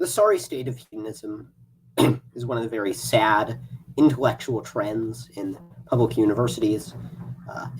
The sorry state of hedonism is one of the very sad intellectual trends in public universities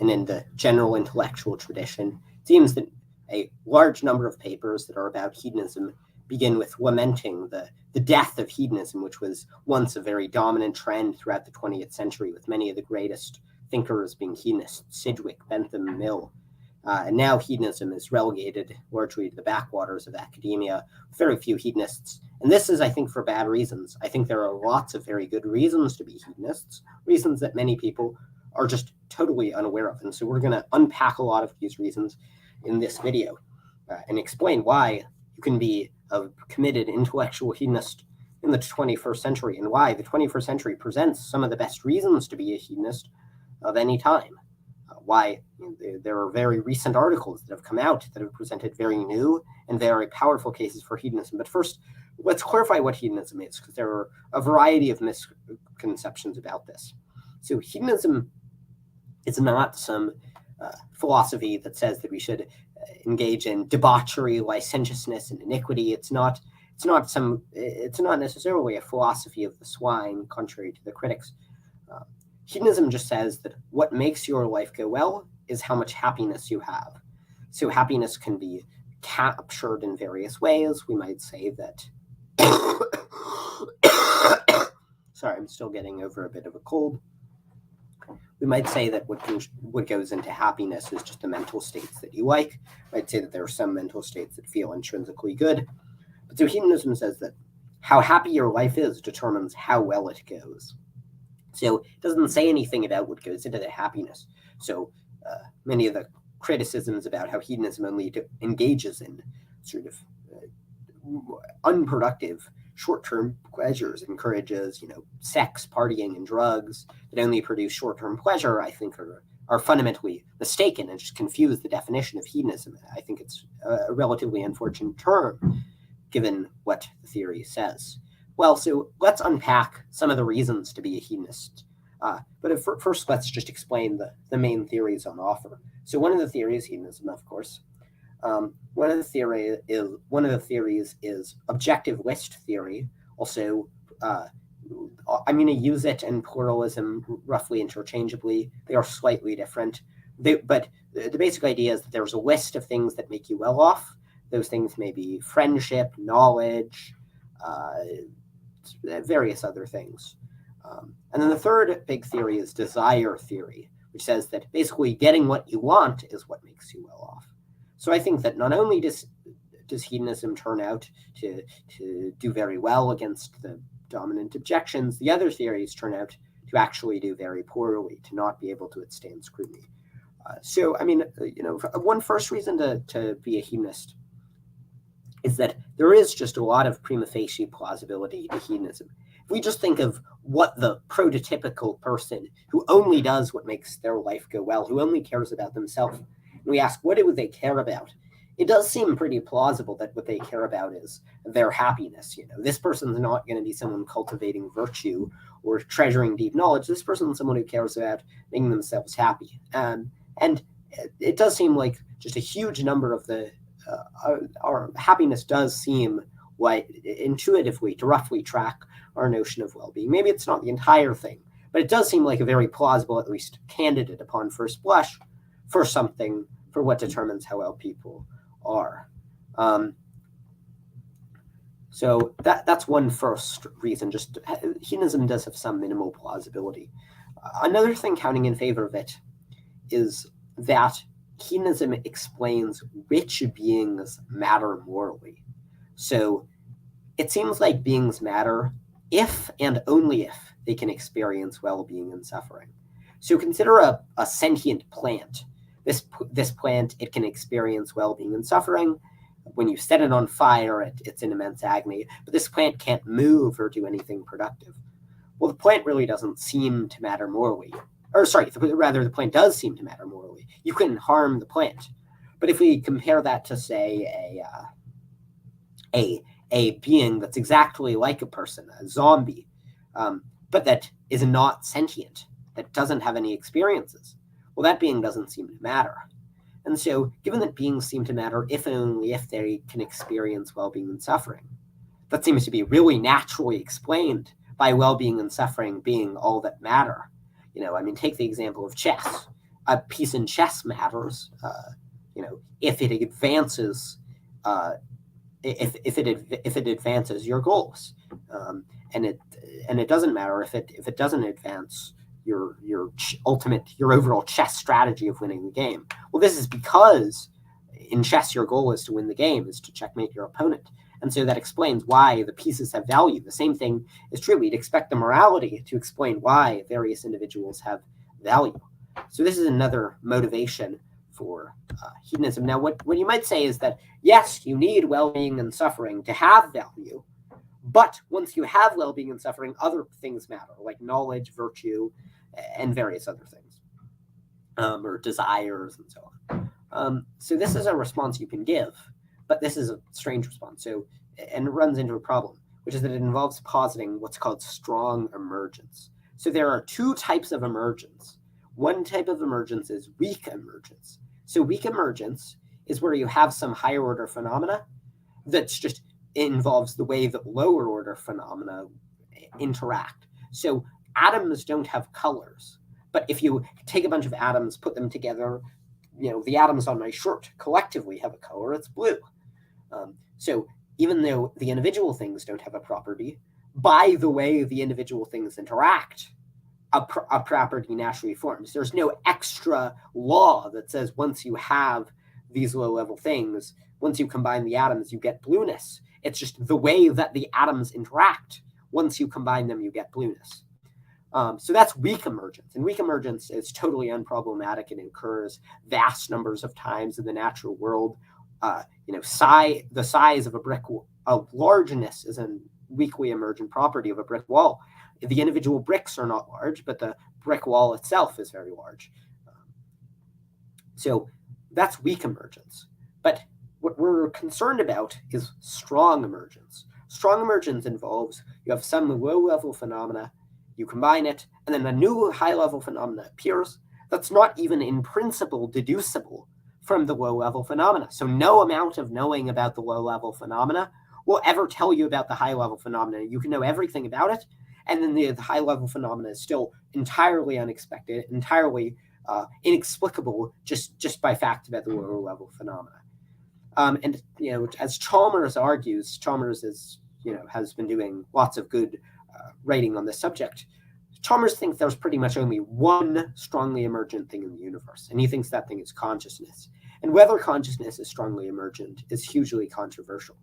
and in the general intellectual tradition. It seems that a large number of papers that are about hedonism begin with lamenting the death of hedonism, which was once a very dominant trend throughout the 20th century, with many of the greatest thinkers being hedonists: Sidgwick, Bentham, Mill. And now hedonism is relegated largely to the backwaters of academia, with very few hedonists. And this is, I think, for bad reasons. I think there are lots of very good reasons to be hedonists, reasons that many people are just totally unaware of. And so we're going to unpack a lot of these reasons in this video and explain why you can be a committed intellectual hedonist in the 21st century, and why the 21st century presents some of the best reasons to be a hedonist of any time. Why there are very recent articles that have come out that have presented very new and very powerful cases for hedonism. But first, let's clarify what hedonism is, because there are a variety of misconceptions about this. So hedonism is not some philosophy that says that we should engage in debauchery, licentiousness, and iniquity. It's not necessarily a philosophy of the swine, contrary to the critics. Hedonism just says that what makes your life go well is how much happiness you have. So happiness can be captured in various ways. We might say that sorry, I'm still getting over a bit of a cold. We might say that what goes into happiness is just the mental states that you like. I'd say that there are some mental states that feel intrinsically good. But so hedonism says that how happy your life is determines how well it goes. So it doesn't say anything about what goes into the happiness. So many of the criticisms about how hedonism only engages in sort of unproductive short-term pleasures, encourages, sex, partying, and drugs that only produce short-term pleasure, I think are fundamentally mistaken and just confuse the definition of hedonism. I think it's a relatively unfortunate term, given what the theory says. Well, so let's unpack some of the reasons to be a hedonist. But first, let's just explain the main theories on offer. So one of the theories, hedonism, of course. One of the theories is objective list theory. Also, I'm going to use it and pluralism roughly interchangeably. They are slightly different. But the basic idea is that there's a list of things that make you well off. Those things may be friendship, knowledge, various other things. And then the third big theory is desire theory, which says that basically getting what you want is what makes you well off. So I think that not only does hedonism turn out to do very well against the dominant objections, the other theories turn out to actually do very poorly, to not be able to withstand scrutiny. So, I mean, one first reason to be a hedonist is that there is just a lot of prima facie plausibility to hedonism. If we just think of what the prototypical person who only does what makes their life go well, who only cares about themselves, and we ask, what do they care about? It does seem pretty plausible that what they care about is their happiness. This person's not going to be someone cultivating virtue or treasuring deep knowledge. This person's someone who cares about making themselves happy. And it does seem like just a huge number of our happiness does seem like intuitively to roughly track our notion of well-being. Maybe it's not the entire thing, but it does seem like a very plausible, at least candidate upon first blush, for what determines how well people are. So that's one first reason. Just hedonism does have some minimal plausibility. Another thing counting in favor of it is that hedonism explains which beings matter morally. So it seems like beings matter if and only if they can experience well-being and suffering. So consider a sentient plant. This plant, it can experience well-being and suffering. When you set it on fire, it's in immense agony, but this plant can't move or do anything productive. Well, the plant really doesn't seem to matter morally. Or sorry, rather the plant does seem to matter morally. You can harm the plant. But if we compare that to, say, a being that's exactly like a person, a zombie, but that is not sentient, that doesn't have any experiences, well, that being doesn't seem to matter. And so, given that beings seem to matter if and only if they can experience well-being and suffering, that seems to be really naturally explained by well-being and suffering being all that matter. I mean, take the example of chess. A piece in chess matters, if it advances, if it advances your goals, and it doesn't matter if it doesn't advance your overall chess strategy of winning the game. Well, this is because in chess your goal is to win the game, is to checkmate your opponent. And so that explains why the pieces have value. The same thing is true. We'd expect the morality to explain why various individuals have value. So this is another motivation for hedonism. Now, what you might say is that, yes, you need well-being and suffering to have value, but once you have well-being and suffering, other things matter, like knowledge, virtue, and various other things, or desires, and so on. So this is a response you can give, but this is a strange response. And it runs into a problem, which is that it involves positing what's called strong emergence. So there are two types of emergence. One type of emergence is weak emergence. So weak emergence is where you have some higher order phenomena that's just involves the way that lower order phenomena interact. So atoms don't have colors, but if you take a bunch of atoms, put them together, the atoms on my shirt collectively have a color, it's blue. So even though the individual things don't have a property, by the way the individual things interact, a property naturally forms. There's no extra law that says once you have these low-level things, once you combine the atoms, you get blueness. It's just the way that the atoms interact. Once you combine them, you get blueness. So that's weak emergence. And weak emergence is totally unproblematic and occurs vast numbers of times in the natural world. The size of a brick of largeness is a weakly emergent property of a brick wall. The individual bricks are not large, but the brick wall itself is very large. So that's weak emergence. But what we're concerned about is strong emergence. Strong emergence involves you have some low-level phenomena, you combine it, and then a new high-level phenomena appears that's not even in principle deducible from the low-level phenomena. So no amount of knowing about the low-level phenomena will ever tell you about the high-level phenomena. You can know everything about it, and then the high-level phenomena is still entirely unexpected, entirely inexplicable just by fact about the lower-level phenomena. And as Chalmers argues, Chalmers has been doing lots of good writing on this subject. Chalmers thinks there's pretty much only one strongly emergent thing in the universe, and he thinks that thing is consciousness. And whether consciousness is strongly emergent is hugely controversial.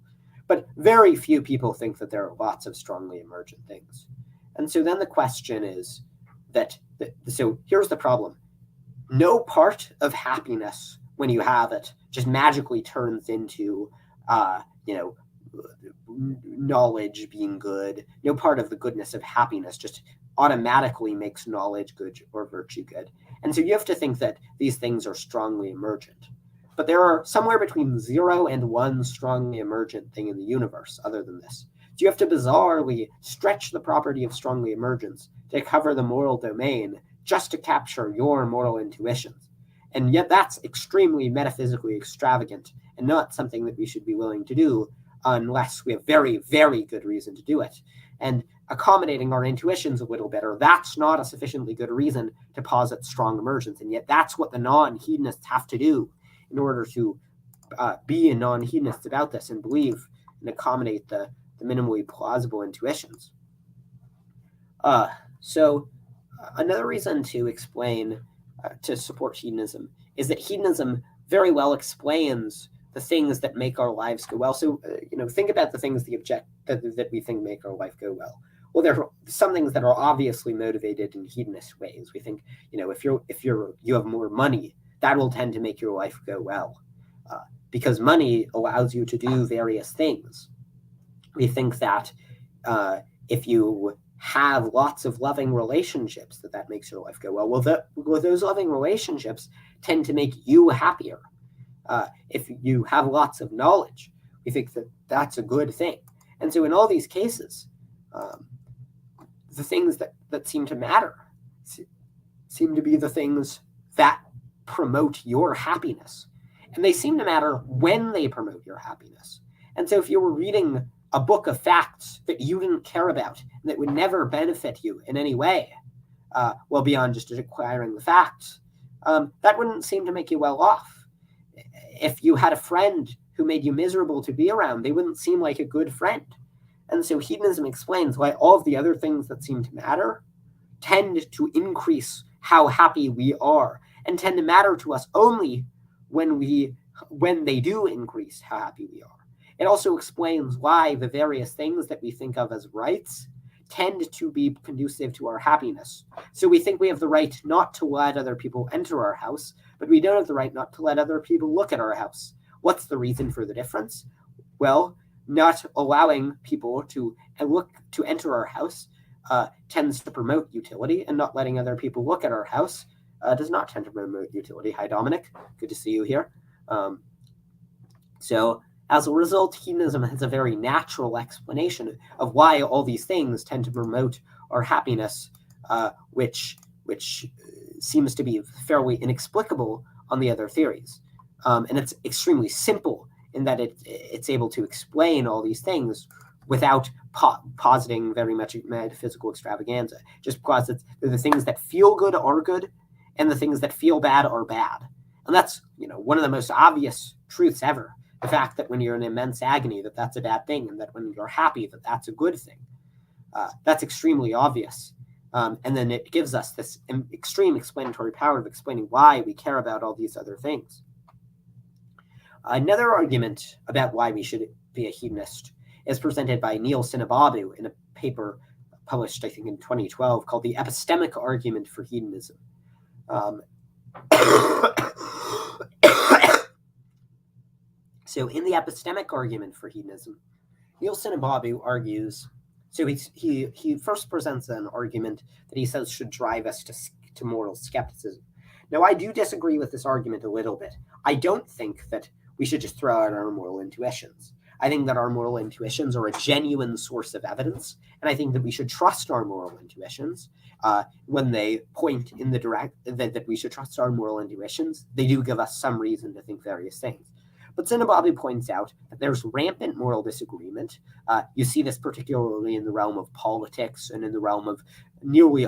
But very few people think that there are lots of strongly emergent things. And so then the question is so here's the problem. No part of happiness, when you have it, just magically turns into, knowledge being good. No part of the goodness of happiness just automatically makes knowledge good or virtue good. And so you have to think that these things are strongly emergent. But there are somewhere between 0 and 1 strongly emergent thing in the universe other than this. So you have to bizarrely stretch the property of strongly emergence to cover the moral domain just to capture your moral intuitions. And yet that's extremely metaphysically extravagant and not something that we should be willing to do unless we have very, very good reason to do it. And accommodating our intuitions a little better, that's not a sufficiently good reason to posit strong emergence. And yet that's what the non-hedonists have to do in order to be a non-hedonist about this and believe and accommodate the minimally plausible intuitions. So another reason to explain, to support hedonism, is that hedonism very well explains the things that make our lives go well. So, think about the things that we think make our life go well. Well, there are some things that are obviously motivated in hedonist ways. We think, if you have more money, that will tend to make your life go well, because money allows you to do various things. We think that if you have lots of loving relationships, that makes your life go well. Well, those loving relationships tend to make you happier. If you have lots of knowledge, we think that that's a good thing. And so in all these cases, the things that seem to matter seem to be the things that promote your happiness. And they seem to matter when they promote your happiness. And so if you were reading a book of facts that you didn't care about and that would never benefit you in any way, well, beyond just acquiring the facts, that wouldn't seem to make you well off. If you had a friend who made you miserable to be around, they wouldn't seem like a good friend. And so hedonism explains why all of the other things that seem to matter tend to increase how happy we are, and tend to matter to us only when they do increase how happy we are. It also explains why the various things that we think of as rights tend to be conducive to our happiness. So we think we have the right not to let other people enter our house, but we don't have the right not to let other people look at our house. What's the reason for the difference? Well, not allowing people to enter our house tends to promote utility, and not letting other people look at our house does not tend to promote utility. Hi, Dominic. Good to see you here. So as a result, hedonism has a very natural explanation of why all these things tend to promote our happiness, which seems to be fairly inexplicable on the other theories. And it's extremely simple in that it's able to explain all these things without positing very much metaphysical extravaganza, just because they're the things that feel good are good, and the things that feel bad are bad. And that's, one of the most obvious truths ever. The fact that when you're in immense agony, that's a bad thing, and that when you're happy, that's a good thing. That's extremely obvious. And then it gives us this extreme explanatory power of explaining why we care about all these other things. Another argument about why we should be a hedonist is presented by Neil Sinababu in a paper published, I think, in 2012 called The Epistemic Argument for Hedonism. So in the epistemic argument for hedonism, Neil Sinababu argues, so he first presents an argument that he says should drive us to moral skepticism. Now, I do disagree with this argument a little bit. I don't think that we should just throw out our moral intuitions. I think that our moral intuitions are a genuine source of evidence, and I think that we should trust our moral intuitions when they point in the that we should trust our moral intuitions. They do give us some reason to think various things. But Sinababu points out that there's rampant moral disagreement. You see this particularly in the realm of politics and in the realm of nearly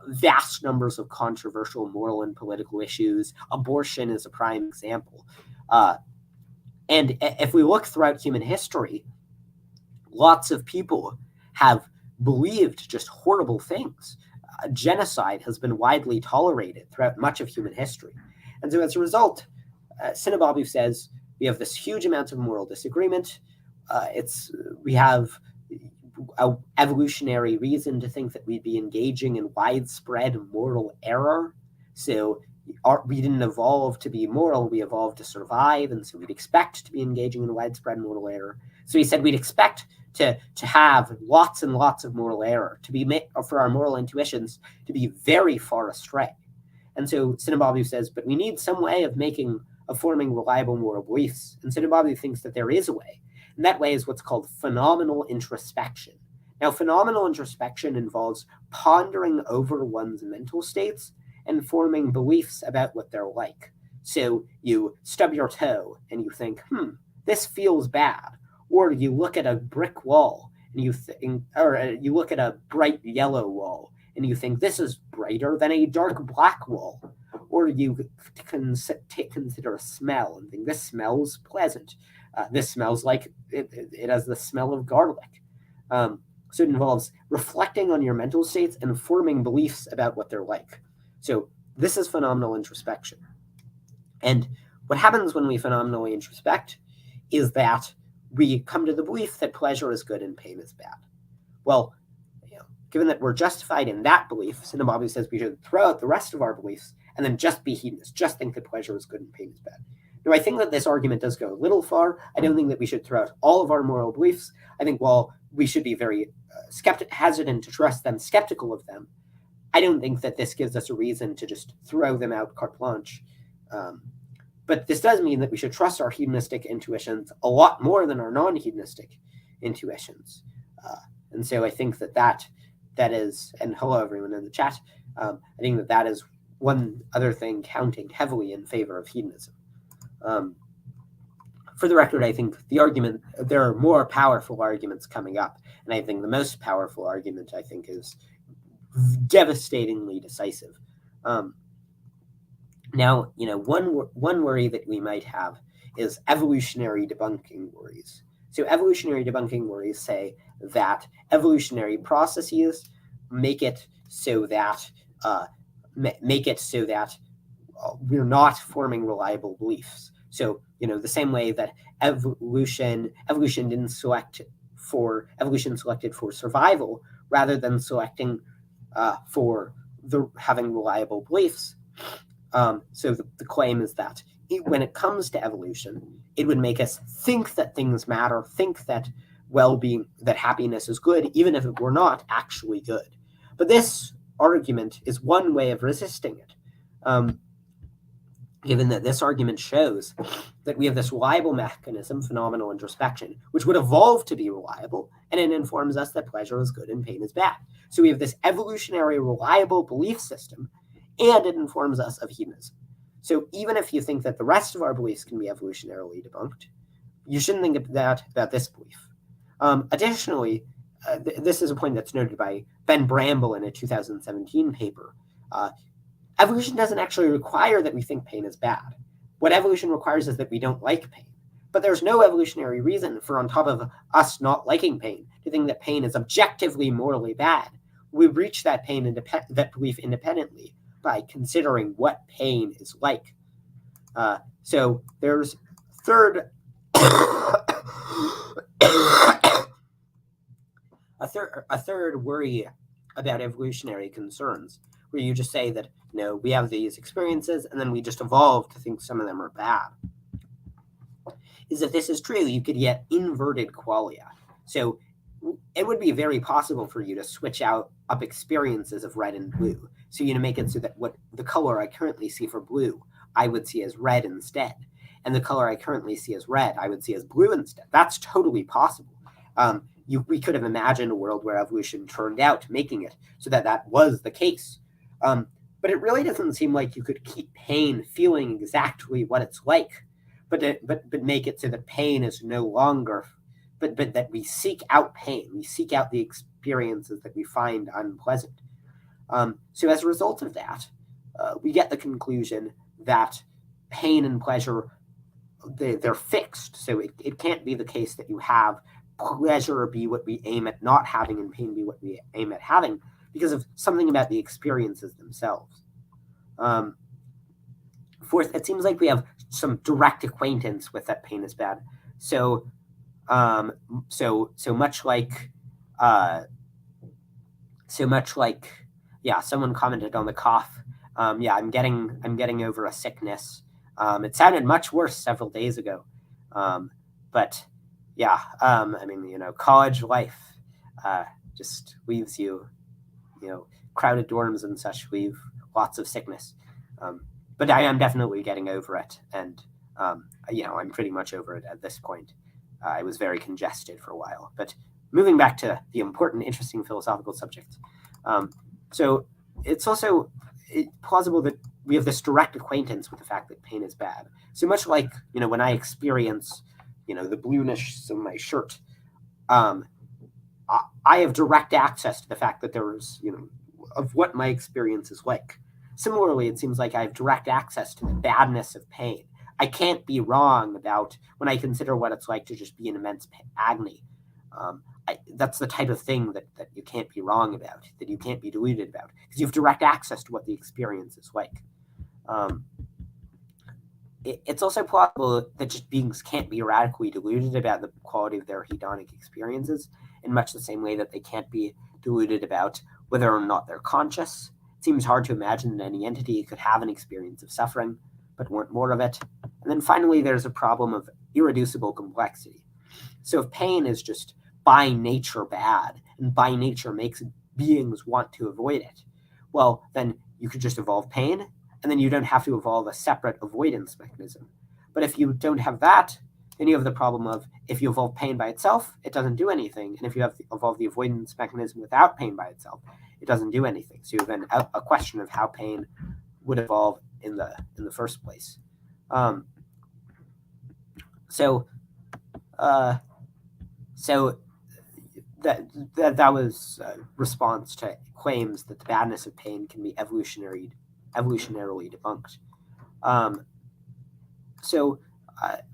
vast numbers of controversial moral and political issues. Abortion is a prime example. And if we look throughout human history, lots of people have believed just horrible things. Genocide has been widely tolerated throughout much of human history. And so as a result, Sinababu says, we have this huge amount of moral disagreement. We have an evolutionary reason to think that we'd be engaging in widespread moral error. So we didn't evolve to be moral, we evolved to survive, and so we'd expect to be engaging in widespread moral error. So he said we'd expect to have lots and lots of moral error, for our moral intuitions to be very far astray. And so Sinababu says, but we need some way of forming reliable moral beliefs. And Sinababu thinks that there is a way. And that way is what's called phenomenal introspection. Now, phenomenal introspection involves pondering over one's mental states and forming beliefs about what they're like. So you stub your toe and you think, this feels bad. Or you look at a brick wall and you think, or you look at a bright yellow wall and you think this is brighter than a dark black wall. Or you consider a smell and think this smells pleasant. This smells like it has the smell of garlic. So it involves reflecting on your mental states and forming beliefs about what they're like. So this is phenomenal introspection. And what happens when we phenomenally introspect is that we come to the belief that pleasure is good and pain is bad. Well, given that we're justified in that belief, Sinababu says we should throw out the rest of our beliefs and then just be hedonists, just think that pleasure is good and pain is bad. Now, I think that this argument does go a little far. I don't think that we should throw out all of our moral beliefs. I think while we should be very hesitant to trust them, skeptical of them, I don't think that this gives us a reason to just throw them out carte blanche. But this does mean that we should trust our hedonistic intuitions a lot more than our non-hedonistic intuitions. And so I think that is, and hello everyone in the chat, I think that is one other thing counting heavily in favor of hedonism. For the record, I think there are more powerful arguments coming up, and I think the most powerful argument, I think, is devastatingly decisive. Now, one worry that we might have is evolutionary debunking worries. So evolutionary debunking worries say that evolutionary processes make it so that we're not forming reliable beliefs. So, the same way that evolution selected for survival rather than selecting for having reliable beliefs. So the claim is that when it comes to evolution, it would make us think that things matter, think that well-being, that happiness is good, even if it were not actually good. But this argument is one way of resisting it. Given that this argument shows that we have this reliable mechanism, phenomenal introspection, which would evolve to be reliable, and it informs us that pleasure is good and pain is bad. So we have this evolutionary reliable belief system, and it informs us of hedonism. So even if you think that the rest of our beliefs can be evolutionarily debunked, you shouldn't think about this belief. Additionally, this is a point that's noted by Ben Bramble in a 2017 paper. Evolution doesn't actually require that we think pain is bad. What evolution requires is that we don't like pain. But there's no evolutionary reason for, on top of us not liking pain, to think that pain is objectively morally bad. We reach that belief independently by considering what pain is like. So there's a third worry about evolutionary concerns, where you just say that, we have these experiences and then we just evolve to think some of them are bad. Is if this is true, you could get inverted qualia. So it would be very possible for you to switch up experiences of red and blue. So make it so that what the color I currently see for blue, I would see as red instead. And the color I currently see as red, I would see as blue instead. That's totally possible. We could have imagined a world where evolution turned out making it so that was the case. But it really doesn't seem like you could keep pain feeling exactly what it's like, but make it so that pain is no longer, but that we seek out pain. We seek out the experiences that we find unpleasant. So as a result of that, we get the conclusion that pain and pleasure, they're fixed. So it can't be the case that you have pleasure be what we aim at not having and pain be what we aim at having, because of something about the experiences themselves. Fourth, it seems like we have some direct acquaintance with that pain is bad. So much like someone commented on the cough. I'm getting over a sickness. It sounded much worse several days ago. But college life just leaves you, crowded dorms and such leave lots of sickness. But I am definitely getting over it. And, I'm pretty much over it at this point. I was very congested for a while. But moving back to the important, interesting philosophical subject. So it's also plausible that we have this direct acquaintance with the fact that pain is bad. So much like, when I experience, the blueness of my shirt, I have direct access to the fact that there's, of what my experience is like. Similarly, it seems like I have direct access to the badness of pain. I can't be wrong about when I consider what it's like to just be in immense agony. That's the type of thing that you can't be wrong about, that you can't be deluded about, because you have direct access to what the experience is like. It's also plausible that just beings can't be radically deluded about the quality of their hedonic experiences, in much the same way that they can't be deluded about whether or not they're conscious. It seems hard to imagine that any entity could have an experience of suffering, but want more of it. And then finally, there's a problem of irreducible complexity. So if pain is just by nature bad, and by nature makes beings want to avoid it, well, then you could just evolve pain, and then you don't have to evolve a separate avoidance mechanism. But if you don't have that, then you have the problem of, if you evolve pain by itself, it doesn't do anything. And if you evolve the avoidance mechanism without pain by itself, it doesn't do anything. So you have a question of how pain would evolve in the first place. So, so that was a response to claims that the badness of pain can be evolutionarily debunked. So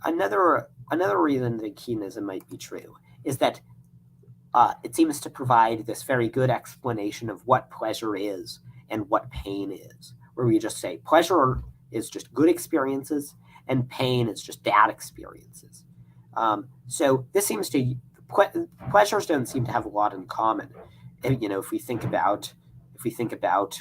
another reason that hedonism might be true is that it seems to provide this very good explanation of what pleasure is and what pain is, where we just say pleasure is just good experiences and pain is just bad experiences. So this seems to pleasures don't seem to have a lot in common. If we think about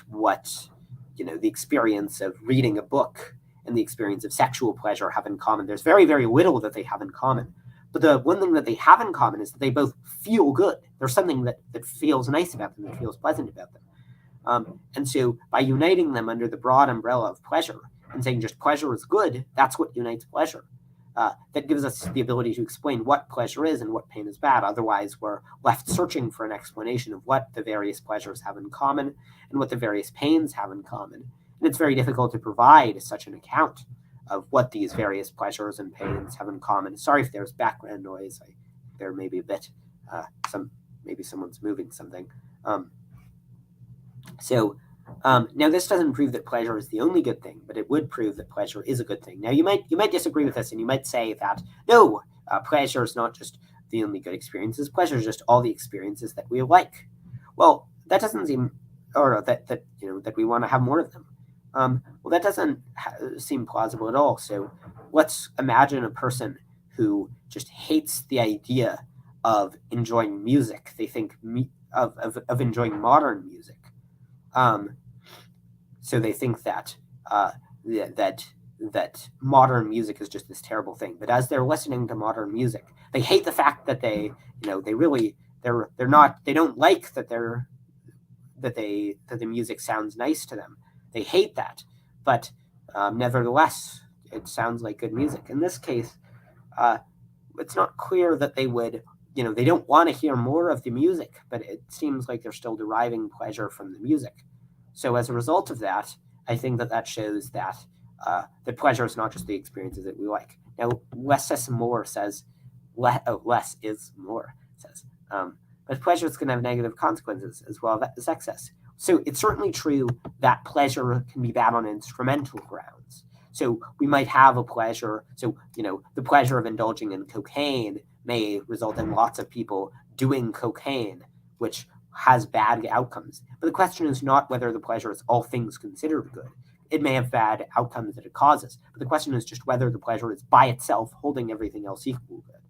what the experience of reading a book and the experience of sexual pleasure have in common, there's very, very little that they have in common. But the one thing that they have in common is that they both feel good. There's something that feels nice about them, that feels pleasant about them. And so by uniting them under the broad umbrella of pleasure and saying just pleasure is good, that's what unites pleasure. That gives us the ability to explain what pleasure is and what pain is bad. Otherwise, we're left searching for an explanation of what the various pleasures have in common and what the various pains have in common. And it's very difficult to provide such an account of what these various pleasures and pains have in common. Sorry if there's background noise. There may be a bit, maybe someone's moving something. Now this doesn't prove that pleasure is the only good thing, but it would prove that pleasure is a good thing. Now you might disagree with this, and you might say that no, pleasure is not just the only good experiences. Pleasure is just all the experiences that we like. Well, that doesn't seem, or that we want to have more of them. Well, that doesn't seem plausible at all. So let's imagine a person who just hates the idea of enjoying music. They think of enjoying modern music. So they think that that modern music is just this terrible thing. But as they're listening to modern music, they hate the fact that they don't like that the music sounds nice to them. They hate that, but nevertheless, it sounds like good music. In this case, it's not clear that they would, they don't want to hear more of the music, but it seems like they're still deriving pleasure from the music. So as a result of that, I think that shows that that pleasure is not just the experiences that we like. Now, less is more says, less is more says, but pleasure is going to have negative consequences as well as excess. So it's certainly true that pleasure can be bad on instrumental grounds. So we might have a pleasure. So, the pleasure of indulging in cocaine may result in lots of people doing cocaine, which has bad outcomes. But the question is not whether the pleasure is all things considered good. It may have bad outcomes that it causes. But the question is just whether the pleasure is by itself holding everything else equal good.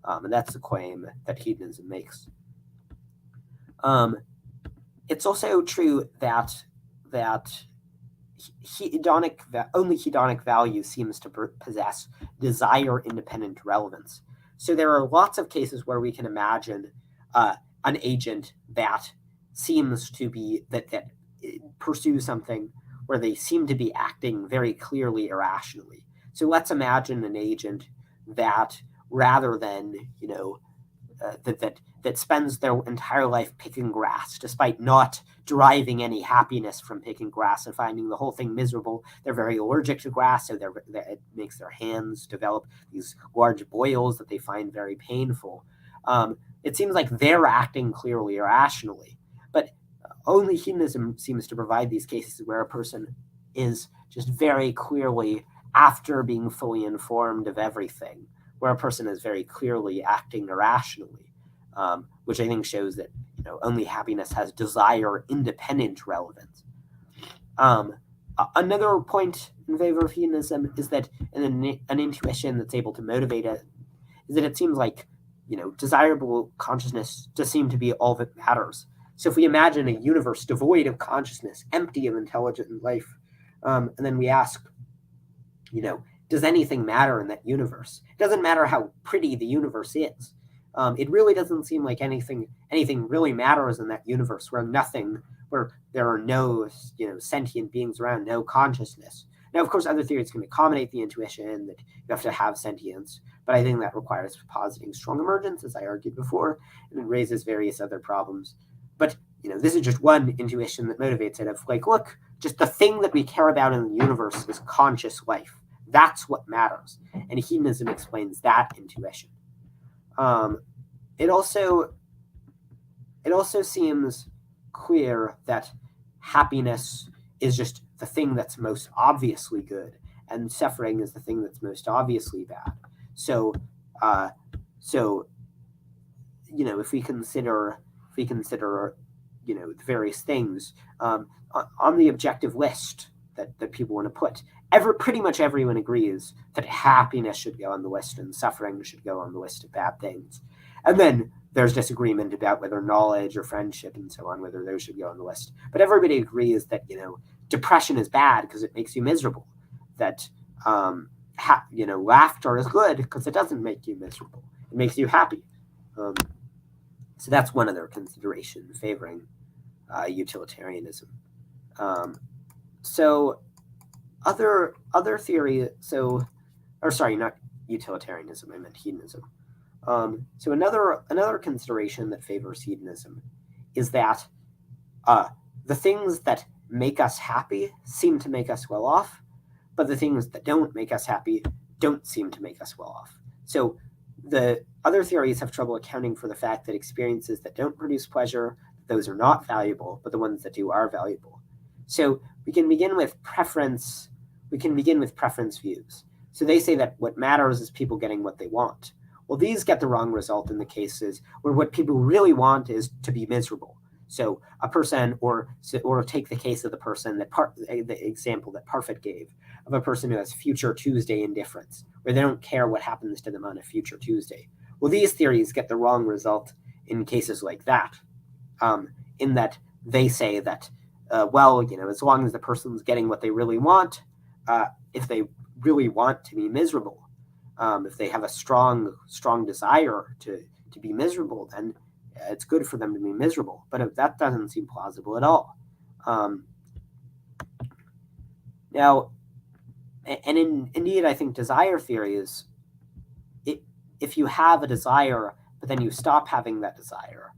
And that's the claim that hedonism makes. It's also true that only hedonic value seems to possess desire-independent relevance. So there are lots of cases where we can imagine an agent that seems to be that pursues something where they seem to be acting very clearly irrationally. So let's imagine an agent that rather than that spends their entire life picking grass, despite not deriving any happiness from picking grass and finding the whole thing miserable. They're very allergic to grass, so it makes their hands develop these large boils that they find very painful. It seems like they're acting clearly irrationally, but only hedonism seems to provide these cases where a person is just very clearly, after being fully informed of everything, where a person is very clearly acting irrationally, which I think shows that only happiness has desire-independent relevance. Another point in favor of hedonism is that an intuition that's able to motivate it is that it seems like desirable consciousness does seem to be all that matters. So if we imagine a universe devoid of consciousness, empty of intelligent life, and then we ask, does anything matter in that universe? It doesn't matter how pretty the universe is. It really doesn't seem like anything really matters in that universe where there are no sentient beings around, no consciousness. Now, of course, other theories can accommodate the intuition that you have to have sentience, but I think that requires positing strong emergence, as I argued before, and it raises various other problems. But this is just one intuition that motivates it. Of look, just the thing that we care about in the universe is conscious life. That's what matters. And hedonism explains that intuition. It also seems clear that happiness is just the thing that's most obviously good, and suffering is the thing that's most obviously bad. So, if we consider the various things on the objective list that people want to put, pretty much everyone agrees that happiness should go on the list and suffering should go on the list of bad things. And then there's disagreement about whether knowledge or friendship and so on, whether those should go on the list. But everybody agrees that depression is bad because it makes you miserable. That laughter is good because it doesn't make you miserable. It makes you happy. So that's one other consideration favoring utilitarianism. So other theory. Not utilitarianism. I meant hedonism. So another consideration that favors hedonism is that the things that make us happy seem to make us well off, but the things that don't make us happy don't seem to make us well off. So the other theories have trouble accounting for the fact that experiences that don't produce pleasure, those are not valuable, but the ones that do are valuable. So we can begin with preference views. So they say that what matters is people getting what they want. Well, these get the wrong result in the cases where what people really want is to be miserable. So a person, or take the case of the person the example that Parfit gave of a person who has future Tuesday indifference, where they don't care what happens to them on a future Tuesday. Well, these theories get the wrong result in cases like that, in that they say that, as long as the person's getting what they really want, if they really want to be miserable, if they have a strong desire to be miserable, then it's good for them to be miserable. But if that doesn't seem plausible at all. Now, and indeed, I think desire theory is, if you have a desire, but then you stop having that desire.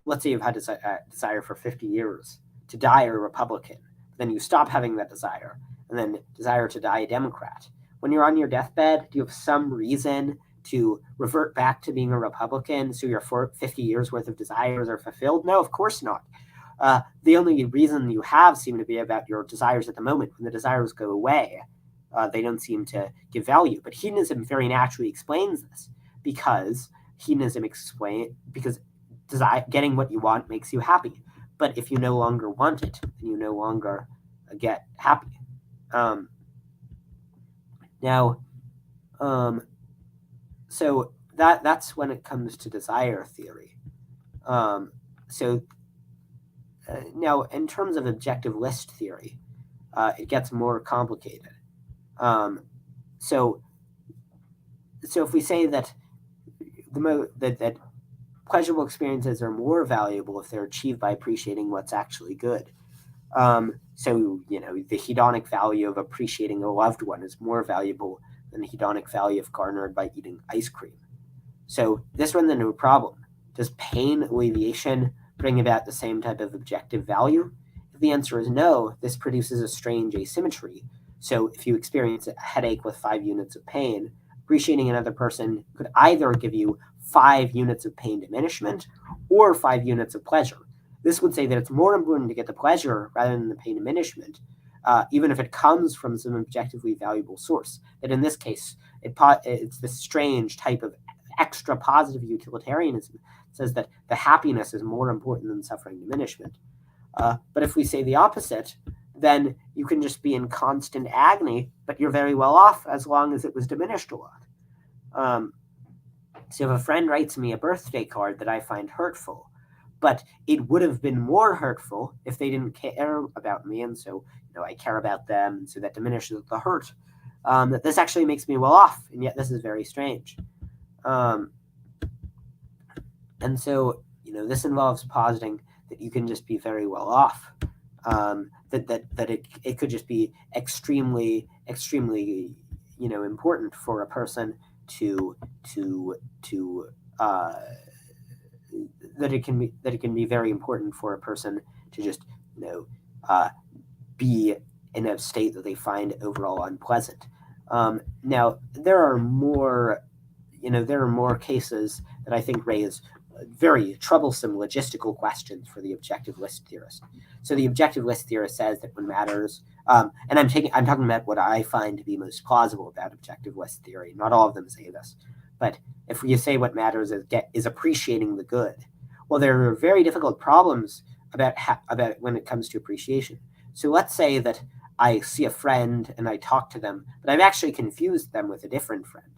Let's say you've had a desire for 50 years to die a Republican, then you stop having that desire, and then desire to die a Democrat. When you're on your deathbed, do you have some reason to revert back to being a Republican so your 50 years worth of desires are fulfilled? No, of course not. The only reason you have seem to be about your desires at the moment. When the desires go away, they don't seem to give value. But hedonism very naturally explains this, because getting what you want makes you happy. But if you no longer want it, then you no longer get happy. So that's when it comes to desire theory. Now, in terms of objective list theory, it gets more complicated. So if we say that that pleasurable experiences are more valuable if they're achieved by appreciating what's actually good. The hedonic value of appreciating a loved one is more valuable than the hedonic value of garnered by eating ice cream. So this runs into a problem. Does pain alleviation bring about the same type of objective value? If the answer is no, this produces a strange asymmetry. So if you experience a headache with 5 units of pain, appreciating another person could either give you 5 units of pain diminishment or 5 units of pleasure. This would say that it's more important to get the pleasure rather than the pain diminishment, even if it comes from some objectively valuable source. That in this case, it's this strange type of extra positive utilitarianism that says that the happiness is more important than suffering diminishment. But if we say the opposite, then you can just be in constant agony, but you're very well off as long as it was diminished a lot. So if a friend writes me a birthday card that I find hurtful, but it would have been more hurtful if they didn't care about me, and so I care about them, so that diminishes the hurt. That this actually makes me well off, and yet this is very strange. And so this involves positing that you can just be very well off. That it could just be extremely important for a person that it can be very important for a person to just be in a state that they find overall unpleasant. Now, there are more cases that I think raise very troublesome logistical questions for the objectivist theorist. So the objectivist theorist says that when matters, and I'm talking about what I find to be most plausible about objectivist theory. Not all of them say this, but if you say what matters is appreciating the good, well, there are very difficult problems about when it comes to appreciation. So let's say that I see a friend and I talk to them, but I've actually confused them with a different friend.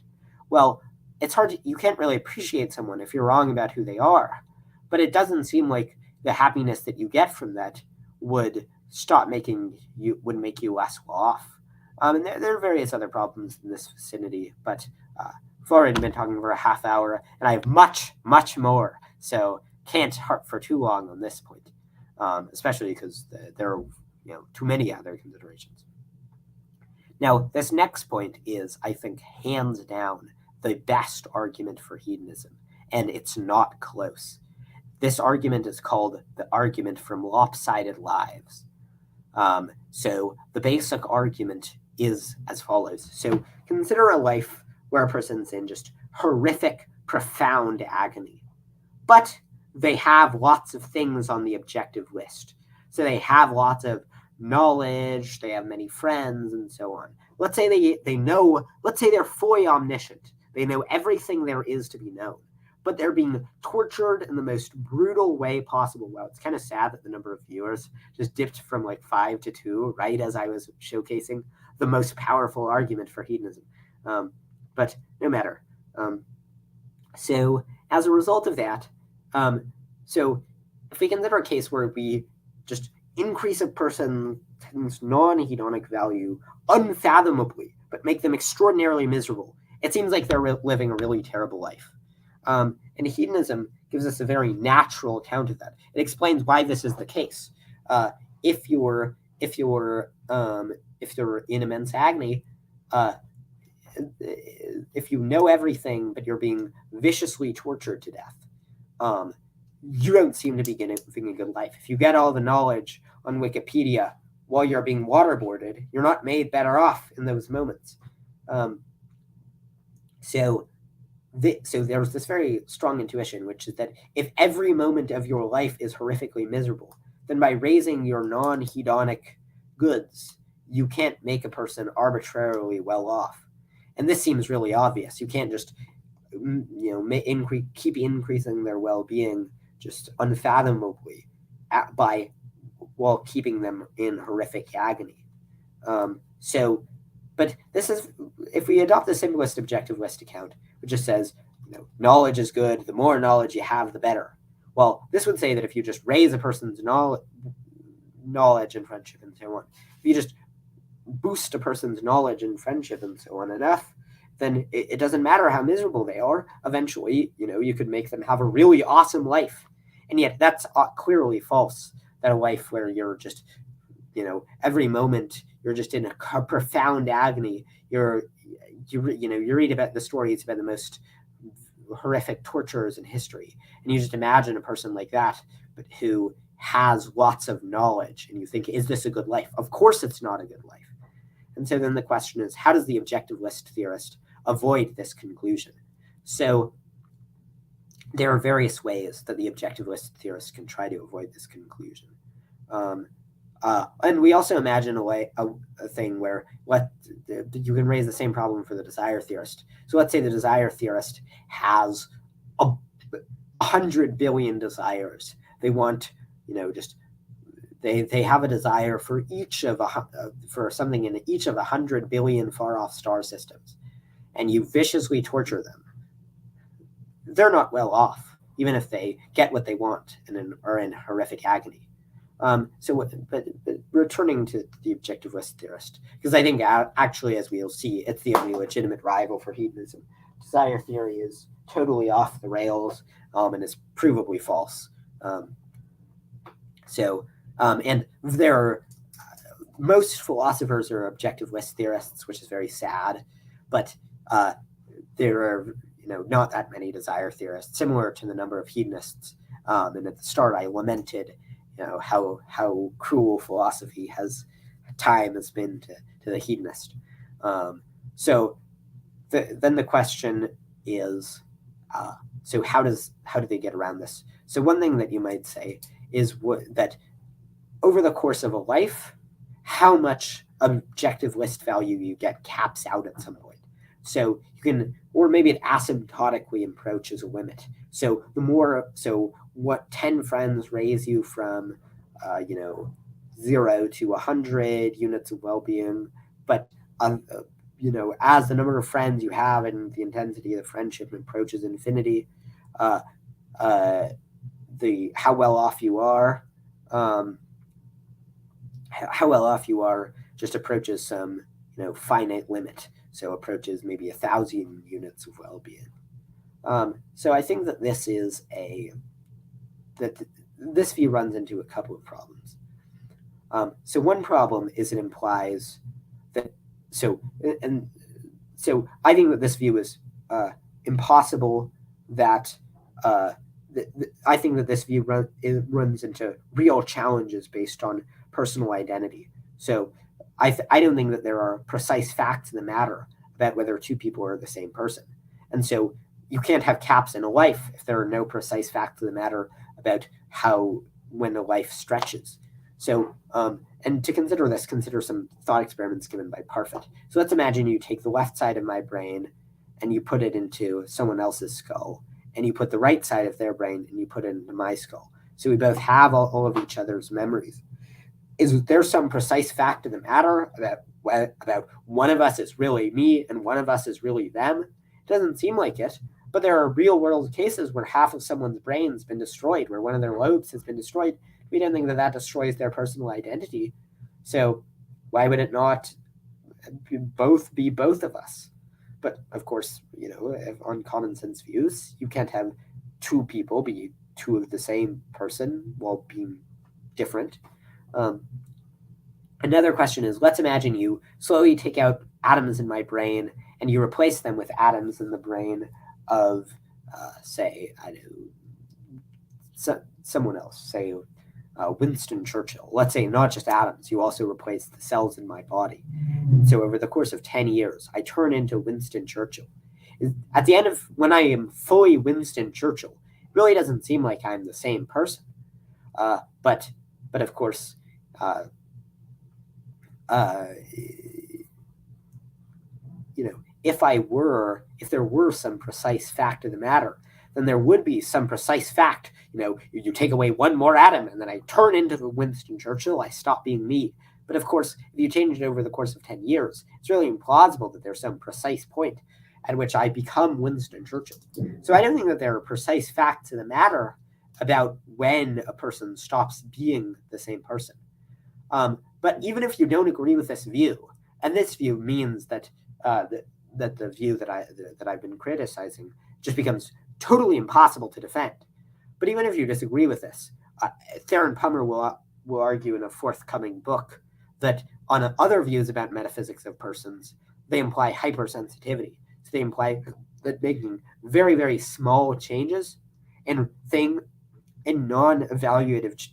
Well, it's hard you can't really appreciate someone if you're wrong about who they are. But it doesn't seem like the happiness that you get from that would make you less well off. And there are various other problems in this vicinity, but I've already been talking for a half hour, and I have much, much more, so can't harp for too long on this point, especially because there are too many other considerations. Now, this next point is, I think, hands down the best argument for hedonism, and it's not close. This argument is called the argument from lopsided lives. So the basic argument is as follows. So consider a life where a person's in just horrific, profound agony, but they have lots of things on the objective list. So they have lots of knowledge, they have many friends, and so on. Let's say they know, let's say they're fully omniscient. They know everything there is to be known, but they're being tortured in the most brutal way possible. Well, it's kind of sad that the number of viewers just dipped from like 5 to 2, right as I was showcasing the most powerful argument for hedonism. But no matter. So as a result of that, so if we consider a case where we just increase a person's non-hedonic value unfathomably, but make them extraordinarily miserable, it seems like they're living a really terrible life. And hedonism gives us a very natural account of that. It explains why this is the case. If you're in immense agony, if you know everything but you're being viciously tortured to death, you don't seem to be living a good life. If you get all the knowledge on Wikipedia while you're being waterboarded, you're not made better off in those moments. So there's this very strong intuition, which is that if every moment of your life is horrifically miserable, then by raising your non-hedonic goods, you can't make a person arbitrarily well off. And this seems really obvious. You can't just keep increasing their well-being just unfathomably while keeping them in horrific agony. But this is, if we adopt the simplest objectivist account, which just says, knowledge is good, the more knowledge you have, the better. Well, this would say that if you just raise a person's knowledge and friendship and so on, if you just boost a person's knowledge and friendship and so on enough, then it doesn't matter how miserable they are. Eventually, you could make them have a really awesome life. And yet that's clearly false, that a life where you're just, every moment you're just in a profound agony. You read about the stories about the most horrific tortures in history, and you just imagine a person like that, but who has lots of knowledge, and you think, is this a good life? Of course it's not a good life. And so then the question is, how does the objectivist theorist avoid this conclusion? So there are various ways that the objectivist theorist can try to avoid this conclusion. And we also imagine a thing where you can raise the same problem for the desire theorist. So let's say the desire theorist has 100 billion desires. They want, they have a desire for for something in each of 100 billion far-off star systems, and you viciously torture them. They're not well off, even if they get what they want and are in horrific agony. But returning to the objectivist theorist, because I think actually, as we'll see, it's the only legitimate rival for hedonism. Desire theory is totally off the rails and is provably false. And there are most philosophers are objectivist theorists, which is very sad, but there are not that many desire theorists, similar to the number of hedonists. And at the start, I lamented how cruel philosophy has time has been to the hedonist. So then the question is, so how do they get around this? So one thing that you might say is that over the course of a life, how much objective list value you get caps out at some point. So you can, or maybe it asymptotically approaches a limit. So what 10 friends raise you from, 0 to 100 units of well-being, but as the number of friends you have and the intensity of the friendship approaches infinity, how well off you are, just approaches some finite limit. So approaches maybe 1,000 units of well-being. So I think that this view runs into a couple of problems. So one problem is it implies that so I think that this view is impossible. That I think that this view runs into real challenges based on personal identity. So I don't think that there are precise facts in the matter about whether two people are the same person. And so you can't have caps in a life if there are no precise facts in the matter about when a life stretches. So, and to consider this, consider some thought experiments given by Parfit. So let's imagine you take the left side of my brain and you put it into someone else's skull, and you put the right side of their brain and you put it into my skull. So we both have all of each other's memories. Is there some precise fact of the matter about one of us is really me and one of us is really them? It doesn't seem like it, but there are real world cases where half of someone's brain has been destroyed, where one of their lobes has been destroyed. We don't think that destroys their personal identity. So why would it not both be both of us? But of course, on common sense views, you can't have two people be two of the same person while being different. Another question is, let's imagine you slowly take out atoms in my brain and you replace them with atoms in the brain of, someone else, say Winston Churchill. Let's say not just atoms, you also replace the cells in my body. And so over the course of 10 years, I turn into Winston Churchill. At the end of when I am fully Winston Churchill, it really doesn't seem like I'm the same person. But of course, if there were some precise fact of the matter, then there would be some precise fact. You take away one more atom and then I turn into the Winston Churchill, I stop being me. But of course, if you change it over the course of 10 years, it's really implausible that there's some precise point at which I become Winston Churchill. So I don't think that there are precise facts of the matter about when a person stops being the same person. But even if you don't agree with this view, and this view means that that the view that I've been criticizing just becomes totally impossible to defend. But even if you disagree with this, Theron Pummer will argue in a forthcoming book that on other views about metaphysics of persons, they imply hypersensitivity. So they imply that making very, very small changes in non-evaluative,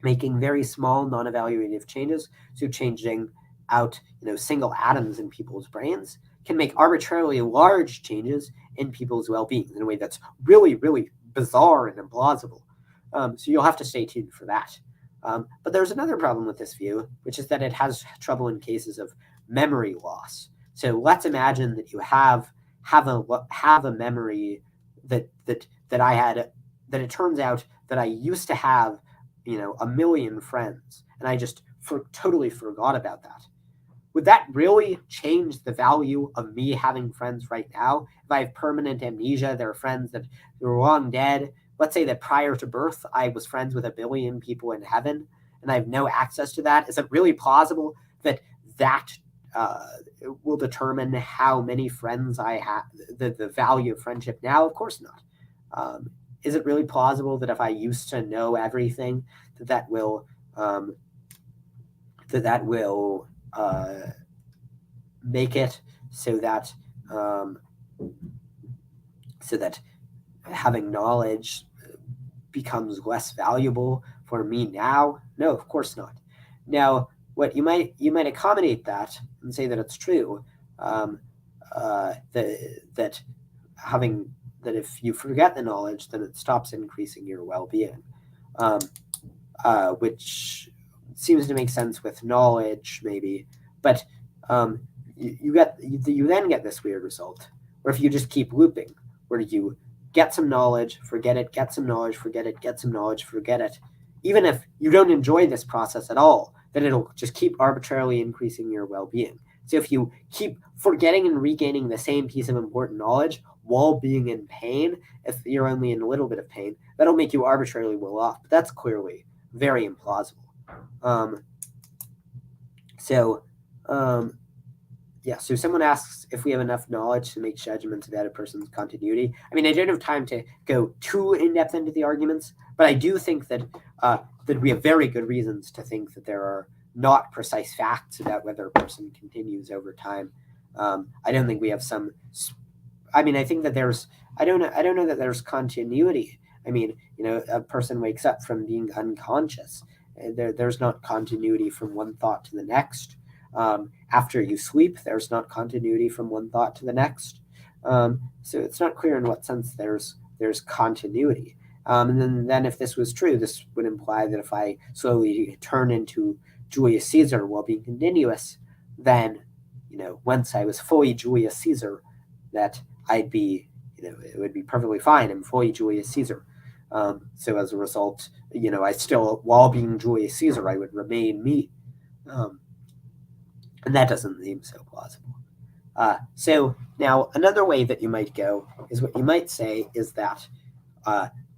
making very small non-evaluative changes, so changing out single atoms in people's brains, can make arbitrarily large changes in people's well-being in a way that's really, really bizarre and implausible. So you'll have to stay tuned for that. But there's another problem with this view, which is that it has trouble in cases of memory loss. So let's imagine that you have a memory that I had, that it turns out that I used to have, 1 million friends, and I just totally forgot about that. Would that really change the value of me having friends right now? If I have permanent amnesia, there are friends that were long dead. Let's say that prior to birth, I was friends with 1 billion people in heaven, and I have no access to that. Is it really plausible that will determine how many friends I have, the value of friendship now? Of course not. Is it really plausible that if I used to know everything, that will make it so that having knowledge becomes less valuable for me now? No, of course not. Now, what you might accommodate that and say that it's true, that if you forget the knowledge, then it stops increasing your well-being, which seems to make sense with knowledge, maybe, but you then get this weird result, where if you just keep looping, where you get some knowledge, forget it, get some knowledge, forget it, get some knowledge, forget it, even if you don't enjoy this process at all, then it'll just keep arbitrarily increasing your well-being. So if you keep forgetting and regaining the same piece of important knowledge while being in pain, if you're only in a little bit of pain, that'll make you arbitrarily well off. But that's clearly very implausible. So someone asks if we have enough knowledge to make judgments about a person's continuity. I mean, I don't have time to go too in-depth into the arguments, but I do think that we have very good reasons to think that there are not precise facts about whether a person continues over time. I don't think we have some. I mean, I think that there's. I don't know that there's continuity. I mean, a person wakes up from being unconscious. There's not continuity from one thought to the next. After you sleep, there's not continuity from one thought to the next. So it's not clear in what sense there's continuity. And then if this was true, this would imply that if I slowly turn into Julius Caesar while being continuous, then, once I was fully Julius Caesar, that I'd be, it would be perfectly fine. I'm fully Julius Caesar. So as a result, I still, while being Julius Caesar, I would remain me. And that doesn't seem so plausible. So now another way that you might go is what you might say is that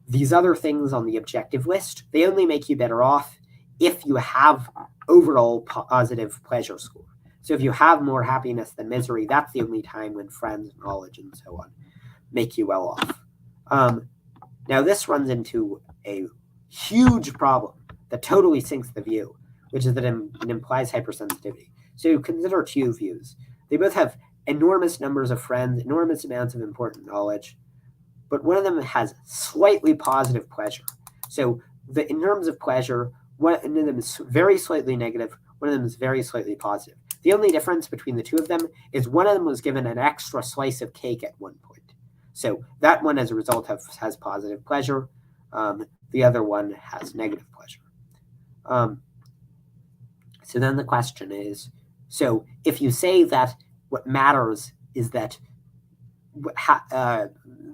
these other things on the objective list, they only make you better off if you have overall positive pleasure score. So if you have more happiness than misery, that's the only time when friends, knowledge, and so on make you well off. Now this runs into a huge problem that totally sinks the view, which is that it implies hypersensitivity. So consider two views. They both have enormous numbers of friends, enormous amounts of important knowledge, but one of them has slightly positive pleasure. So in terms of pleasure, one of them is very slightly negative, one of them is very slightly positive. The only difference between the two of them is one of them was given an extra slice of cake at one point. So that one, as a result, has positive pleasure. The other one has negative pleasure. So then the question is, so if you say that what matters is that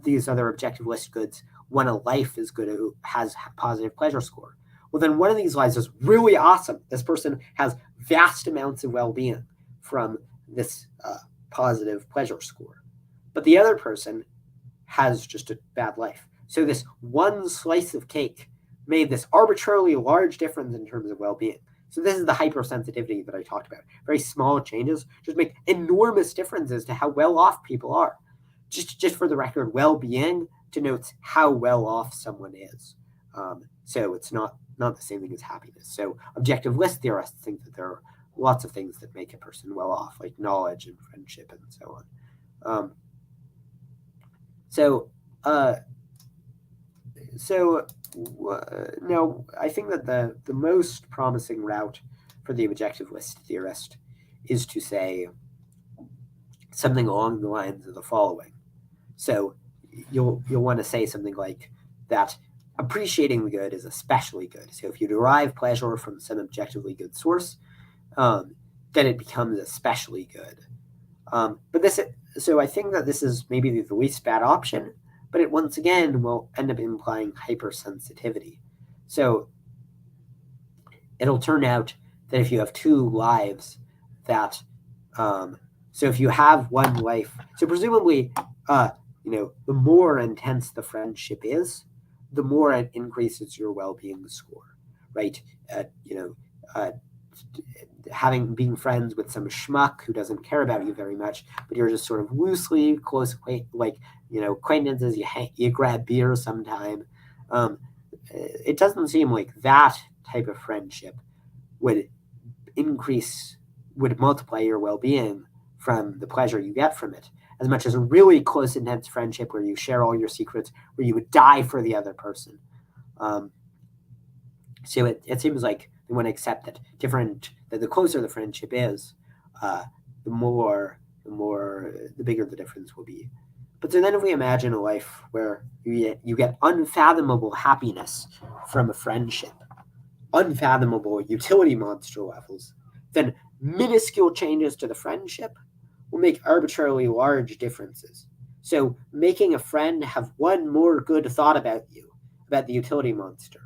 these other objective list goods, when a life is good, has positive pleasure score, well, then one of these lives is really awesome. This person has vast amounts of well-being from this positive pleasure score. But the other person has just a bad life. So this one slice of cake made this arbitrarily large difference in terms of well-being. So this is the hypersensitivity that I talked about. Very small changes just make enormous differences to how well off people are. Just for the record, well-being denotes how well off someone is. So it's not the same thing as happiness. So objective list theorists think that there are lots of things that make a person well off, like knowledge and friendship and so on. Now, I think that the most promising route for the objective list theorist is to say something along the lines of the following. So you'll want to say something like that appreciating the good is especially good. So if you derive pleasure from some objectively good source, then it becomes especially good. So I think that this is maybe the least bad option, but it once again will end up implying hypersensitivity. So it'll turn out that if you have two lives, that so if you have one life, so presumably, the more intense the friendship is, the more it increases your well-being score, right? Being friends with some schmuck who doesn't care about you very much, but you're just sort of loosely close, acquaintances. You grab beer sometime. It doesn't seem like that type of friendship would multiply your well-being from the pleasure you get from it, as much as a really close, intense friendship where you share all your secrets, where you would die for the other person. So it seems like we want to accept that the closer the friendship is, the bigger the difference will be. But so then if we imagine a life where you get unfathomable happiness from a friendship, unfathomable utility monster levels, then minuscule changes to the friendship will make arbitrarily large differences. So making a friend have one more good thought about you, about the utility monster,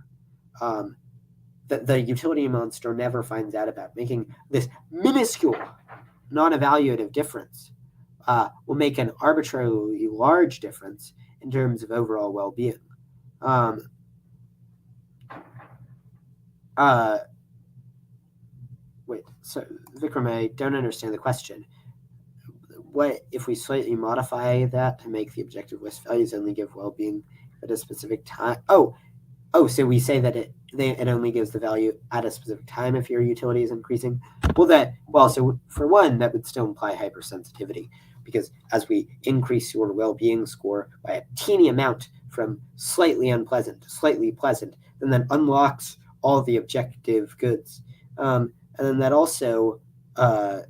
that the utility monster never finds out about, making this minuscule non-evaluative difference will make an arbitrarily large difference in terms of overall well-being. Wait, so Vikram, I don't understand the question. What if we slightly modify that to make the objective list values only give well-being at a specific time? Oh, so we say that it only gives the value at a specific time if your utility is increasing. So for one, that would still imply hypersensitivity, because as we increase your well-being score by a teeny amount from slightly unpleasant to slightly pleasant, then that unlocks all the objective goods. And then that also, and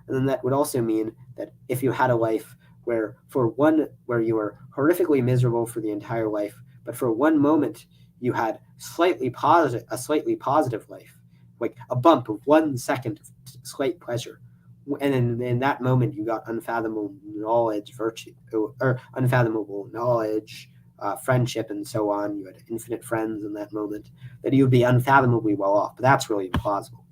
then that would also mean that if you had a life where you were horrifically miserable for the entire life, but for one moment you had a slightly positive life, like a bump of 1 second of slight pleasure, and in that moment you got unfathomable knowledge, friendship, and so on. You had infinite friends in that moment, that you would be unfathomably well off. But that's really implausible.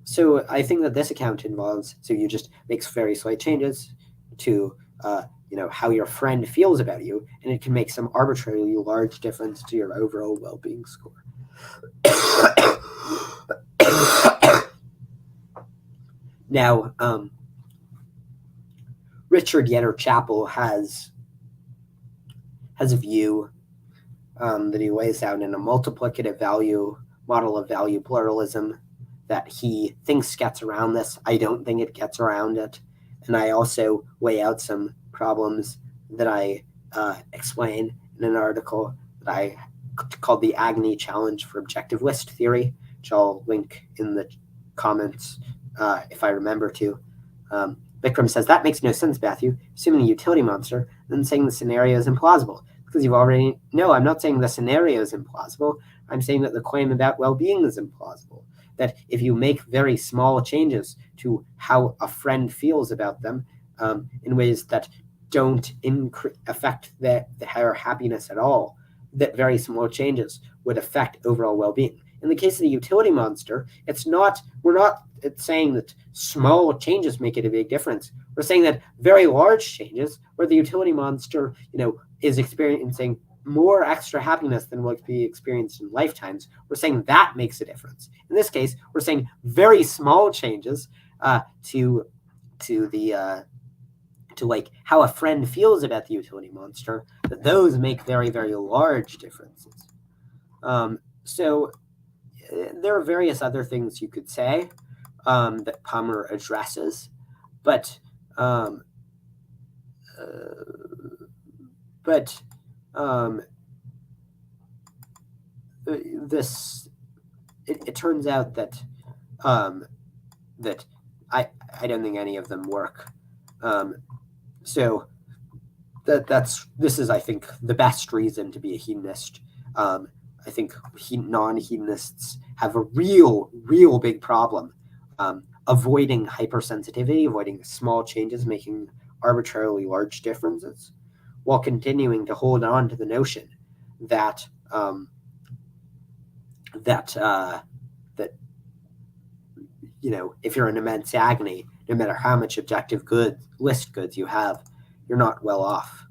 So I think that this account involves, so you just makes very slight changes to how your friend feels about you, and it can make some arbitrarily large difference to your overall well-being score. Now, Richard Yetter Chapel has a view that he lays out in a multiplicative value model of value pluralism that he thinks gets around this. I don't think it gets around it. And I also lay out some problems that I explain in an article that I called the Agony Challenge for Objective List Theory, which I'll link in the comments if I remember to. Vikram says, that makes no sense, Matthew. Assuming the utility monster, then saying the scenario is implausible. Because you've already... No, I'm not saying the scenario is implausible. I'm saying that the claim about well-being is implausible. That if you make very small changes to how a friend feels about them in ways that don't affect their happiness at all, that very small changes would affect overall well-being. In the case of the utility monster, we're not saying that small changes make it a big difference. We're saying that very large changes, where the utility monster, is experiencing more extra happiness than what can be experienced in lifetimes, we're saying that makes a difference. In this case, we're saying very small changes to like how a friend feels about the utility monster, that those make very, very large differences. So there are various other things you could say that Palmer addresses, but it turns out that I don't think any of them work. So this is, I think, the best reason to be a hedonist. I think non-hedonists have a real big problem avoiding hypersensitivity, avoiding small changes, making arbitrarily large differences, while continuing to hold on to the notion that if you're in immense agony, no matter how much objective list goods you have, you're not well off.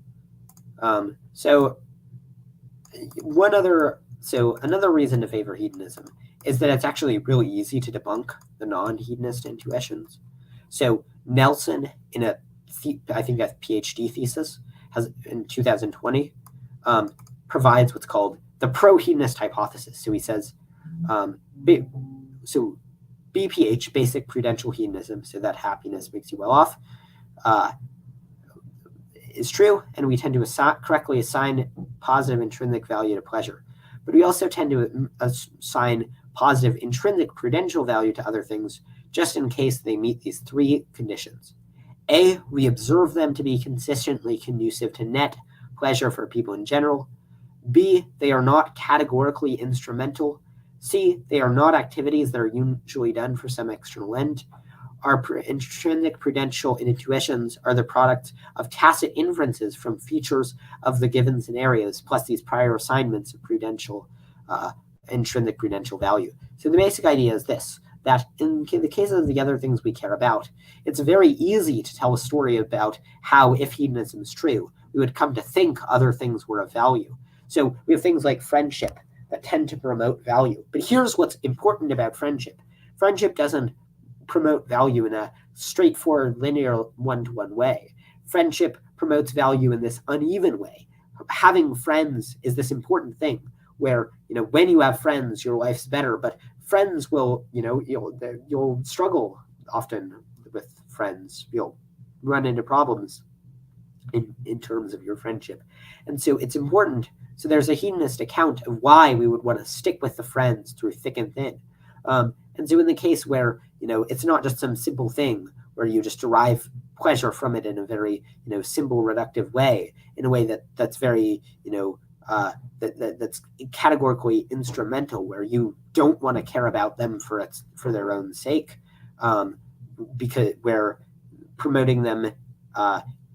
Another reason to favor hedonism is that it's actually really easy to debunk the non-hedonist intuitions. So Nelson, in a PhD thesis, in 2020, provides what's called the pro-hedonist hypothesis. So he says, BPH, basic prudential hedonism, so that happiness makes you well off, is true, and we tend to correctly assign positive intrinsic value to pleasure. But we also tend to assign positive intrinsic prudential value to other things, just in case they meet these three conditions. A, we observe them to be consistently conducive to net pleasure for people in general. B, they are not categorically instrumental. C, they are not activities that are usually done for some external end. Our intrinsic prudential intuitions are the product of tacit inferences from features of the given scenarios, plus these prior assignments of intrinsic prudential value. So the basic idea is this, that in the case of the other things we care about, it's very easy to tell a story about how, if hedonism is true, we would come to think other things were of value. So we have things like friendship that tend to promote value. But here's what's important about friendship. Friendship doesn't promote value in a straightforward, linear, one-to-one way. Friendship promotes value in this uneven way. Having friends is this important thing where, when you have friends, your life's better, but friends will, you'll struggle often with friends. You'll run into problems in terms of your friendship. And so it's important. So there's a hedonist account of why we would want to stick with the friends through thick and thin. And so in the case where, it's not just some simple thing where you just derive pleasure from it in a very, simple, reductive way, in a way that's very, that's categorically instrumental, where you don't want to care about them for their own sake, because where promoting them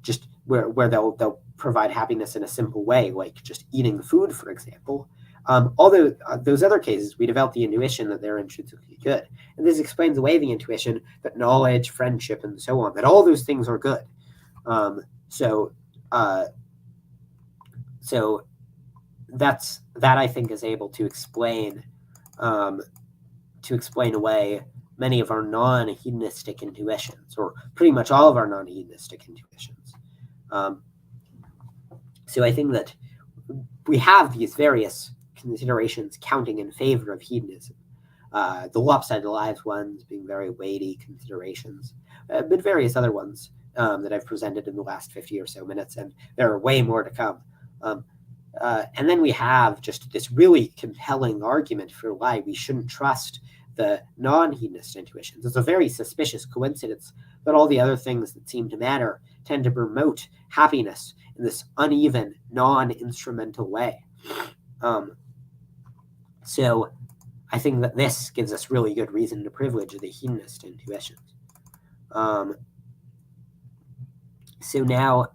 just where they'll provide happiness in a simple way, like just eating food, for example. Although those other cases, we develop the intuition that they're intrinsically good. And this explains away the intuition that knowledge, friendship, and so on, that all those things are good. So that I think is able to explain away many of our non-hedonistic intuitions, or pretty much all of our non-hedonistic intuitions. So I think that we have these various considerations counting in favor of hedonism. The lopsided lives ones being very weighty considerations, but various other ones that I've presented in the last 50 or so minutes, and there are way more to come. And then we have just this really compelling argument for why we shouldn't trust the non-hedonist intuitions. It's a very suspicious coincidence that all the other things that seem to matter tend to promote happiness in this uneven, non-instrumental way. So I think that this gives us really good reason to privilege the hedonist intuitions. So now,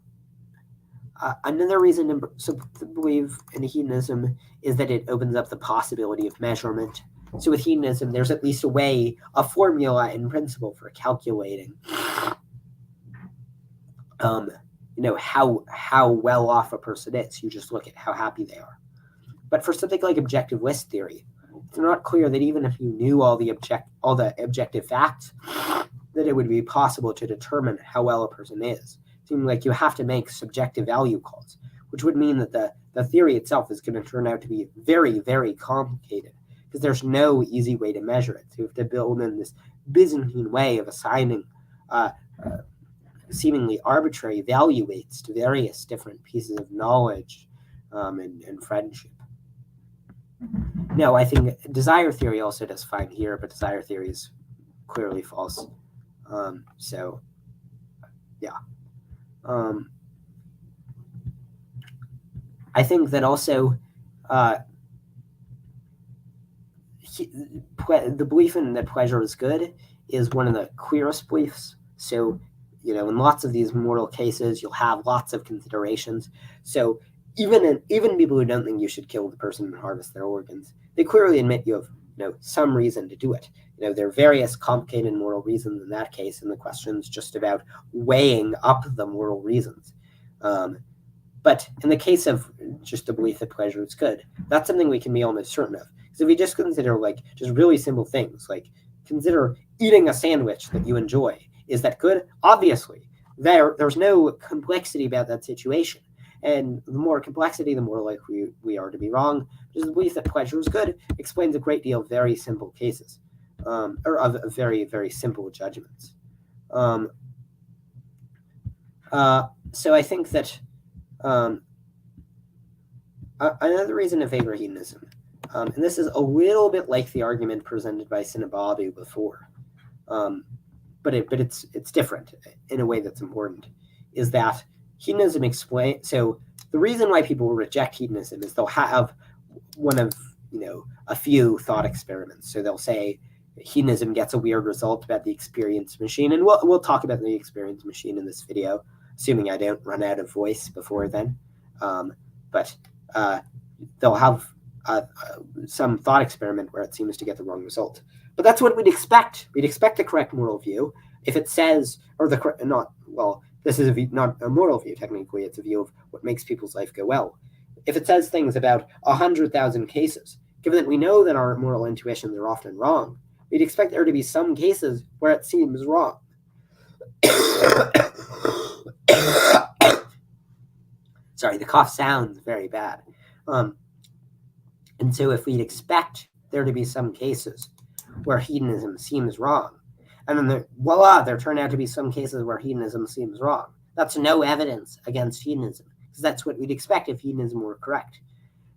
another reason to believe in hedonism is that it opens up the possibility of measurement. So with hedonism, there's at least a formula in principle for calculating, how well off a person is. You just look at how happy they are. But for something like objective list theory, it's not clear that even if you knew all the objective facts, that it would be possible to determine how well a person is. It seems like you have to make subjective value calls, which would mean that the theory itself is going to turn out to be very, very complicated, because there's no easy way to measure it. So you have to build in this Byzantine way of assigning seemingly arbitrary value weights to various different pieces of knowledge and friendship. No, I think desire theory also does fine here, but desire theory is clearly false. So, yeah. I think that also the belief in that pleasure is good is one of the clearest beliefs. So, in lots of these moral cases, you'll have lots of considerations. So even people who don't think you should kill the person and harvest their organs, they clearly admit you have some reason to do it. There are various complicated moral reasons in that case, and the question's just about weighing up the moral reasons. But in the case of just the belief that pleasure is good, that's something we can be almost certain of. Because if we just consider just really simple things, like consider eating a sandwich that you enjoy, is that good? Obviously, there's no complexity about that situation. And the more complexity, the more likely we are to be wrong. Because the belief that pleasure is good explains a great deal of very simple cases, or of very, very simple judgments. So I think that Another reason to favor hedonism, and this is a little bit like the argument presented by Sinababu before, but it's different in a way that's important, is that hedonism so the reason why people reject hedonism is they'll have one of a few thought experiments. So they'll say hedonism gets a weird result about the experience machine, and we'll talk about the experience machine in this video, assuming I don't run out of voice before then. But they'll have some thought experiment where it seems to get the wrong result. But that's what we'd expect. We'd expect the correct moral view if it says, or the not well. This is not a moral view technically. It's a view of what makes people's life go well. If it says things about 100,000 cases, given that we know that our moral intuitions are often wrong, we'd expect there to be some cases where it seems wrong. Sorry, the cough sounds very bad. And so if we'd expect there to be some cases where hedonism seems wrong, and then there turn out to be some cases where hedonism seems wrong, that's no evidence against hedonism, because that's what we'd expect if hedonism were correct.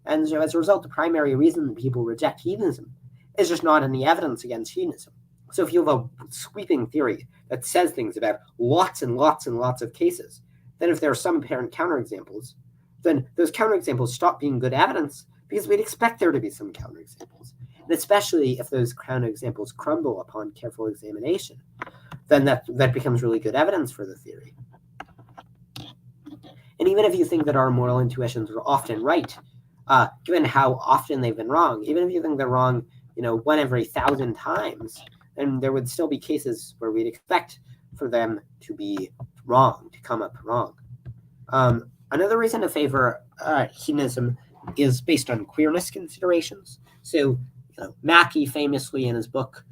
And so as a result, the primary reason that people reject hedonism is just not any evidence against hedonism. So if you have a sweeping theory that says things about lots and lots and lots of cases, then if there are some apparent counterexamples, then those counterexamples stop being good evidence, because we'd expect there to be some counterexamples. And especially if those counterexamples crumble upon careful examination, then that becomes really good evidence for the theory. And even if you think that our moral intuitions are often right, given how often they've been wrong, even if you think they're wrong, 1 every 1,000 times, then there would still be cases where we'd expect for them to be wrong, to come up wrong. Another reason to favor hedonism is based on queerness considerations. So, Mackey famously in his book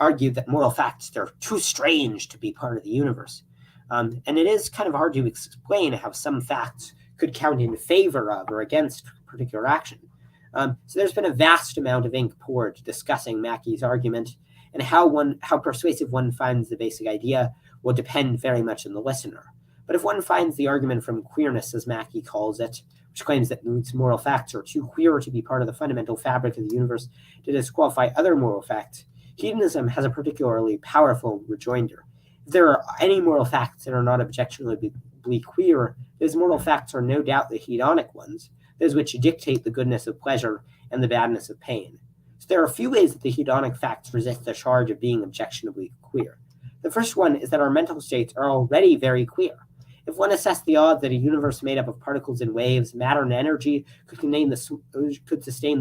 argued that moral facts, they're too strange to be part of the universe. And it is kind of hard to explain how some facts could count in favor of or against particular action. So there's been a vast amount of ink poured discussing Mackey's argument, and how persuasive one finds the basic idea will depend very much on the listener. But if one finds the argument from queerness, as Mackey calls it, which claims that moral facts are too queer to be part of the fundamental fabric of the universe to disqualify other moral facts, hedonism has a particularly powerful rejoinder. If there are any moral facts that are not objectively queer, those moral facts are no doubt the hedonic ones, those which dictate the goodness of pleasure and the badness of pain. So there are a few ways that the hedonic facts resist the charge of being objectionably queer. The first one is that our mental states are already very queer. If one assessed the odds that a universe made up of particles and waves, matter and energy could sustain the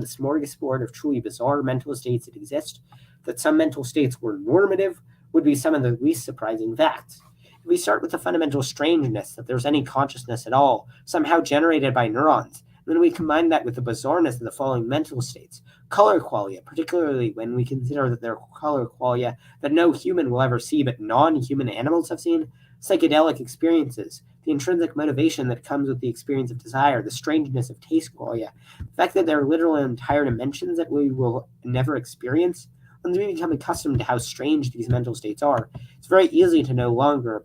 smorgasbord of truly bizarre mental states that exist, that some mental states were normative would be some of the least surprising facts. If we start with the fundamental strangeness that there's any consciousness at all, somehow generated by neurons, then we combine that with the bizarreness of the following mental states. Color qualia, particularly when we consider that there are color qualia that no human will ever see but non-human animals have seen. Psychedelic experiences, the intrinsic motivation that comes with the experience of desire, the strangeness of taste qualia, the fact that there are literal and entire dimensions that we will never experience. Once we become accustomed to how strange these mental states are, it's very easy to no longer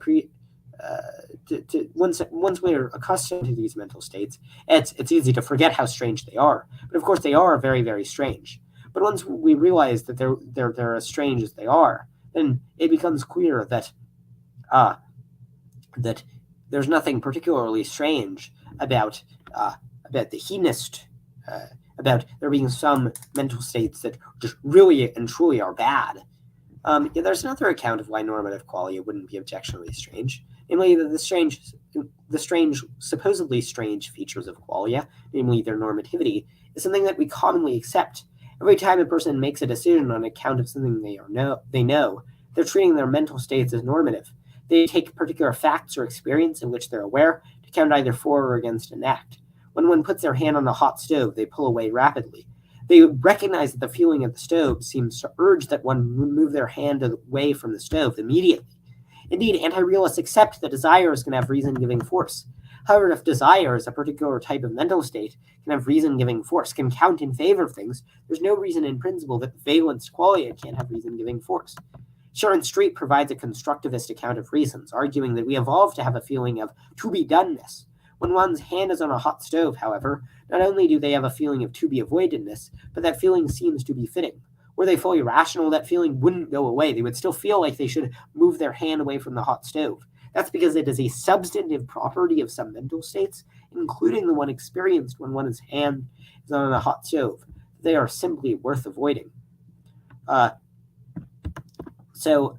once we're accustomed to these mental states, it's easy to forget how strange they are. But of course, they are very, very strange. But once we realize that they're as strange as they are, then it becomes clear that that there's nothing particularly strange about the hedonist, about there being some mental states that just really and truly are bad. There's another account of why normative qualia wouldn't be objectionably strange, namely that the supposedly strange features of qualia, namely their normativity, is something that we commonly accept. Every time a person makes a decision on account of something they know, they're treating their mental states as normative. They take particular facts or experience in which they're aware to count either for or against an act. When one puts their hand on a hot stove, they pull away rapidly. They recognize that the feeling of the stove seems to urge that one move their hand away from the stove immediately. Indeed, anti-realists accept that desires can have reason-giving force. However, if desire is a particular type of mental state, can have reason-giving force, can count in favor of things, there's no reason in principle that valence qualia can't have reason-giving force. Sharon Street provides a constructivist account of reasons, arguing that we evolved to have a feeling of to-be-doneness, When one's hand is on a hot stove, however, not only do they have a feeling of to be avoidedness, but that feeling seems to be fitting. Were they fully rational, that feeling wouldn't go away. They would still feel like they should move their hand away from the hot stove. That's because it is a substantive property of some mental states, including the one experienced when one's hand is on a hot stove. They are simply worth avoiding. So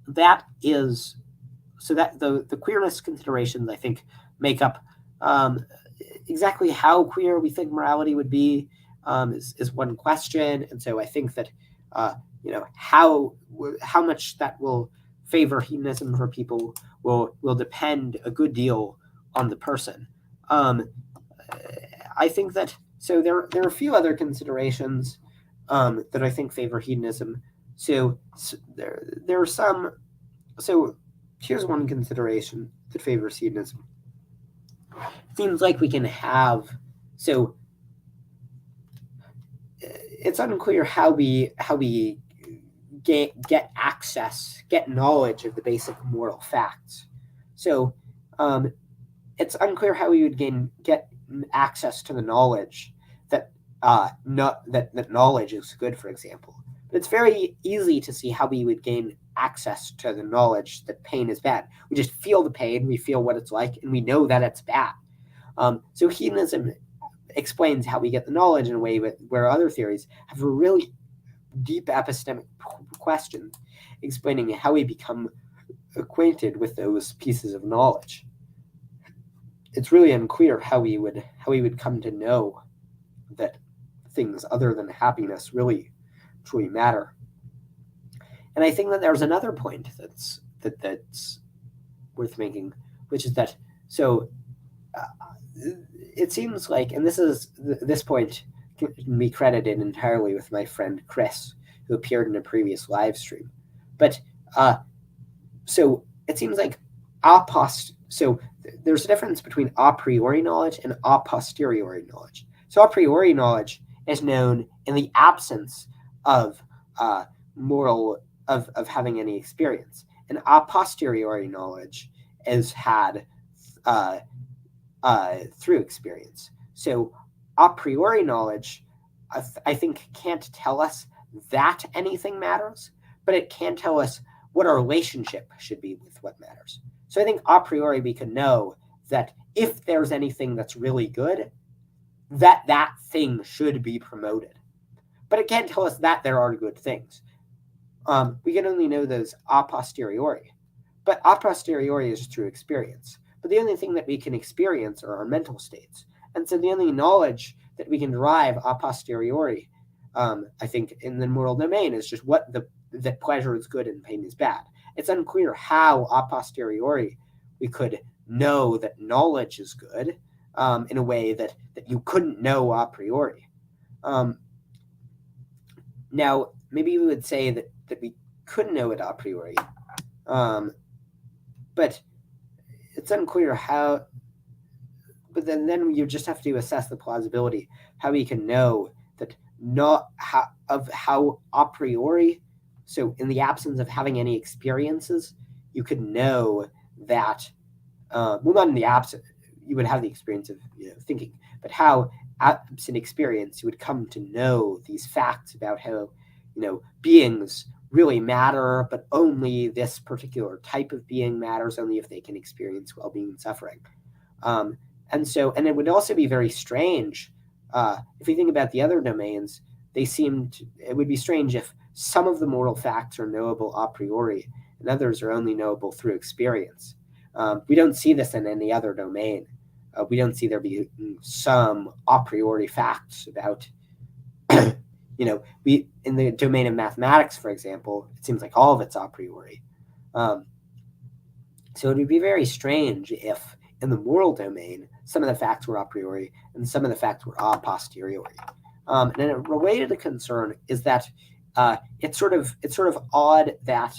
that the queerness considerations, I think, make up exactly how queer we think morality would be is one question. And so I think that how much that will favor hedonism for people will depend a good deal on the person. I think that there are a few other considerations that I think favor hedonism. So there are some. So here's one consideration that favors hedonism. It seems like we can have it's unclear how we get knowledge of the basic moral facts. So it's unclear how we would get access to the knowledge that that knowledge is good, for example. But it's very easy to see how we would gain access to the knowledge that pain is bad. We just feel the pain, we feel what it's like, and we know that it's bad. So hedonism explains how we get the knowledge in a way where other theories have a really deep epistemic question explaining how we become acquainted with those pieces of knowledge. It's really unclear how we would come to know that things other than happiness really truly matter. And I think that there's another point that's worth making, which is that it seems like, and this point can be credited entirely with my friend Chris, who appeared in a previous live stream. But so it seems like there's a difference between a priori knowledge and a posteriori knowledge. So a priori knowledge is known in the absence of of having any experience, and a posteriori knowledge is had through experience. So a priori knowledge, I think, can't tell us that anything matters, but it can tell us what our relationship should be with what matters. So I think a priori we can know that if there's anything that's really good, that thing should be promoted. But it can't tell us that there are good things. We can only know those a posteriori. But a posteriori is through experience. But the only thing that we can experience are our mental states. And so the only knowledge that we can derive a posteriori, I think, in the moral domain is just that pleasure is good and pain is bad. It's unclear how a posteriori we could know that knowledge is good in a way that you couldn't know a priori. Now, maybe we would say that we could know it a priori, but it's unclear how. But then you just have to assess the plausibility, how we can know that how a priori. So in the absence of having any experiences, you could know that. Not in the absence, you would have the experience of thinking, but how absent experience you would come to know these facts about how beings really matter, but only this particular type of being matters, only if they can experience well-being and suffering. And it would also be very strange if we think about the other domains. It would be strange if some of the moral facts are knowable a priori and others are only knowable through experience. We don't see this in any other domain. We don't see there be some a priori facts about we in the domain of mathematics, for example, it seems like all of it's a priori. So it would be very strange if in the moral domain some of the facts were a priori and some of the facts were a posteriori. And a related concern is that it's sort of odd that.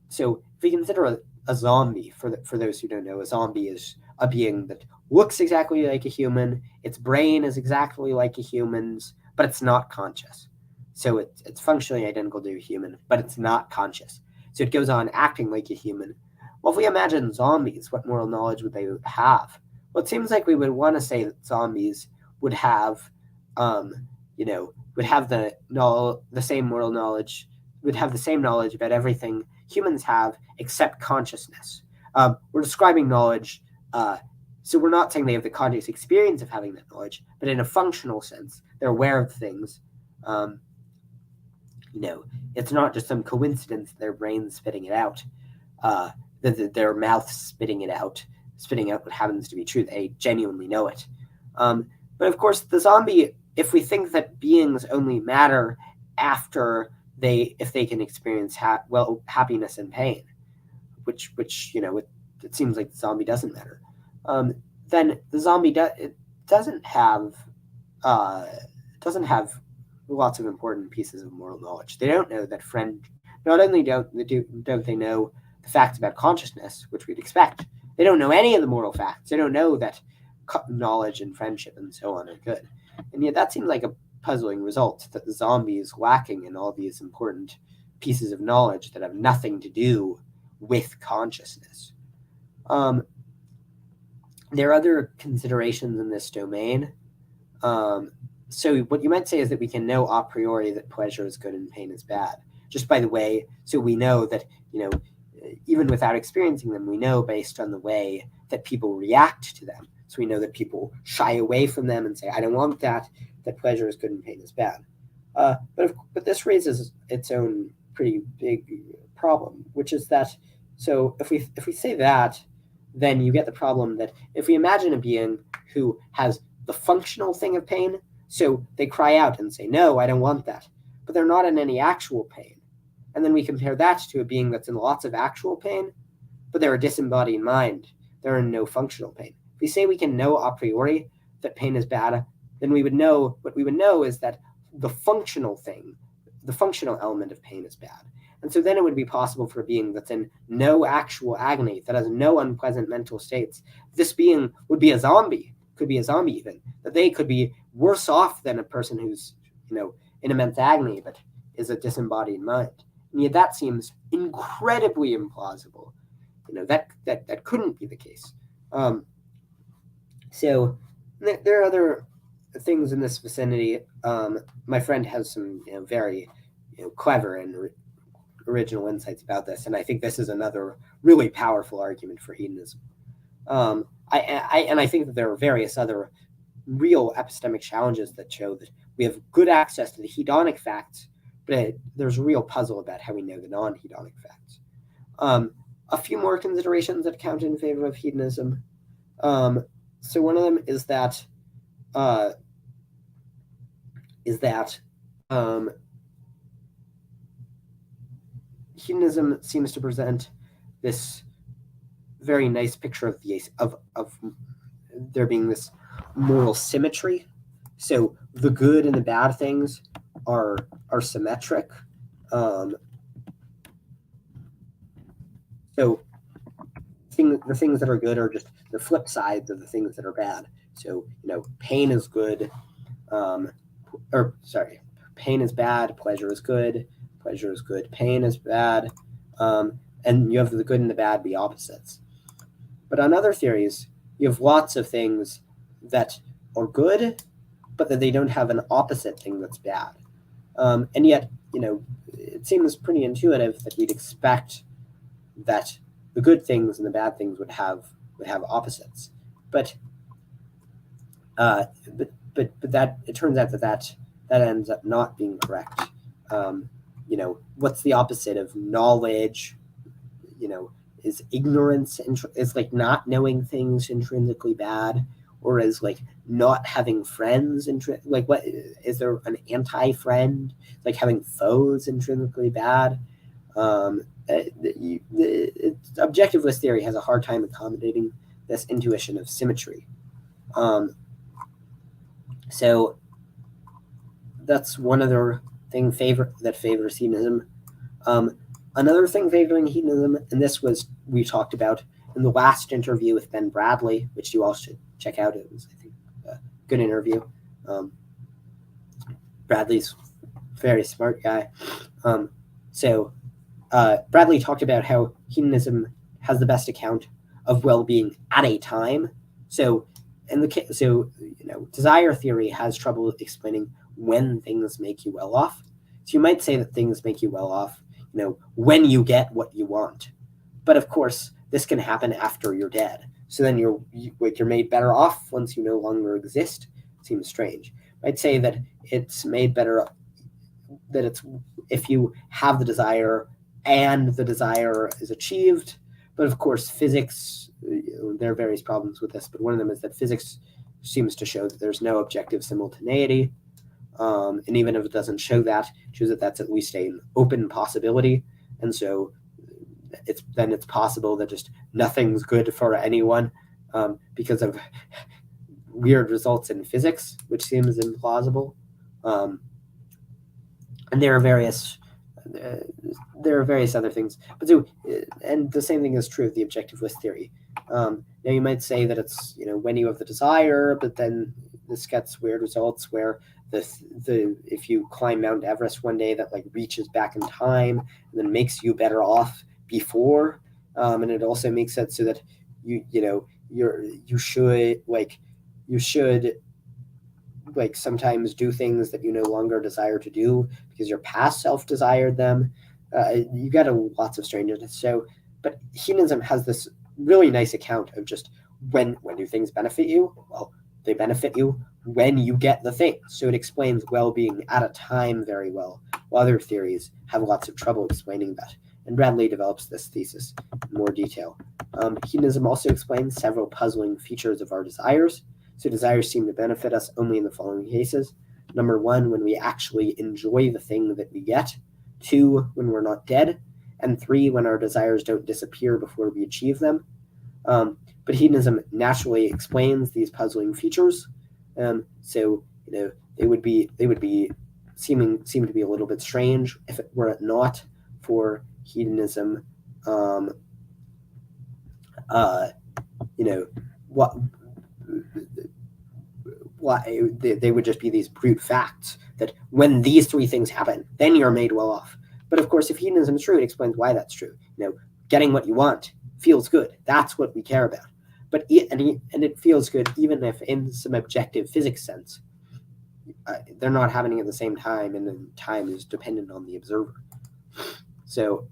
So if we consider a zombie, for those who don't know, a zombie is a being that looks exactly like a human. Its brain is exactly like a human's, but it's not conscious. So it's functionally identical to a human, but it's not conscious. So it goes on acting like a human. Well, if we imagine zombies, what moral knowledge would they have? Well, it seems like we would want to say that zombies would have, would have the same moral knowledge, would have the same knowledge about everything humans have except consciousness. We're describing knowledge, so we're not saying they have the conscious experience of having that knowledge, but in a functional sense, they're aware of things. It's not just some coincidence their brain's spitting it out, their mouth spitting out what happens to be true. They genuinely know it. But of course, the zombie, if we think that beings only matter after if they can experience happiness and pain, which it seems like the zombie doesn't matter, then the zombie doesn't have lots of important pieces of moral knowledge. They don't know that not only don't they know the facts about consciousness, which we'd expect, they don't know any of the moral facts. They don't know that knowledge and friendship and so on are good. And yet that seems like a puzzling result, that the zombie is lacking in all these important pieces of knowledge that have nothing to do with consciousness. There are other considerations in this domain. So what you might say is that we can know a priori that pleasure is good and pain is bad, just by the way. So we know that, even without experiencing them, we know based on the way that people react to them. So we know that people shy away from them and say, I don't want that pleasure is good and pain is bad. But this raises its own pretty big problem, which is that, so if we say that, then you get the problem that if we imagine a being who has the functional thing of pain, so they cry out and say, no, I don't want that, but they're not in any actual pain. And then we compare that to a being that's in lots of actual pain, but they're a disembodied mind. They're in no functional pain. If we say we can know a priori that pain is bad, then what we would know is that the functional element of pain is bad. And so then it would be possible for a being that's in no actual agony, that has no unpleasant mental states. This being would be a zombie, could be a zombie even, that they could be worse off than a person who's, in immense agony, but is a disembodied mind. And yet that seems incredibly implausible. That couldn't be the case. So there are other things in this vicinity. My friend has some very clever and original insights about this, and I think this is another really powerful argument for hedonism. I think that there are various other real epistemic challenges that show that we have good access to the hedonic facts, but there's a real puzzle about how we know the non-hedonic facts. A few more considerations that count in favor of hedonism. So one of them is that hedonism seems to present this very nice picture of there being this moral symmetry. So the good and the bad things are symmetric. So the things that are good are just the flip sides of the things that are bad. So pain is good, pain is bad, pleasure is good, pain is bad, and you have the good and the bad be opposites. But on other theories, you have lots of things that are good, but that they don't have an opposite thing that's bad. And yet, it seems pretty intuitive that we'd expect that the good things and the bad things would have opposites. But that it turns out that ends up not being correct. What's the opposite of knowledge? Is ignorance is like not knowing things intrinsically bad, or is like not having friends what is there an anti-friend, like having foes intrinsically bad? The objectivist theory has a hard time accommodating this intuition of symmetry. So that's one other thing that favors hedonism. Another thing favoring hedonism, and this was we talked about in the last interview with Ben Bradley, which you all should check out. It was, I think, a good interview. Bradley's a very smart guy. Bradley talked about how hedonism has the best account of well-being at a time. So, desire theory has trouble explaining when things make you well off. So you might say that things make you well off, when you get what you want. But of course, this can happen after you're dead. So then you're made better off once you no longer exist. Seems strange. I'd say that it's made better, that it's if you have the desire and the desire is achieved. But of course, physics, there are various problems with this, but one of them is that physics seems to show that there's no objective simultaneity. And even if it doesn't show that, it shows that that's at least an open possibility. And so it's possible that just nothing's good for anyone because of weird results in physics, which seems implausible. And there are various other things. But so, and the same thing is true of the objectivist theory. Now you might say that it's when you have the desire, but then this gets weird results where if you climb Mount Everest one day, that reaches back in time and then makes you better off before, and it also makes it so that you should sometimes do things that you no longer desire to do because your past self desired them. You get lots of strangeness. So, but hedonism has this really nice account of just when do things benefit you? Well, they benefit you when you get the thing. So it explains well-being at a time very well, while other theories have lots of trouble explaining that. And Bradley develops this thesis in more detail. Hedonism also explains several puzzling features of our desires. So desires seem to benefit us only in the following cases. Number one, when we actually enjoy the thing that we get. Two, when we're not dead. And three, when our desires don't disappear before we achieve them. But hedonism naturally explains these puzzling features. So they would be seem to be a little bit strange if it were not for hedonism. They would just be these brute facts that when these three things happen, then you're made well off. But of course, if hedonism is true, it explains why that's true. Getting what you want feels good. That's what we care about. But it feels good even if in some objective physics sense, they're not happening at the same time, and then time is dependent on the observer. So,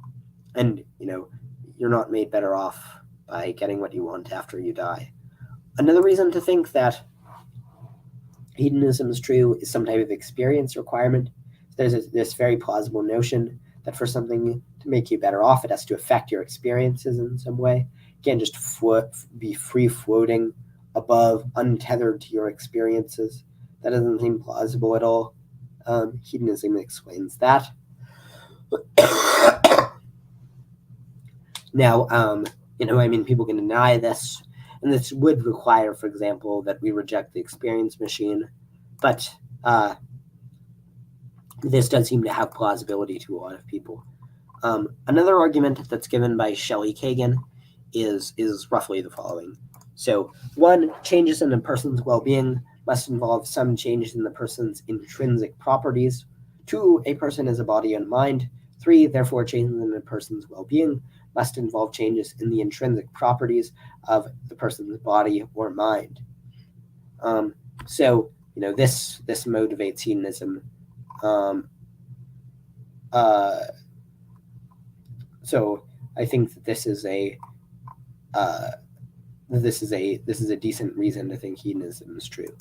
and you're not made better off by getting what you want after you die. Another reason to think that hedonism is true is some type of experience requirement. There's this very plausible notion that for something to make you better off, it has to affect your experiences in some way. You can't just be free floating above, untethered to your experiences. That doesn't seem plausible at all. Hedonism explains that. Now, people can deny this, and this would require, for example, that we reject the experience machine, but this does seem to have plausibility to a lot of people. Another argument that's given by Shelley Kagan is roughly the following. So, one, changes in a person's well-being must involve some changes in the person's intrinsic properties. Two, a person is a body and mind. Three, therefore, changes in a person's well-being must involve changes in the intrinsic properties of the person's body or mind. So, this motivates hedonism. So I think that this is a decent reason to think hedonism is true.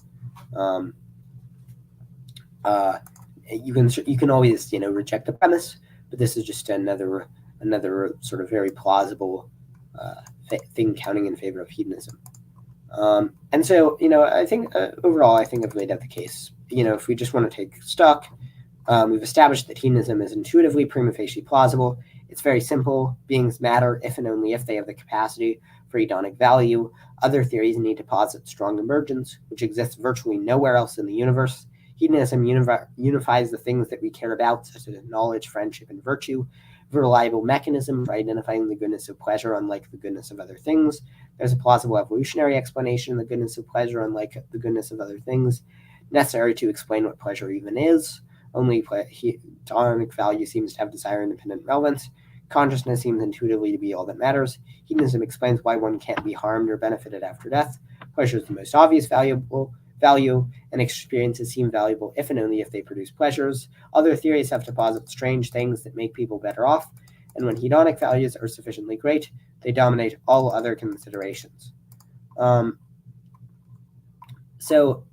You can always reject the premise, but this is just another sort of very plausible thing counting in favor of hedonism. And so I think overall I've laid out the case. If we just want to take stock, we've established that hedonism is intuitively prima facie plausible. It's very simple. Beings matter if and only if they have the capacity for hedonic value. Other theories need to posit strong emergence, which exists virtually nowhere else in the universe. Hedonism unifies the things that we care about, such as knowledge, friendship, and virtue. A reliable mechanism for identifying the goodness of pleasure, unlike the goodness of other things. There's a plausible evolutionary explanation of the goodness of pleasure, unlike the goodness of other things, necessary to explain what pleasure even is. Only hedonic value seems to have desire-independent relevance. Consciousness seems intuitively to be all that matters. Hedonism explains why one can't be harmed or benefited after death. Pleasure is the most obvious value, and experiences seem valuable if and only if they produce pleasures. Other theories have to posit strange things that make people better off, and when hedonic values are sufficiently great, they dominate all other considerations. So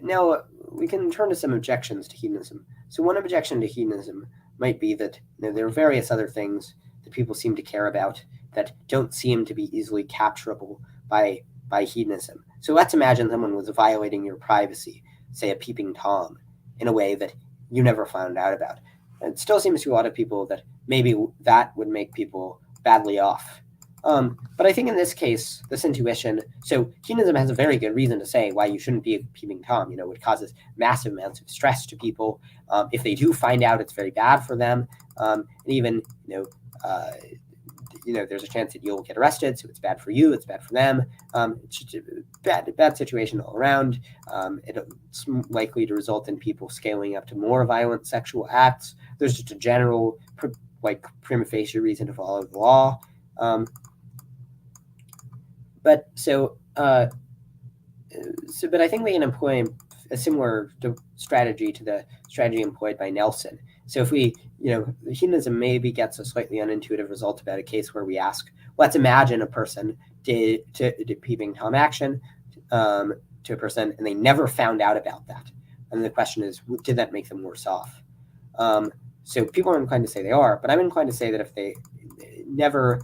now we can turn to some objections to hedonism. So one objection to hedonism might be that there are various other things that people seem to care about that don't seem to be easily capturable by hedonism. So let's imagine someone was violating your privacy, say a peeping Tom, in a way that you never found out about. It still seems to a lot of people that maybe that would make people badly off. But I think in this case, this intuition, so hedonism has a very good reason to say why you shouldn't be a peeping Tom. It causes massive amounts of stress to people. If they do find out, it's very bad for them. And even, there's a chance that you'll get arrested, so it's bad for you, it's bad for them. It's just a bad situation all around. It's likely to result in people scaling up to more violent sexual acts. There's just a general, prima facie reason to follow the law. But I think we can employ a similar strategy to the strategy employed by Nelson. So if we, hedonism maybe gets a slightly unintuitive result about a case where we ask, let's imagine a person did peeping Tom action to a person and they never found out about that. And the question is, did that make them worse off? So people are inclined to say they are, but I'm inclined to say that if it never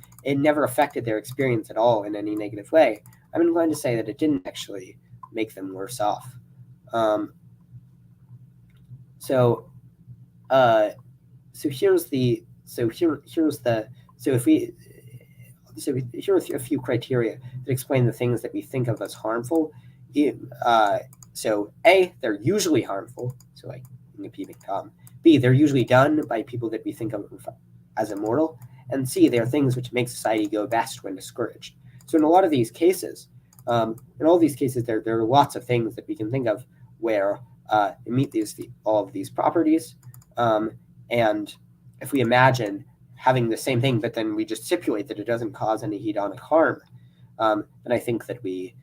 affected their experience at all in any negative way, I'm inclined to say that it didn't actually make them worse off. Here are a few criteria that explain the things that we think of as harmful. So A, they're usually harmful, so like in the peeping Tom. B, they're usually done by people that we think of as immoral. And C, they are things which make society go best when discouraged. So in a lot of these cases, there are lots of things that we can think of where meet all of these properties. And if we imagine having the same thing, but then we just stipulate that it doesn't cause any hedonic harm, then I think that we'd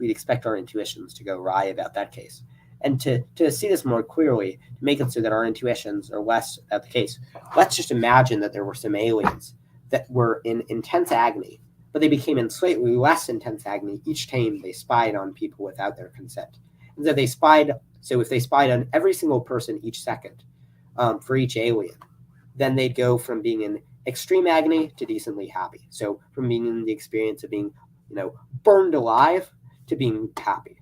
expect our intuitions to go awry about that case. And to see this more clearly, to make it so that our intuitions are less about the case, let's just imagine that there were some aliens that were in intense agony, but they became in slightly less intense agony each time they spied on people without their consent. And so if they spied on every single person each second for each alien, then they'd go from being in extreme agony to decently happy. So from being in the experience of being, burned alive to being happy,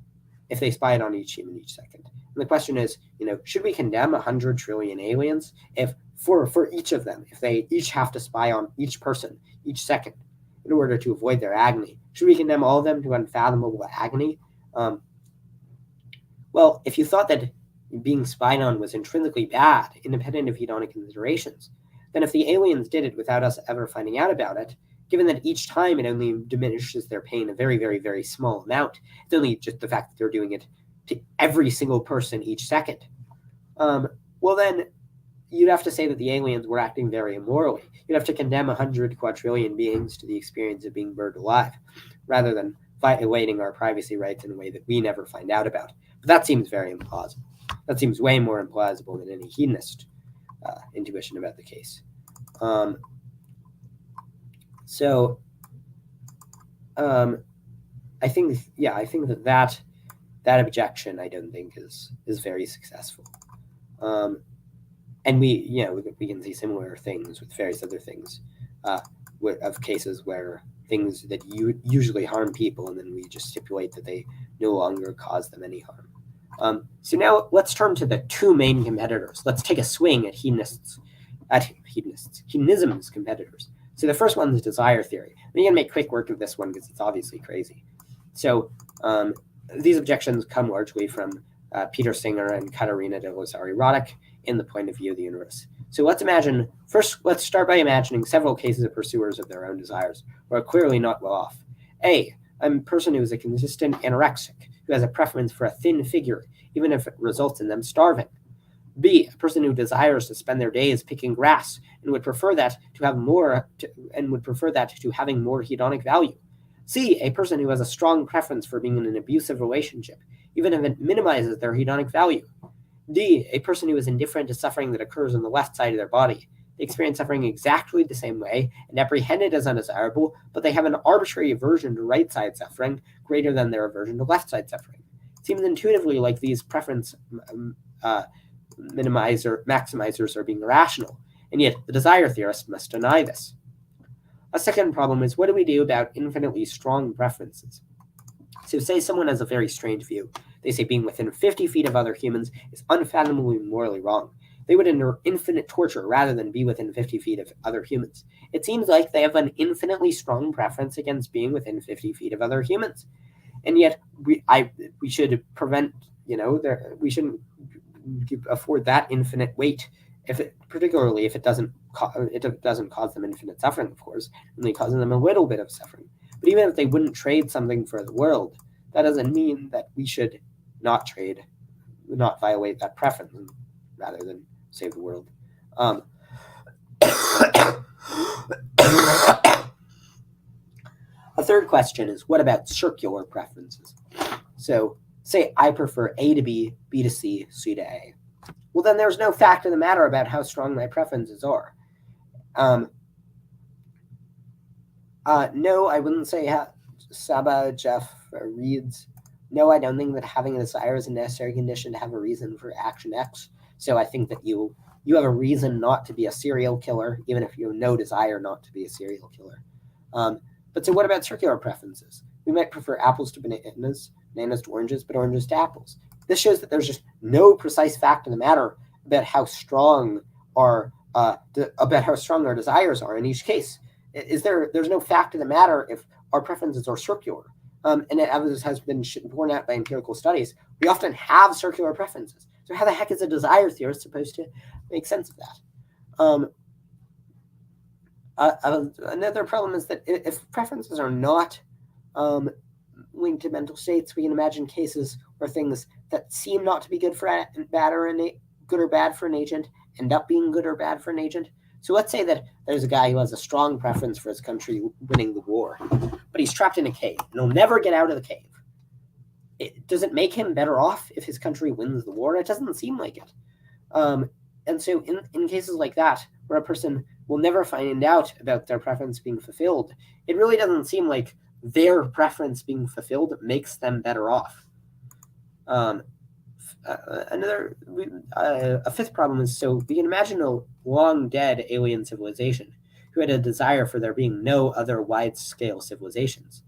if they spied on each human each second. And the question is, should we condemn 100 trillion aliens if for each of them, if they each have to spy on each person each second in order to avoid their agony? Should we condemn all of them to unfathomable agony? Well, if you thought that being spied on was intrinsically bad, independent of hedonic considerations, then if the aliens did it without us ever finding out about it, given that each time it only diminishes their pain a very, very, very small amount, it's only just the fact that they're doing it to every single person each second, well then you'd have to say that the aliens were acting very immorally. You'd have to condemn 100 quadrillion beings to the experience of being burned alive, rather than violating our privacy rights in a way that we never find out about. But that seems very implausible. That seems way more implausible than any hedonist intuition about the case. I think that objection I don't think is very successful. And we can see similar things with various other things of cases where things that usually harm people, and then we just stipulate that they no longer cause them any harm. So now let's turn to the two main competitors. Let's take a swing at hedonism's competitors. So the first one is desire theory. I'm going to make quick work of this one because it's obviously crazy. So these objections come largely from Peter Singer and Katerina de Lozari-Roddick in The Point of View of the Universe. So let's start by imagining several cases of pursuers of their own desires who are clearly not well off. A person who is a consistent anorexic, who has a preference for a thin figure, even if it results in them starving. B, a person who desires to spend their days picking grass and would prefer that to having more hedonic value. C. A person who has a strong preference for being in an abusive relationship, even if it minimizes their hedonic value. D. A person who is indifferent to suffering that occurs on the left side of their body. They experience suffering exactly the same way and apprehend it as undesirable, but they have an arbitrary aversion to right side suffering greater than their aversion to left side suffering. It seems intuitively like these preference maximizers are being irrational, and yet the desire theorist must deny this. A second problem is, what do we do about infinitely strong preferences? So say someone has a very strange view. They say being within 50 feet of other humans is unfathomably morally wrong. They would endure infinite torture rather than be within 50 feet of other humans. It seems like they have an infinitely strong preference against being within 50 feet of other humans. And yet we should prevent, we shouldn't afford that infinite weight, particularly if it doesn't cause them infinite suffering, of course, only causes them a little bit of suffering. But even if they wouldn't trade something for the world, that doesn't mean that we should not violate that preference rather than save the world. A third question is, what about circular preferences? So say I prefer A to B, B to C, C to A. Well, then there's no fact of the matter about how strong my preferences are. No, I wouldn't say Saba Jeff reads. No, I don't think that having a desire is a necessary condition to have a reason for action X. So I think that you have a reason not to be a serial killer, even if you have no desire not to be a serial killer. But so what about circular preferences? We might prefer apples to bananas, bananas to oranges, but oranges to apples. This shows that there's just no precise fact of the matter about how strong our desires are in each case. There's no fact of the matter if our preferences are circular. And as has been borne out by empirical studies, we often have circular preferences. So how the heck is a desire theorist supposed to make sense of that? Another problem is that if preferences are not linked to mental states, we can imagine cases where things that seem not to be good or bad for an agent end up being good or bad for an agent. So let's say that there's a guy who has a strong preference for his country winning the war, but he's trapped in a cave and he'll never get out of the cave. Does it make him better off if his country wins the war? It doesn't seem like it. And so in cases like that, where a person will never find out about their preference being fulfilled, it really doesn't seem like their preference being fulfilled makes them better off. A fifth problem is, so we can imagine a long dead alien civilization who had a desire for there being no other wide-scale civilizations.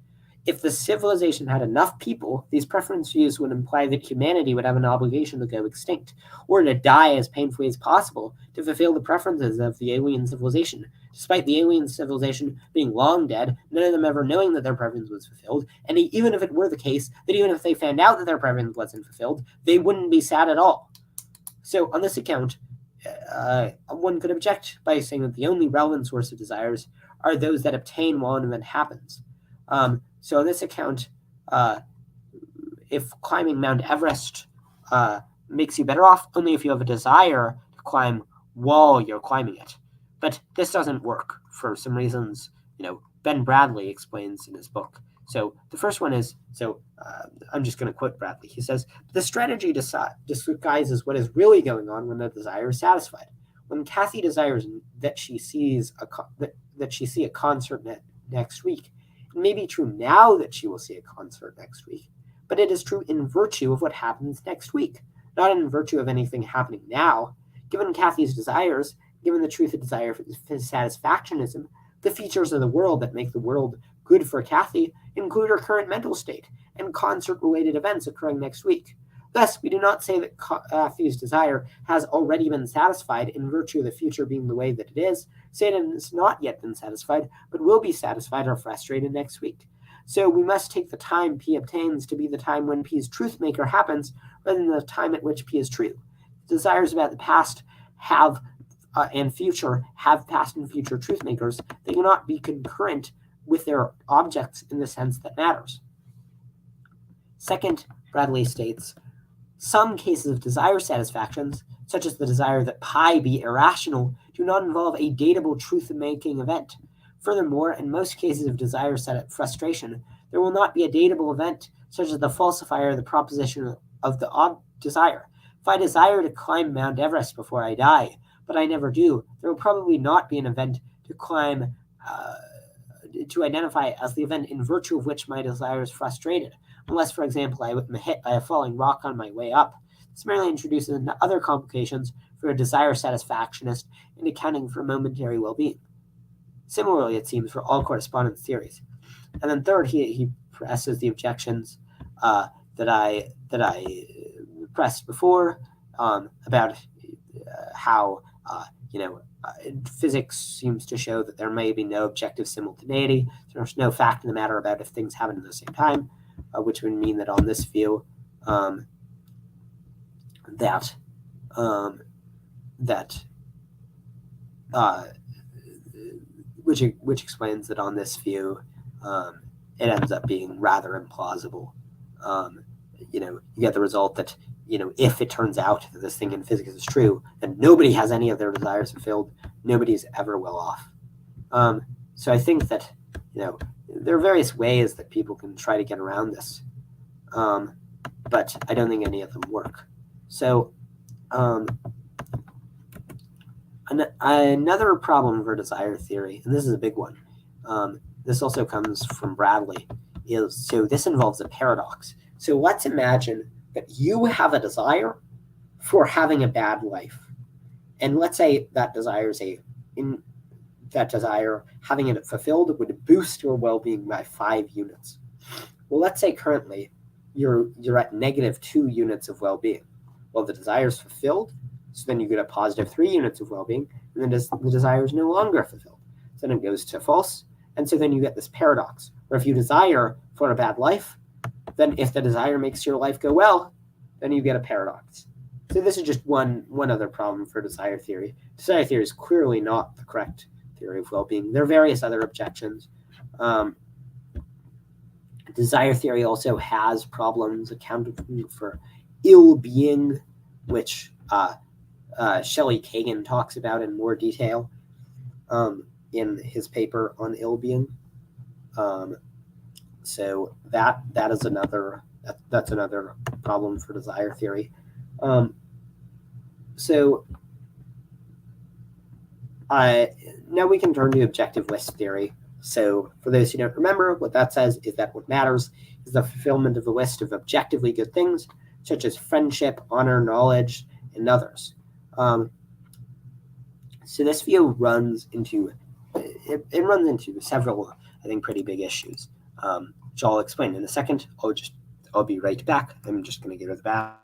If the civilization had enough people, these preference views would imply that humanity would have an obligation to go extinct, or to die as painfully as possible to fulfill the preferences of the alien civilization, despite the alien civilization being long dead, none of them ever knowing that their preference was fulfilled, and even if it were the case, that even if they found out that their preference wasn't fulfilled, they wouldn't be sad at all. So on this account, one could object by saying that the only relevant source of desires are those that obtain while an event happens. So on this account, if climbing Mount Everest makes you better off, only if you have a desire to climb while you're climbing it. But this doesn't work for some reasons, Ben Bradley explains in his book. So the first one is, I'm just going to quote Bradley. He says, the strategy disguises what is really going on when the desire is satisfied. When Kathy desires that she see a concert next week, it may be true now that she will see a concert next week, but it is true in virtue of what happens next week, not in virtue of anything happening now. Given Kathy's desires, given the truth of desire for satisfactionism, the features of the world that make the world good for Kathy include her current mental state and concert-related events occurring next week. Thus, we do not say that Kathy's desire has already been satisfied in virtue of the future being the way that it is. Say it has not yet been satisfied, but will be satisfied or frustrated next week. So we must take the time P obtains to be the time when P's truth maker happens, rather than the time at which P is true. Desires about the past and future have past and future truth makers. They cannot be concurrent with their objects in the sense that matters. Second, Bradley states, some cases of desire satisfactions, such as the desire that pi be irrational, do not involve a datable truth-making event. Furthermore, in most cases of desire set frustration, there will not be a datable event such as the falsifier of the proposition of the desire. If I desire to climb Mount Everest before I die, but I never do, there will probably not be an event to climb, to identify as the event in virtue of which my desire is frustrated, unless, for example, I am hit by a falling rock on my way up. This merely introduces other complications for a desire satisfactionist in accounting for momentary well-being. Similarly, it seems for all correspondence theories. And then third, he presses the objections that I pressed before about how physics seems to show that there may be no objective simultaneity. There's no fact in the matter about if things happen at the same time, which would mean that on this view, which explains that on this view, it ends up being rather implausible. You get the result that if it turns out that this thing in physics is true, then nobody has any of their desires fulfilled. Nobody's ever well off. So I think that there are various ways that people can try to get around this, but I don't think any of them work. So another problem for desire theory, and this is a big one, this also comes from Bradley, so this involves a paradox. So let's imagine that you have a desire for having a bad life. And let's say that desire, having it fulfilled, would boost your well-being by 5 units. Well, let's say currently you're at -2 units of well-being. Well, the desire is fulfilled, so then you get a positive 3 units of well-being, and then the desire is no longer fulfilled. So then it goes to false, and so then you get this paradox, where if you desire for a bad life, then if the desire makes your life go well, then you get a paradox. So this is just one other problem for desire theory. Desire theory is clearly not the correct theory of well-being. There are various other objections. Desire theory also has problems accounting for ill-being, which Shelley Kagan talks about in more detail in his paper on ill-being. So that is another problem for desire theory. So now we can turn to objective list theory. So for those who don't remember, what that says is that what matters is the fulfillment of a list of objectively good things, such as friendship, honor, knowledge, and others. So this view runs into several, I think, pretty big issues, which I'll explain in a second. I'll be right back. I'm just going to get to the back.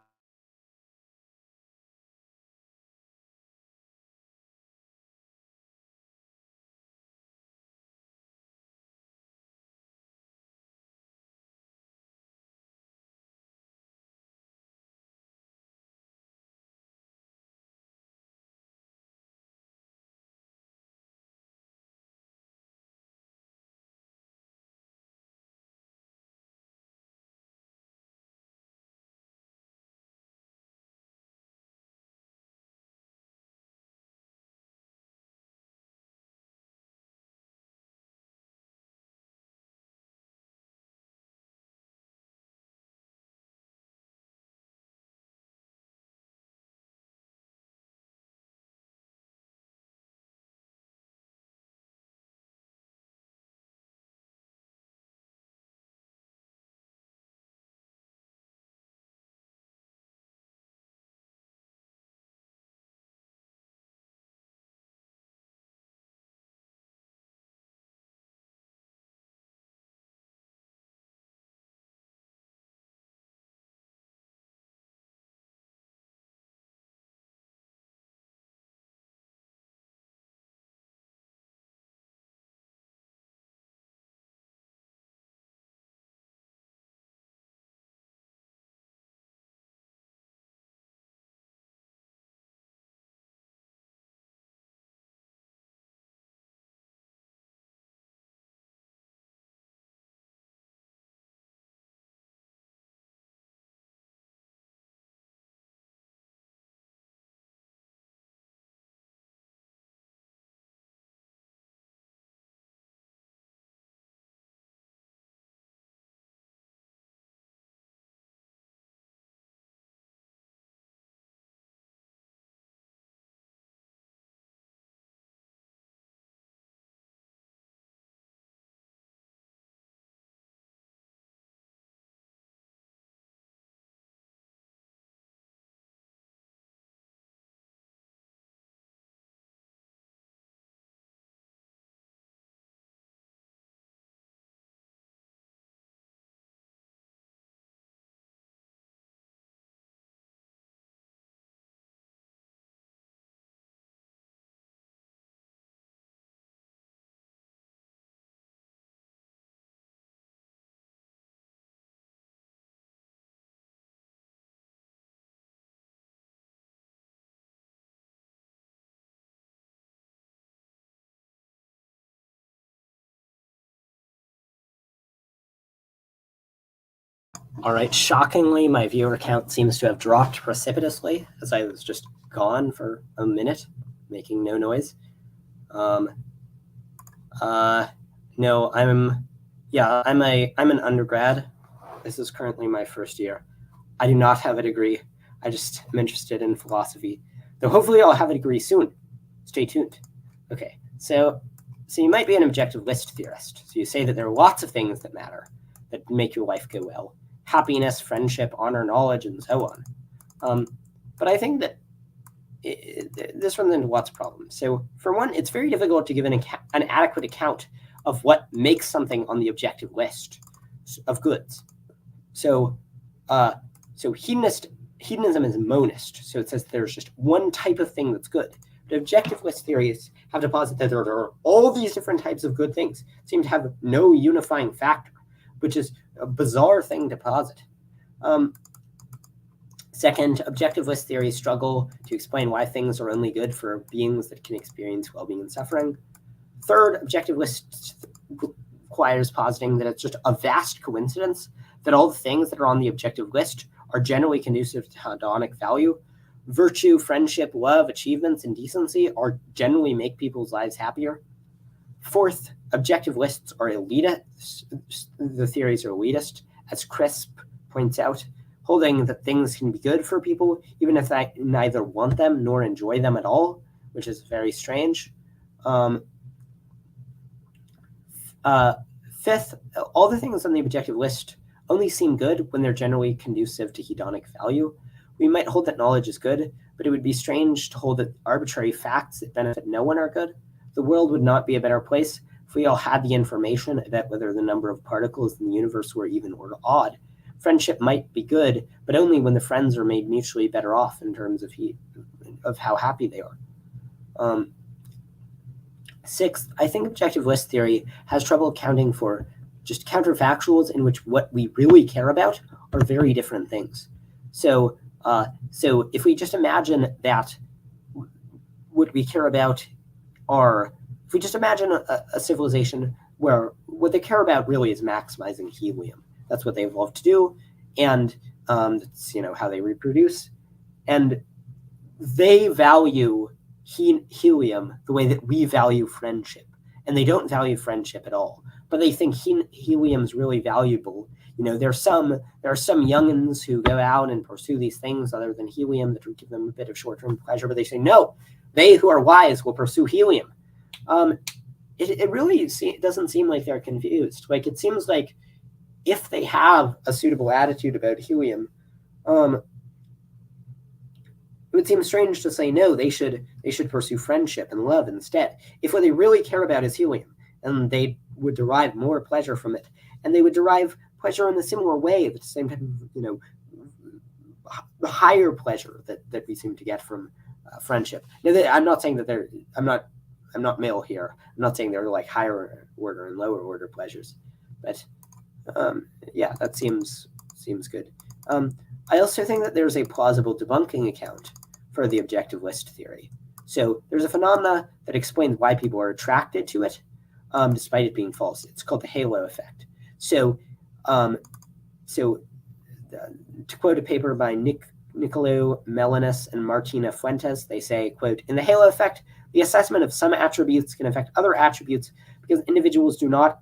All right, shockingly, my viewer count seems to have dropped precipitously as I was just gone for a minute, making no noise. No, I'm an undergrad. This is currently my first year. I do not have a degree. I just am interested in philosophy. Though hopefully I'll have a degree soon. Stay tuned. Okay, so you might be an objective list theorist. So you say that there are lots of things that matter, that make your life go well. Happiness, friendship, honor, knowledge, and so on. But I think that this runs into lots of problems. So for one, it's very difficult to give an adequate account of what makes something on the objective list of goods. So hedonism is monist. So it says there's just one type of thing that's good. But objective list theories have deposited that there are all these different types of good things, seem to have no unifying factor, which is a bizarre thing to posit. Second, objectivist theories struggle to explain why things are only good for beings that can experience well-being and suffering. Third, objectivist requires positing that it's just a vast coincidence that all the things that are on the objective list are generally conducive to hedonic value. Virtue, friendship, love, achievements, and decency are generally make people's lives happier. Fourth, objective lists are elitist. The theories are elitist, as Crisp points out, holding that things can be good for people even if they neither want them nor enjoy them at all, which is very strange. Fifth, all the things on the objective list only seem good when they're generally conducive to hedonic value. We might hold that knowledge is good, but it would be strange to hold that arbitrary facts that benefit no one are good. The world would not be a better place if we all had the information about whether the number of particles in the universe were even or odd. Friendship might be good, but only when the friends are made mutually better off in terms of how happy they are. Sixth, I think objective list theory has trouble accounting for just counterfactuals in which what we really care about are very different things. So if we just imagine that what we care about if we just imagine a civilization where what they care about really is maximizing helium. That's what they evolved to do, and that's how they reproduce. And they value helium the way that we value friendship, and they don't value friendship at all. But they think helium's really valuable. There are some youngins who go out and pursue these things other than helium that would give them a bit of short-term pleasure. But they say no, they who are wise will pursue helium. It really doesn't seem like they're confused. Like it seems like if they have a suitable attitude about helium, it would seem strange to say no, they should pursue friendship and love instead. If what they really care about is helium, and they would derive more pleasure from it, and they would derive pleasure in a similar way, the same type of the higher pleasure that we seem to get from friendship. Now, I'm not saying that I'm not male here. I'm not saying they're like higher order and lower order pleasures, but yeah, that seems good. I also think that there's a plausible debunking account for the objective list theory. So there's a phenomena that explains why people are attracted to it, despite it being false. It's called the halo effect. So to quote a paper by Nicolo Melanis and Martina Fuentes, they say, quote, "In the halo effect, the assessment of some attributes can affect other attributes because individuals do not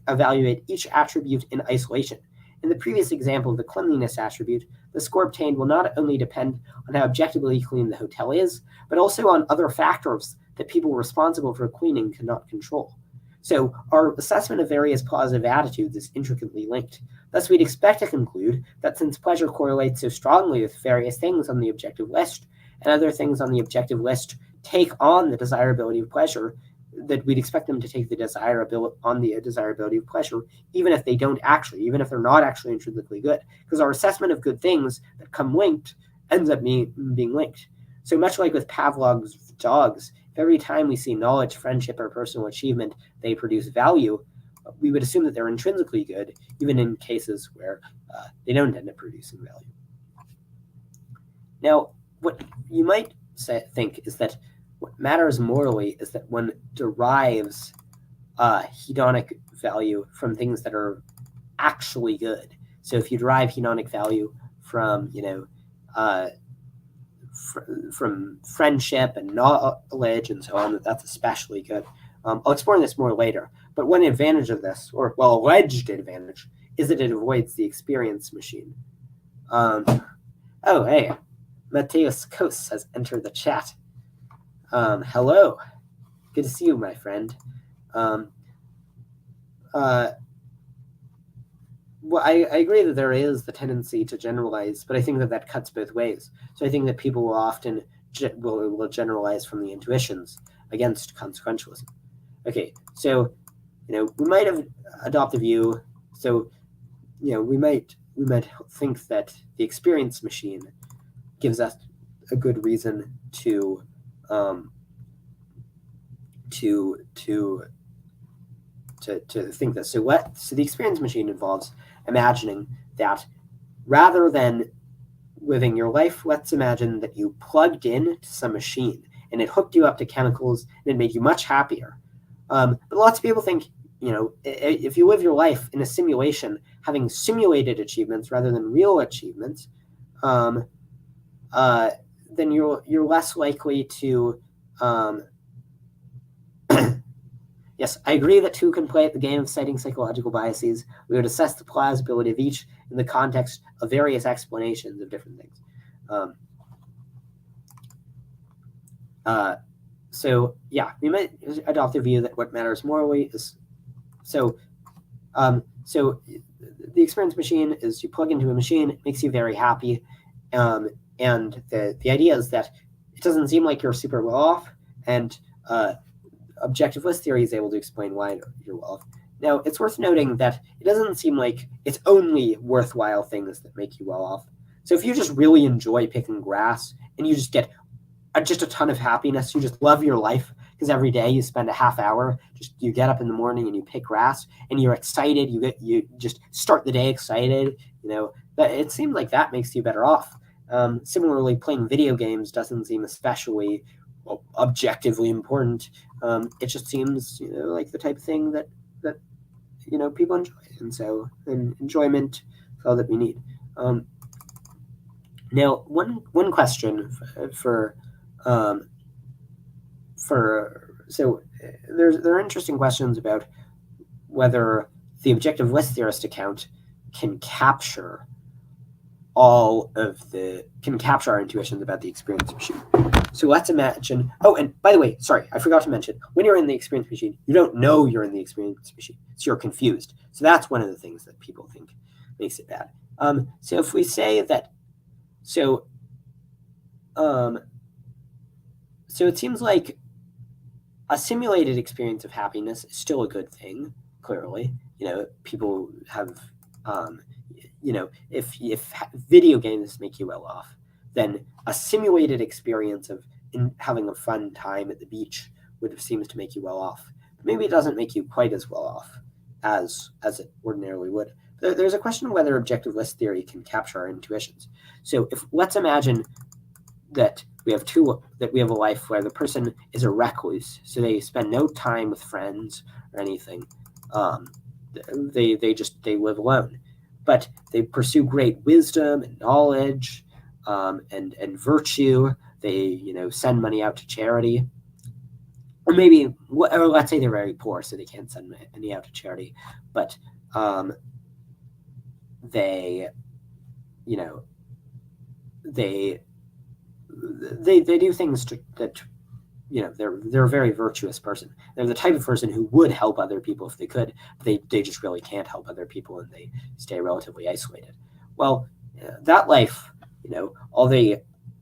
evaluate each attribute in isolation. In the previous example of the cleanliness attribute, the score obtained will not only depend on how objectively clean the hotel is, but also on other factors that people responsible for cleaning cannot control. So our assessment of various positive attitudes is intricately linked. Thus, we'd expect to conclude that since pleasure correlates so strongly with various things on the objective list, and other things on the objective list take on the desirability of pleasure, that we'd expect them to take the desirability of pleasure, even if they're not actually intrinsically good, because our assessment of good things that come linked ends up being linked. So much like with Pavlov's dogs, if every time we see knowledge, friendship, or personal achievement, they produce value, we would assume that they're intrinsically good, even in cases where they don't end up producing value. Now, what you might think is that what matters morally is that one derives hedonic value from things that are actually good. So if you derive hedonic value from, from friendship and knowledge and so on, that's especially good. I'll explore this more later. But one advantage of this, or alleged advantage, is that it avoids the experience machine. Oh, hey, Mateus Kos has entered the chat. Hello. Good to see you, my friend. Well, I agree that there is the tendency to generalize, but I think that cuts both ways. So I think that people will often will generalize from the intuitions against consequentialism. Okay, so we might have adopt a view. So we might think that the experience machine gives us a good reason to think this. So the experience machine involves imagining that rather than living your life, let's imagine that you plugged in to some machine and it hooked you up to chemicals and it made you much happier. But lots of people think, if you live your life in a simulation, having simulated achievements rather than real achievements, then you're less likely to. Yes, I agree that two can play at the game of citing psychological biases. We would assess the plausibility of each in the context of various explanations of different things. So yeah, we might adopt the view that what matters morally is so the experience machine is you plug into a machine, it makes you very happy, and the idea is that it doesn't seem like you're super well off, and objectivist theory is able to explain why you're well off. Now, it's worth noting that it doesn't seem like it's only worthwhile things that make you well off. So if you just really enjoy picking grass and you just get just a ton of happiness, you just love your life because every day you spend a half hour, you get up in the morning and you pick grass and you're excited, you just start the day excited, but it seems like that makes you better off. Similarly, playing video games doesn't seem especially objectively important. It just seems like the type of thing that people enjoy, and so enjoyment is all that we need. Now, one question for there are interesting questions about whether the objectivist theorist account can capture our intuitions about the experience machine. So let's imagine, and by the way, sorry, I forgot to mention, when you're in the experience machine, you don't know you're in the experience machine, so you're confused. So that's one of the things that people think makes it bad. So if we say that, so it seems like a simulated experience of happiness is still a good thing, clearly. People have, if video games make you well off, then a simulated experience of having a fun time at the beach seems to make you well off. But maybe it doesn't make you quite as well off as it ordinarily would. There's a question of whether objectivist theory can capture our intuitions. So let's imagine that we have a life where the person is a recluse, so they spend no time with friends or anything. They live alone, but they pursue great wisdom and knowledge, and virtue. They send money out to charity, or let's say they're very poor, so they can't send money out to charity, but they do things that they're a very virtuous person. They're the type of person who would help other people if they could, but they just really can't help other people, and they stay relatively isolated. Well, that life,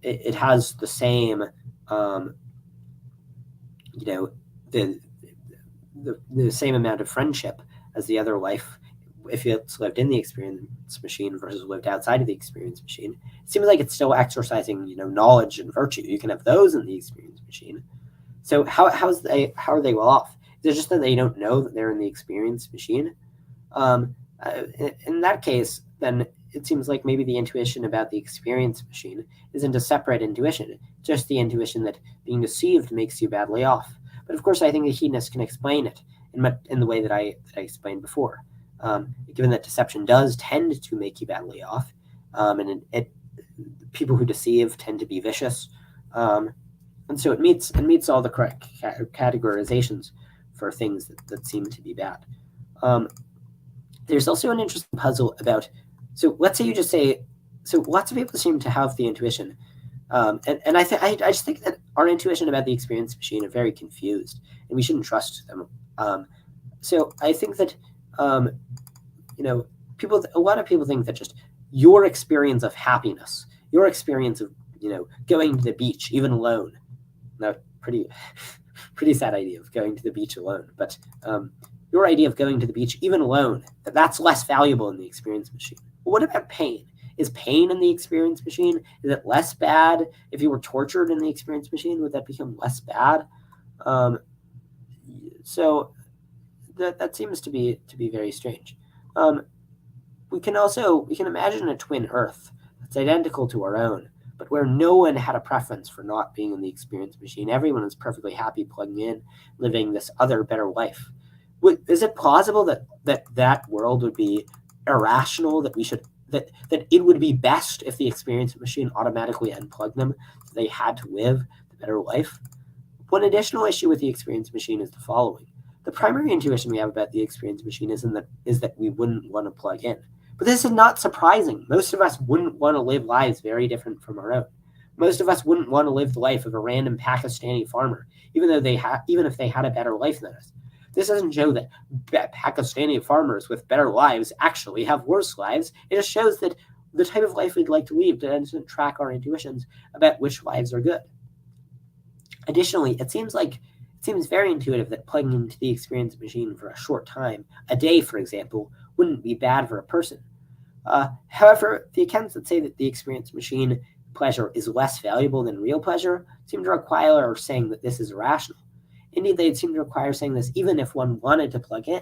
it has the same, the same amount of friendship as the other life if it's lived in the experience machine versus lived outside of the experience machine. It seems like it's still exercising, knowledge and virtue. You can have those in the experience machine. So how are they well off? Is it just that they don't know that they're in the experience machine? In that case, then it seems like maybe the intuition about the experience machine isn't a separate intuition, just the intuition that being deceived makes you badly off. But of course, I think the hedonist can explain it in the way that I explained before. given that deception does tend to make you badly off, and people who deceive tend to be vicious, and so it meets all the correct categorizations for things that seem to be bad. There's also an interesting puzzle about, so let's say you just say, so lots of people seem to have the intuition, and I just think that our intuition about the experience machine are very confused, and we shouldn't trust them. So I think that a lot of people think that just your experience of happiness, your experience of going to the beach even alone, now pretty sad idea of going to the beach alone, but your idea of going to the beach even alone, that's less valuable in the experience machine. Well, what about pain? Is pain in the experience machine? Is it less bad? If you were tortured in the experience machine, would that become less bad? So that seems to be very strange. We can imagine a twin Earth that's identical to our own, but where no one had a preference for not being in the experience machine. Everyone is perfectly happy plugging in, living this other, better life. Is it plausible that world would be irrational, that it would be best if the experience machine automatically unplugged them, so they had to live the better life? One additional issue with the experience machine is the following. The primary intuition we have about the experience machine is that we wouldn't want to plug in. But this is not surprising. Most of us wouldn't want to live lives very different from our own. Most of us wouldn't want to live the life of a random Pakistani farmer, even if they had a better life than us. This doesn't show that Pakistani farmers with better lives actually have worse lives. It just shows that the type of life we'd like to lead doesn't track our intuitions about which lives are good. Additionally, it seems very intuitive that plugging into the experience machine for a short time, a day, for example, wouldn't be bad for a person. However, the accounts that say that the experience machine pleasure is less valuable than real pleasure seem to require saying that this is irrational. Indeed, they'd seem to require saying this even if one wanted to plug in.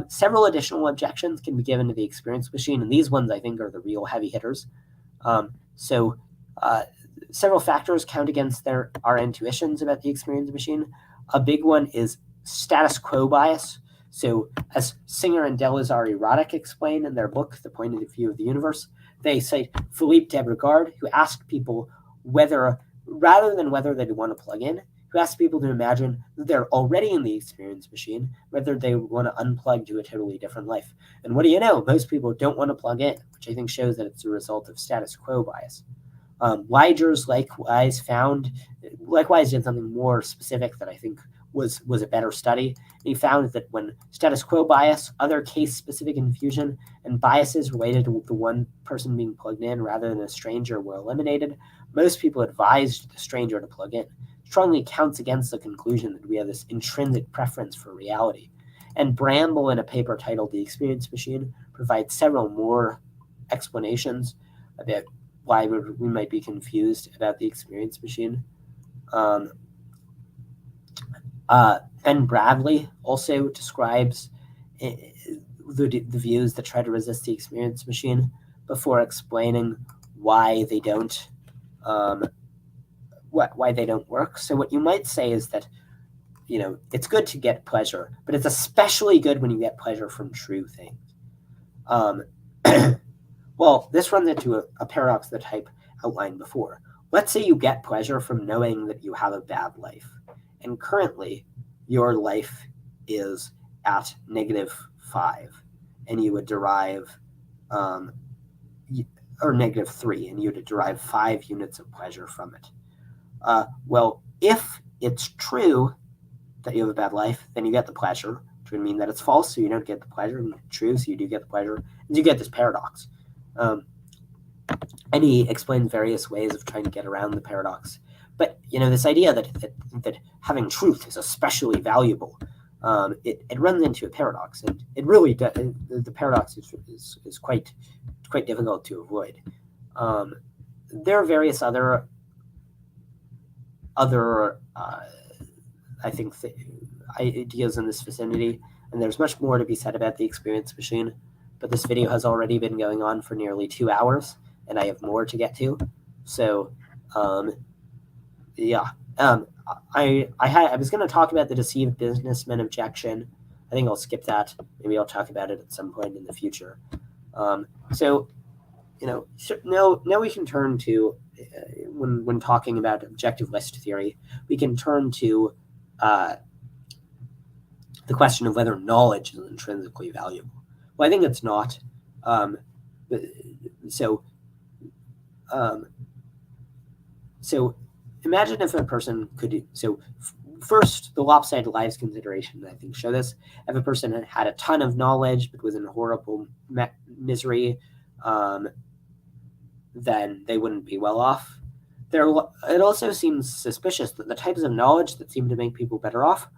Several additional objections can be given to the experience machine, and these ones I think are the real heavy hitters. Several factors count against our intuitions about the experience machine. A big one is status quo bias. So, as Singer and Delazar-Erotic explain in their book, The Point of View of the Universe, they cite Philippe de Brigard, who asked people rather than whether they'd want to plug in, who asked people to imagine that they're already in the experience machine, whether they want to unplug to a totally different life. And what do you know? Most people don't want to plug in, which I think shows that it's a result of status quo bias. Weigers likewise did something more specific that I think was a better study. He found that when status quo bias, other case-specific infusion, and biases related to the one person being plugged in rather than a stranger were eliminated, most people advised the stranger to plug in. Strongly counts against the conclusion that we have this intrinsic preference for reality. And Bramble, in a paper titled The Experience Machine, provides several more explanations about why we might be confused about the experience machine. Ben Bradley also describes the views that try to resist the experience machine before explaining why they don't work. So what you might say is that it's good to get pleasure, but it's especially good when you get pleasure from true things. Well, this runs into a paradox of the type outlined before. Let's say you get pleasure from knowing that you have a bad life, and currently your life is at -5, and you would derive, or -3, and you would derive 5 units of pleasure from it. Well, if it's true that you have a bad life, then you get the pleasure, which would mean that it's false, so you don't get the pleasure, and true, so you do get the pleasure, and you get this paradox. And he explains various ways of trying to get around the paradox. But this idea that having truth is especially valuable, it runs into a paradox, and it really does. The paradox is quite difficult to avoid. There are various other I think ideas in this vicinity, and there's much more to be said about the experience machine. But this video has already been going on for nearly 2 hours, and I have more to get to. So, I was going to talk about the deceived businessman objection. I think I'll skip that. Maybe I'll talk about it at some point in the future. Now we can turn to, when talking about objective list theory, we can turn to the question of whether knowledge is intrinsically valuable. Well, I think it's not. So imagine if a person could. First, the lopsided lives consideration, I think, show this. If a person had a ton of knowledge but was in horrible misery, then they wouldn't be well off. It also seems suspicious that the types of knowledge that seem to make people better off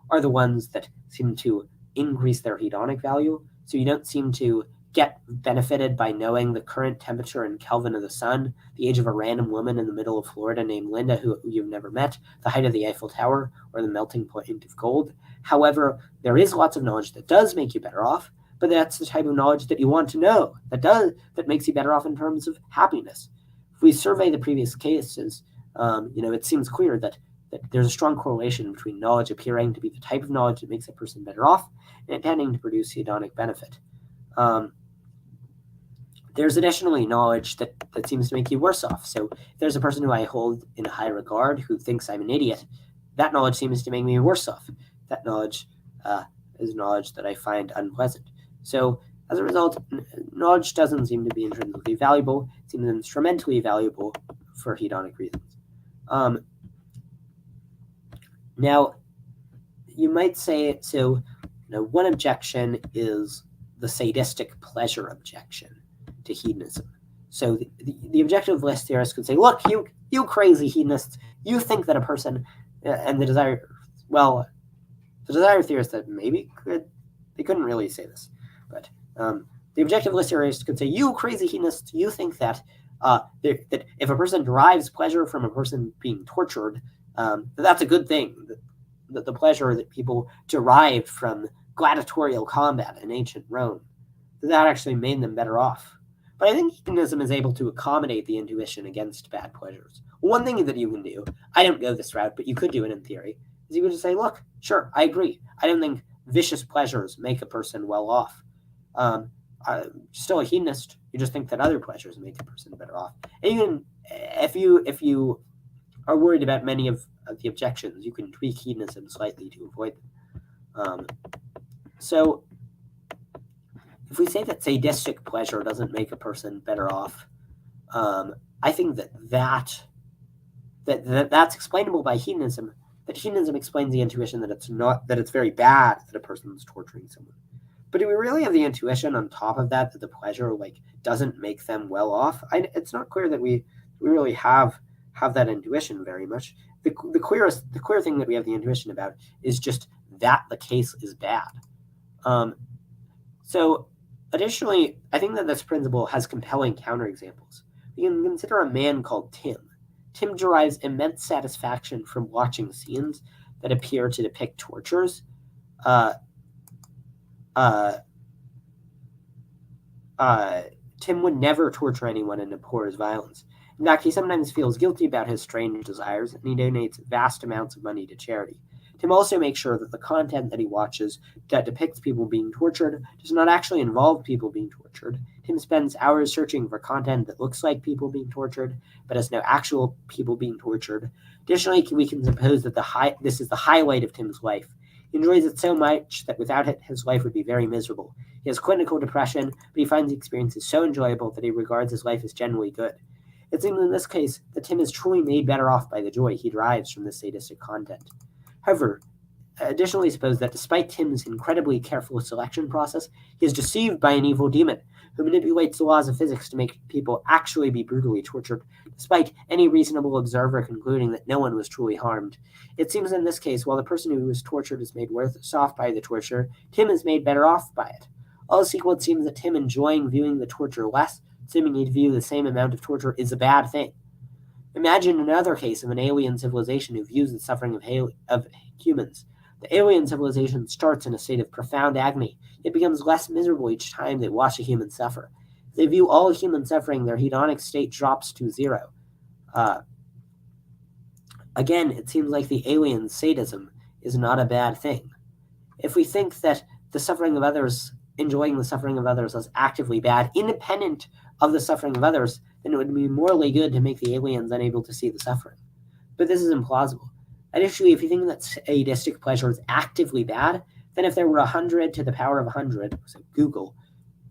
are the ones that seem to increase their hedonic value. So you don't seem to get benefited by knowing the current temperature in Kelvin of the sun, the age of a random woman in the middle of Florida named Linda who you've never met, the height of the Eiffel Tower, or the melting point of gold. However, there is lots of knowledge that does make you better off, but that's the type of knowledge that you want to know, that makes you better off in terms of happiness. If we survey the previous cases, it seems clear that there's a strong correlation between knowledge appearing to be the type of knowledge that makes a person better off and it tending to produce hedonic benefit. There's additionally knowledge that seems to make you worse off. So if there's a person who I hold in high regard who thinks I'm an idiot, that knowledge seems to make me worse off. That knowledge is knowledge that I find unpleasant. So as a result, knowledge doesn't seem to be intrinsically valuable. It seems instrumentally valuable for hedonic reasons. Now, you might say, one objection is the sadistic pleasure objection to hedonism. So the objective list theorist could say, look, you crazy hedonists, you think that a person, and the desire theorist that they couldn't really say this, but the objective list theorist could say, you crazy hedonists, you think that that if a person derives pleasure from a person being tortured, that's a good thing. That the pleasure that people derived from gladiatorial combat in ancient Rome, that actually made them better off. But I think hedonism is able to accommodate the intuition against bad pleasures. One thing that you can do, I don't go this route, but you could do it in theory, is you could just say, look, sure, I agree. I don't think vicious pleasures make a person well off. Still a hedonist, you just think that other pleasures make a person better off. And even if you are worried about many of the objections, you can tweak hedonism slightly to avoid them. So if we say that sadistic pleasure doesn't make a person better off, I think that's explainable by hedonism. That hedonism explains the intuition that it's very bad that a person is torturing someone. But do we really have the intuition on top of that the pleasure doesn't make them well off? It's not clear that we really have that intuition very much. The clear thing that we have the intuition about is just that the case is bad. So additionally, I think that this principle has compelling counterexamples. We can consider a man called Tim. Tim derives immense satisfaction from watching scenes that appear to depict tortures. Tim would never torture anyone and abhor his violence. In fact, he sometimes feels guilty about his strange desires, and he donates vast amounts of money to charity. Tim also makes sure that the content that he watches that depicts people being tortured does not actually involve people being tortured. Tim spends hours searching for content that looks like people being tortured, but has no actual people being tortured. Additionally, we can suppose that this is the highlight of Tim's life. He enjoys it so much that without it, his life would be very miserable. He has clinical depression, but he finds the experiences so enjoyable that he regards his life as generally good. It seems in this case that Tim is truly made better off by the joy he derives from this sadistic content. However, additionally suppose that despite Tim's incredibly careful selection process, he is deceived by an evil demon who manipulates the laws of physics to make people actually be brutally tortured, despite any reasonable observer concluding that no one was truly harmed. It seems in this case, while the person who was tortured is made worse off by the torture, Tim is made better off by it. All else equal, it seems that Tim enjoying viewing the torture less, seemingly to view the same amount of torture, is a bad thing. Imagine another case of an alien civilization who views the suffering of humans. The alien civilization starts in a state of profound agony. It becomes less miserable each time they watch a human suffer. If they view all human suffering, their hedonic state drops to zero. Again, it seems like the alien sadism is not a bad thing. If we think that the suffering of others, enjoying the suffering of others as actively bad, independent of the suffering of others, then it would be morally good to make the aliens unable to see the suffering. But this is implausible. Additionally, if you think that sadistic pleasure is actively bad, then if there were 100 to the power of 100, so Google,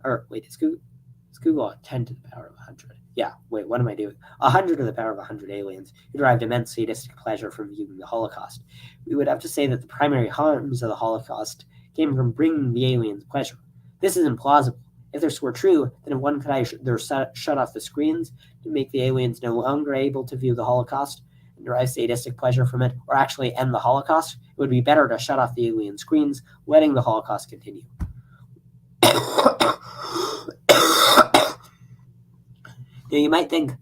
or wait, is Google 10 to the power of 100? Yeah, wait, what am I doing? 100 to the power of 100 aliens who derived immense sadistic pleasure from viewing the Holocaust. We would have to say that the primary harms of the Holocaust came from bringing the aliens pleasure. This is implausible. If this were true, then if one could either shut off the screens to make the aliens no longer able to view the Holocaust and derive sadistic pleasure from it, or actually end the Holocaust, it would be better to shut off the alien screens, letting the Holocaust continue. Now, you might think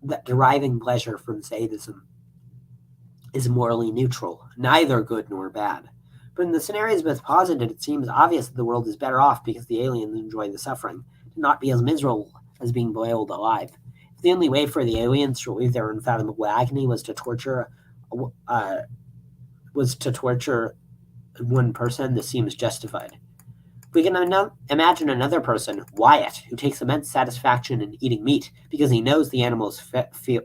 that deriving pleasure from sadism is morally neutral, neither good nor bad. But in the scenarios both posited, it seems obvious that the world is better off because the aliens enjoy the suffering, to not be as miserable as being boiled alive. If the only way for the aliens to relieve their unfathomable agony was to torture one person, this seems justified. We can imagine another person, Wyatt, who takes immense satisfaction in eating meat because he knows the animals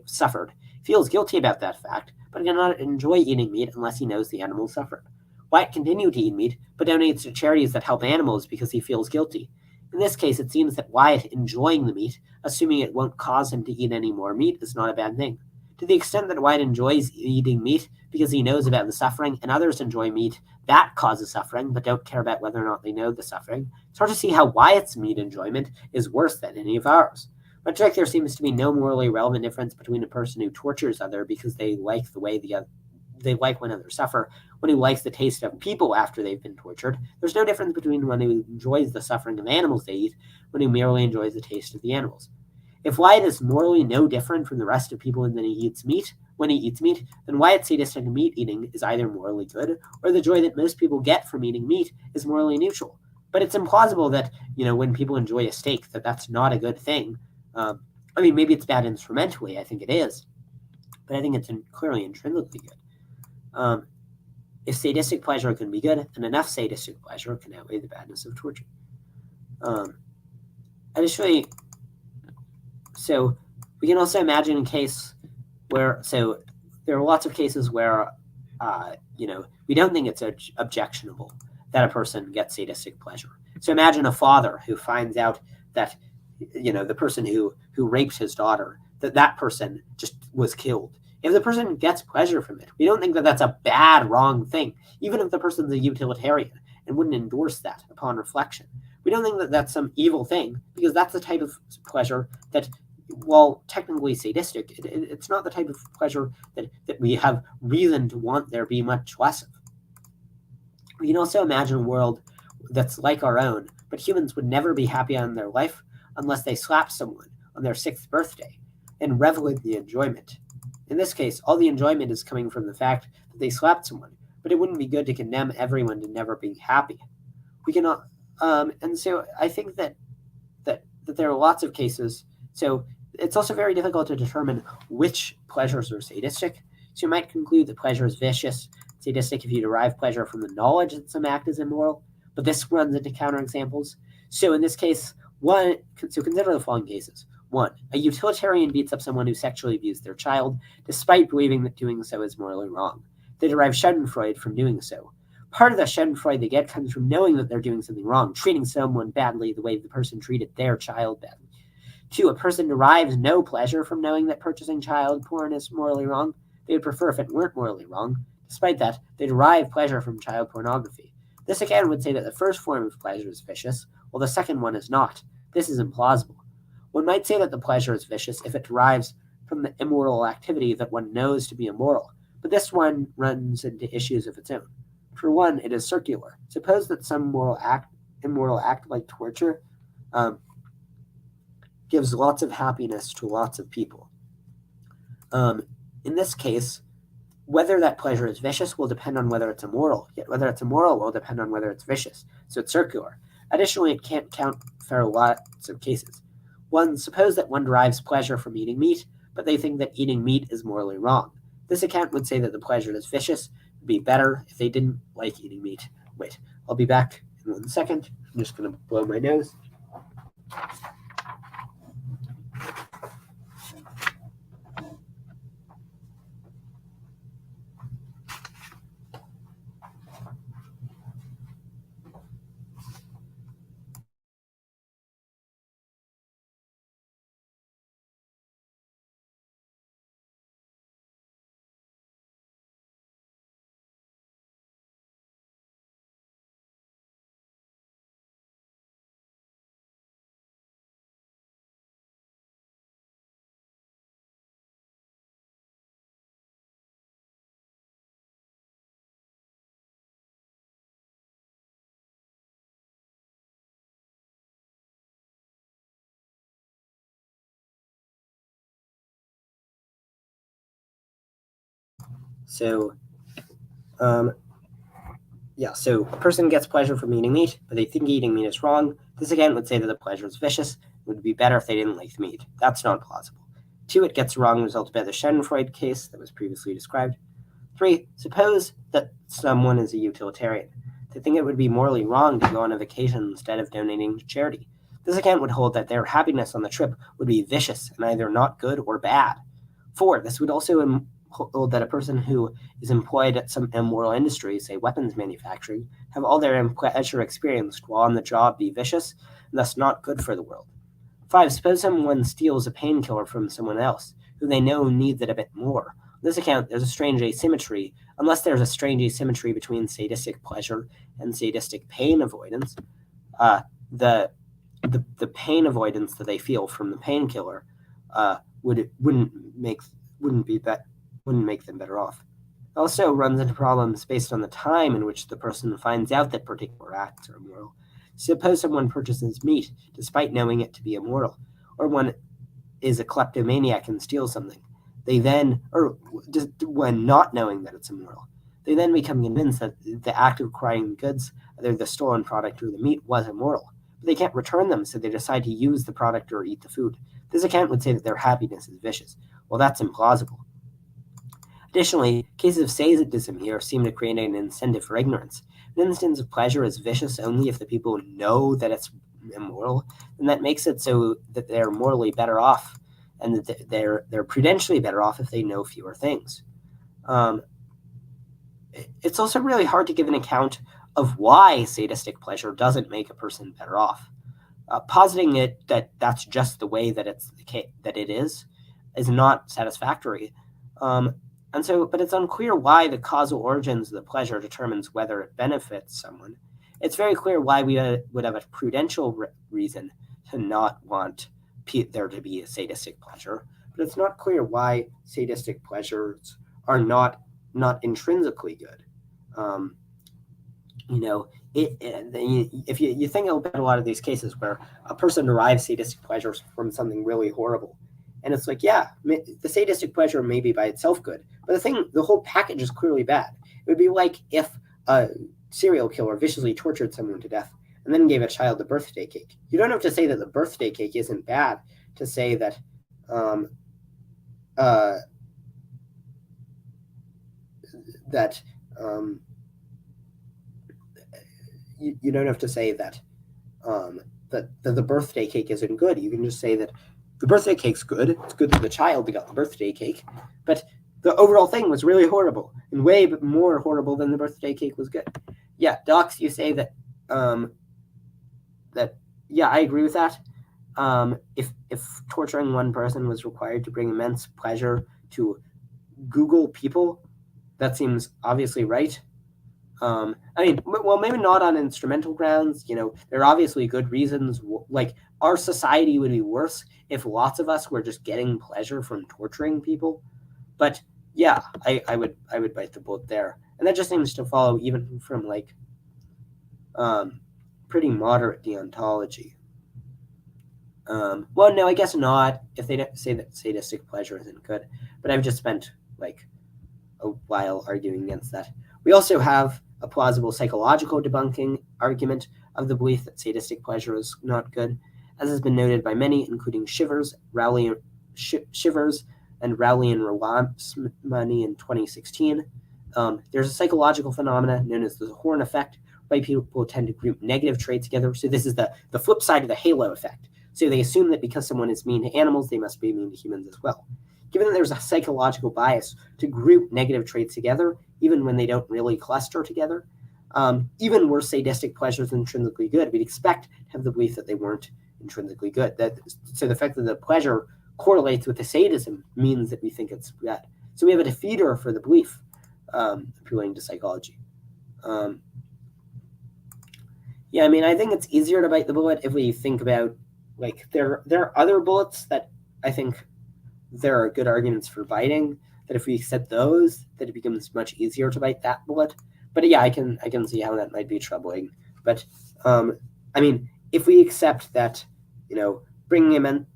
suffered. He feels guilty about that fact, but cannot enjoy eating meat unless he knows the animals suffered. Wyatt continued to eat meat, but donates to charities that help animals because he feels guilty. In this case, it seems that Wyatt enjoying the meat, assuming it won't cause him to eat any more meat, is not a bad thing. To the extent that Wyatt enjoys eating meat because he knows about the suffering, and others enjoy meat that causes suffering, but don't care about whether or not they know the suffering, it's hard to see how Wyatt's meat enjoyment is worse than any of ours. Much like there seems to be no morally relevant difference between a person who tortures others because they like the way they like when others suffer, one who likes the taste of people after they've been tortured. There's no difference between one who enjoys the suffering of animals they eat, one who merely enjoys the taste of the animals. If Wyatt is morally no different from the rest of people when he eats meat, then Wyatt's sadistic meat eating is either morally good, or the joy that most people get from eating meat is morally neutral. But it's implausible that, when people enjoy a steak, that's not a good thing. Maybe it's bad instrumentally. I think it is. But I think it's clearly intrinsically good. If sadistic pleasure can be good, then enough sadistic pleasure can outweigh the badness of torture. Additionally, so we can also imagine a case where, there are lots of cases where, we don't think it's objectionable that a person gets sadistic pleasure. So imagine a father who finds out that, the person who raped his daughter, that person just was killed. If the person gets pleasure from it, we don't think that that's a bad, wrong thing, even if the person's a utilitarian and wouldn't endorse that upon reflection. We don't think that that's some evil thing, because that's the type of pleasure that, while technically sadistic, it's not the type of pleasure that we have reason to want there be much less of. We can also imagine a world that's like our own, but humans would never be happy in their life unless they slapped someone on their 6th birthday and revel in the enjoyment. In this case, all the enjoyment is coming from the fact that they slapped someone, but it wouldn't be good to condemn everyone to never being happy. We cannot, and so I think that there are lots of cases. So it's also very difficult to determine which pleasures are sadistic. So you might conclude that pleasure is vicious, sadistic if you derive pleasure from the knowledge that some act is immoral, but this runs into counterexamples. So in this case, consider the following cases. 1. A utilitarian beats up someone who sexually abused their child, despite believing that doing so is morally wrong. They derive schadenfreude from doing so. Part of the schadenfreude they get comes from knowing that they're doing something wrong, treating someone badly the way the person treated their child badly. 2. A person derives no pleasure from knowing that purchasing child porn is morally wrong. They would prefer if it weren't morally wrong. Despite that, they derive pleasure from child pornography. This again would say that the first form of pleasure is vicious, while the second one is not. This is implausible. One might say that the pleasure is vicious if it derives from the immoral activity that one knows to be immoral, but this one runs into issues of its own. For one, it is circular. Suppose that some immoral act like torture gives lots of happiness to lots of people. In this case, whether that pleasure is vicious will depend on whether it's immoral, yet whether it's immoral will depend on whether it's vicious, so it's circular. Additionally, it can't count for lots of cases. 1. Suppose that one derives pleasure from eating meat, but they think that eating meat is morally wrong. This account would say that the pleasure is vicious. It would be better if they didn't like eating meat. I'll be back in 1 second. I'm just going to blow my nose. So, so a person gets pleasure from eating meat, but they think eating meat is wrong. This again would say that the pleasure is vicious. It would be better if they didn't like the meat. That's not plausible. 2, it gets the wrong result by the Schadenfreude case that was previously described. 3, suppose that someone is a utilitarian. They think it would be morally wrong to go on a vacation instead of donating to charity. This account would hold that their happiness on the trip would be vicious and either not good or bad. 4, this would also hold that a person who is employed at some immoral industry, say weapons manufacturing, have all their pleasure experienced while on the job be vicious and thus not good for the world. 5, suppose someone steals a painkiller from someone else who they know needs it a bit more. On this account, there's a strange asymmetry, unless there's a strange asymmetry between sadistic pleasure and sadistic pain avoidance. The pain avoidance that they feel from the painkiller wouldn't make them better off. It also runs into problems based on the time in which the person finds out that particular acts are immoral. Suppose someone purchases meat despite knowing it to be immoral, or one is a kleptomaniac and steals something. They then, or just when not knowing that it's immoral, they then become convinced that the act of acquiring goods, either the stolen product or the meat, was immoral. But they can't return them, so they decide to use the product or eat the food. This account would say that their happiness is vicious. Well, that's implausible. Additionally, cases of sadism here seem to create an incentive for ignorance. An instance of pleasure is vicious only if the people know that it's immoral, and that makes it so that they're morally better off, and that they're prudentially better off if they know fewer things. It's also really hard to give an account of why sadistic pleasure doesn't make a person better off. Positing it that that's just the way that it is not satisfactory. But it's unclear why the causal origins of the pleasure determines whether it benefits someone. It's very clear why we would have a prudential reason to not want there to be a sadistic pleasure, but it's not clear why sadistic pleasures are not intrinsically good. If you think about a lot of these cases where a person derives sadistic pleasures from something really horrible, and it's like, yeah, the sadistic pleasure may be by itself good, but the whole package is clearly bad. It would be like if a serial killer viciously tortured someone to death and then gave a child the birthday cake. You don't have to say that the birthday cake isn't bad to say that you don't have to say that the birthday cake isn't good. You can just say that the birthday cake's good. It's good for the child who got the birthday cake, but the overall thing was really horrible and way more horrible than the birthday cake was good. Yeah, Docs, you say that I agree with that. If torturing one person was required to bring immense pleasure to Google people, that seems obviously right. Maybe not on instrumental grounds. There are obviously good reasons. Like, our society would be worse if lots of us were just getting pleasure from torturing people. But yeah, I would bite the bullet there, and that just seems to follow even from pretty moderate deontology. Well, no, I guess not. If they don't say that sadistic pleasure isn't good, but I've just spent a while arguing against that. We also have a plausible psychological debunking argument of the belief that sadistic pleasure is not good, as has been noted by many, including Shivers and Rowley and Rawamsmani in 2016. There's a psychological phenomenon known as the Horn effect, white people tend to group negative traits together. So this is the flip side of the halo effect. So they assume that because someone is mean to animals, they must be mean to humans as well. Given that there's a psychological bias to group negative traits together, even when they don't really cluster together, even were sadistic pleasures intrinsically good, we'd expect to have the belief that they weren't intrinsically good. So the fact that the pleasure correlates with the sadism means that we think it's bad. So we have a defeater for the belief, appealing to psychology. Yeah, I mean, I think it's easier to bite the bullet if we think about, like, there are other bullets that I think there are good arguments for biting, that if we accept those, that it becomes much easier to bite that bullet. But yeah, I can see how that might be troubling. But I mean, if we accept that, bringing him in,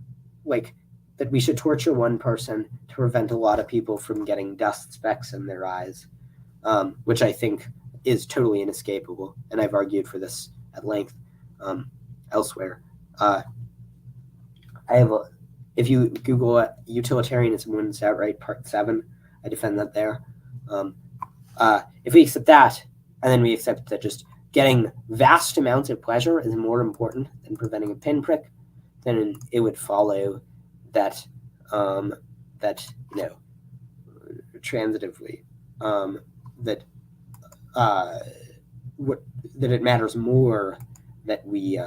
like, that we should torture one person to prevent a lot of people from getting dust specks in their eyes, which I think is totally inescapable, and I've argued for this at length elsewhere. If you Google utilitarianism wins outright, part 7, I defend that there. If we accept that, and then we accept that just getting vast amounts of pleasure is more important than preventing a pinprick, then it would follow that transitively, that it matters more that we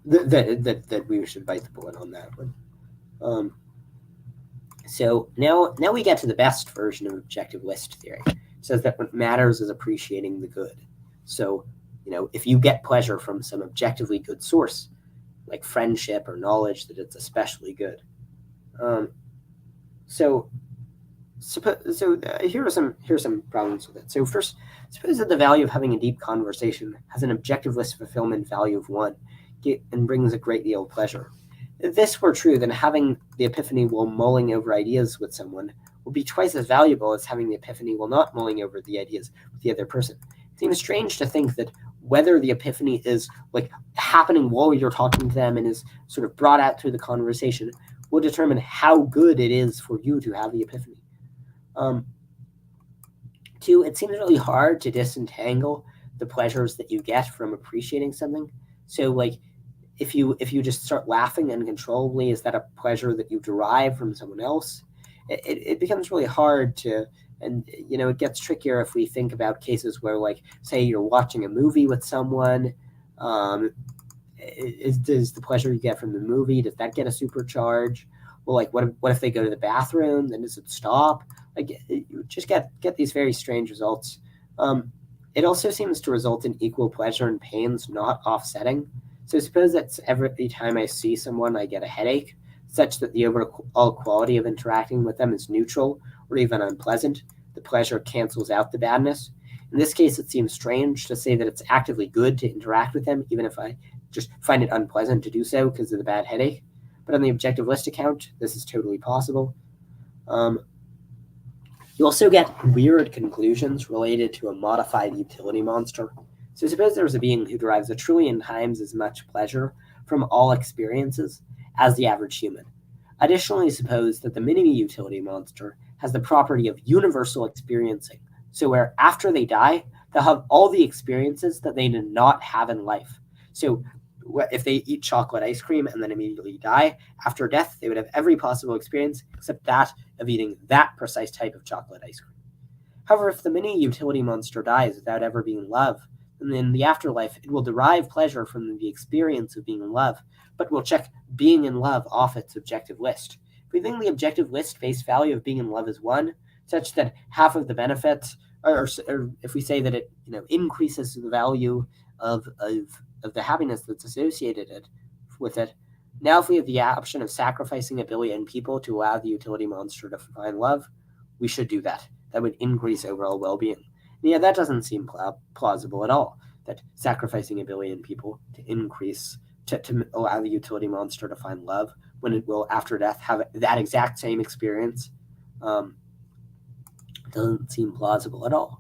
that we should bite the bullet on that one. So now we get to the best version of objectivist theory. It says that what matters is appreciating the good. So, if you get pleasure from some objectively good source, like friendship or knowledge, that it's especially good. Here are some problems with it. So first, suppose that the value of having a deep conversation has an objectivist fulfillment value of 1 and brings a great deal of pleasure. If this were true, then having the epiphany while mulling over ideas with someone would be twice as valuable as having the epiphany while not mulling over the ideas with the other person. It seems strange to think that whether the epiphany is like happening while you're talking to them and is sort of brought out through the conversation will determine how good it is for you to have the epiphany. 2, it seems really hard to disentangle the pleasures that you get from appreciating something. So, like, if you just start laughing uncontrollably, is that a pleasure that you derive from someone else? It becomes really hard to, and it gets trickier if we think about cases where, like, say you're watching a movie with someone. Does the pleasure you get from the movie, does that get a supercharge? Well, like, what if they go to the bathroom? Then does it stop? Like, you just get these very strange results. It also seems to result in equal pleasure and pains not offsetting. So suppose that every time I see someone, I get a headache, such that the overall quality of interacting with them is neutral or even unpleasant. The pleasure cancels out the badness. In this case, it seems strange to say that it's actively good to interact with them, even if I just find it unpleasant to do so because of the bad headache. But on the objectivist account, this is totally possible. You also get weird conclusions related to a modified utility monster. So suppose there's a being who derives 1 trillion times as much pleasure from all experiences as the average human. Additionally, suppose that the mini-utility monster has the property of universal experiencing, so where after they die, they'll have all the experiences that they did not have in life. So if they eat chocolate ice cream and then immediately die, after death, they would have every possible experience except that of eating that precise type of chocolate ice cream. However, if the mini-utility monster dies without ever being in love, then in the afterlife, it will derive pleasure from the experience of being in love, but will check being in love off its objective list. If we think the objective list face value of being in love is 1, such that half of the benefits, or if we say that it increases the value of the happiness that's associated with it. Now, if we have the option of sacrificing 1 billion people to allow the utility monster to find love, we should do that. That would increase overall well-being. Yeah, that doesn't seem plausible at all, that sacrificing 1 billion people to allow the utility monster to find love when it will, after death, have that exact same experience. Doesn't seem plausible at all.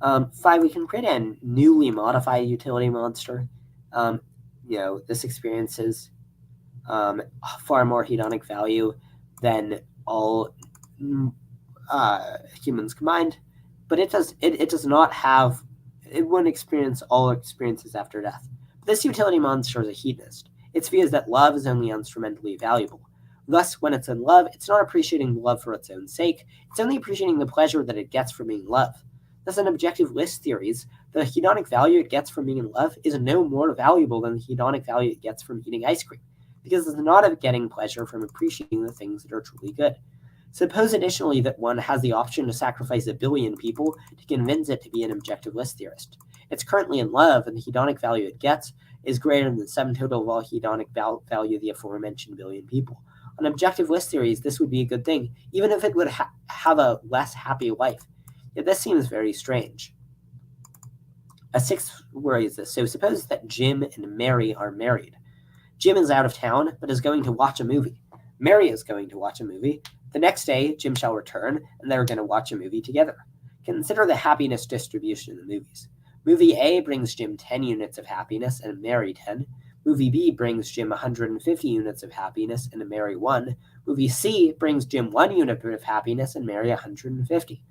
5, we can create a newly modified utility monster. This experiences far more hedonic value than all humans combined, but it does not have it wouldn't experience all experiences after death. But this utility monster is a hedonist. Its view is that love is only instrumentally valuable. Thus, when it's in love, it's not appreciating love for its own sake, it's only appreciating the pleasure that it gets from being loved. Thus, in objective list theories, the hedonic value it gets from being in love is no more valuable than the hedonic value it gets from eating ice cream, because it's not getting pleasure from appreciating the things that are truly good. Suppose additionally that one has the option to sacrifice 1 billion people to convince it to be an objective list theorist. It's currently in love, and the hedonic value it gets is greater than the sum total of all hedonic value of the aforementioned billion people. On objective list theories, this would be a good thing, even if it would have a less happy life. Yet this seems very strange. A sixth worry is this. So suppose that Jim and Mary are married. Jim is out of town, but is going to watch a movie. Mary is going to watch a movie. The next day, Jim shall return, and they're going to watch a movie together. Consider the happiness distribution in the movies. Movie A brings Jim 10 units of happiness and Mary 10. Movie B brings Jim 150 units of happiness and Mary 1. Movie C brings Jim 1 unit of happiness and Mary 150.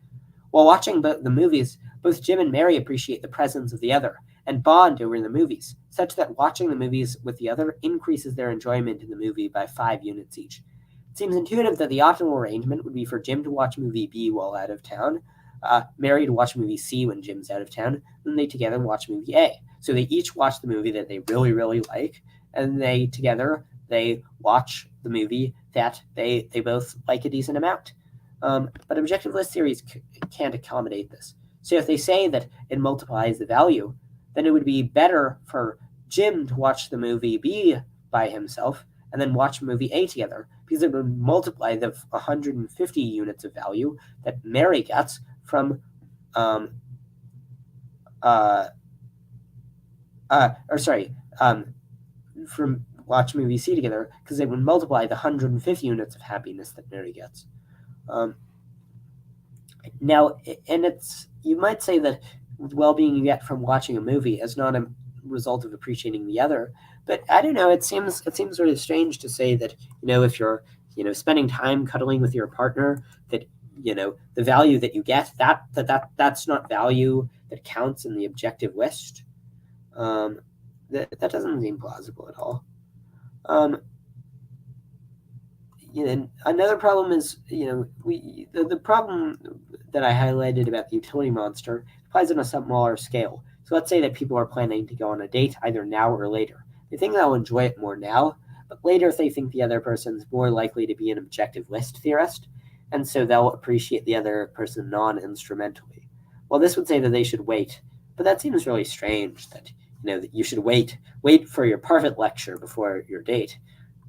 While watching the movies, both Jim and Mary appreciate the presence of the other and bond over the movies, such that watching the movies with the other increases their enjoyment in the movie by 5 units each. It seems intuitive that the optimal arrangement would be for Jim to watch movie B while out of town, Mary to watch movie C when Jim's out of town, and they together watch movie A. So they each watch the movie that they really, really like, and they watch the movie that they both like a decent amount. But objective list theories can't accommodate this. So if they say that it multiplies the value, then it would be better for Jim to watch the movie B by himself and then watch movie A together, because it would multiply the 150 units of value that Mary gets from from watch movie C together, because it would multiply the 150 units of happiness that Mary gets. Now, and you might say that well-being you get from watching a movie is not a result of appreciating the other, but I don't know. It seems sort of strange to say that if you're spending time cuddling with your partner, that the value that you get that's not value that counts in the objective list. That doesn't seem plausible at all. Another problem is, the problem that I highlighted about the utility monster applies on a smaller scale. So let's say that people are planning to go on a date either now or later. They think they'll enjoy it more now, but later they think the other person's more likely to be an objective list theorist, and so they'll appreciate the other person non-instrumentally. Well, this would say that they should wait, but that seems really strange, that that you should wait for your perfect lecture before your date.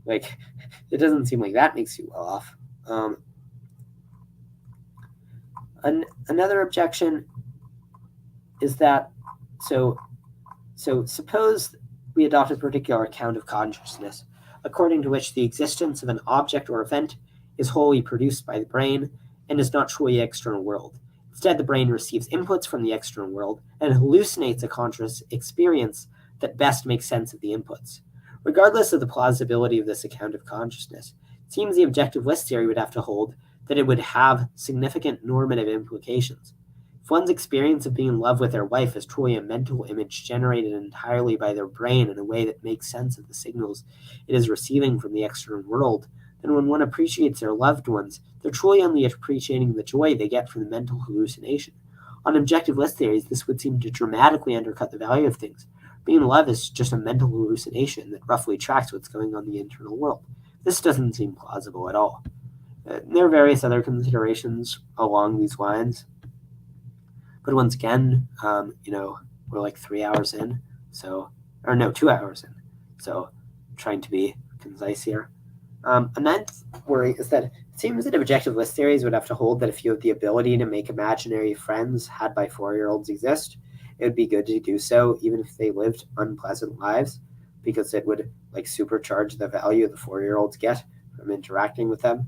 Like, it doesn't seem like that makes you well off. Another objection is that, so suppose we adopt a particular account of consciousness, according to which the existence of an object or event is wholly produced by the brain and is not truly the external world. Instead, the brain receives inputs from the external world and hallucinates a conscious experience that best makes sense of the inputs. Regardless of the plausibility of this account of consciousness, it seems the objective list theory would have to hold that it would have significant normative implications. If one's experience of being in love with their wife is truly a mental image generated entirely by their brain in a way that makes sense of the signals it is receiving from the external world, then when one appreciates their loved ones, they're truly only appreciating the joy they get from the mental hallucination. On objective list theories, this would seem to dramatically undercut the value of things. Being in love is just a mental hallucination that roughly tracks what's going on in the internal world. This doesn't seem plausible at all. There are various other considerations along these lines. But once again, we're like 3 hours in, 2 hours in. So trying to be concise here. A ninth worry is that it seems that objective list theories would have to hold that if you have the ability to make imaginary friends had by 4-year-olds exist, it would be good to do so even if they lived unpleasant lives, because it would supercharge the value the 4-year-olds get from interacting with them,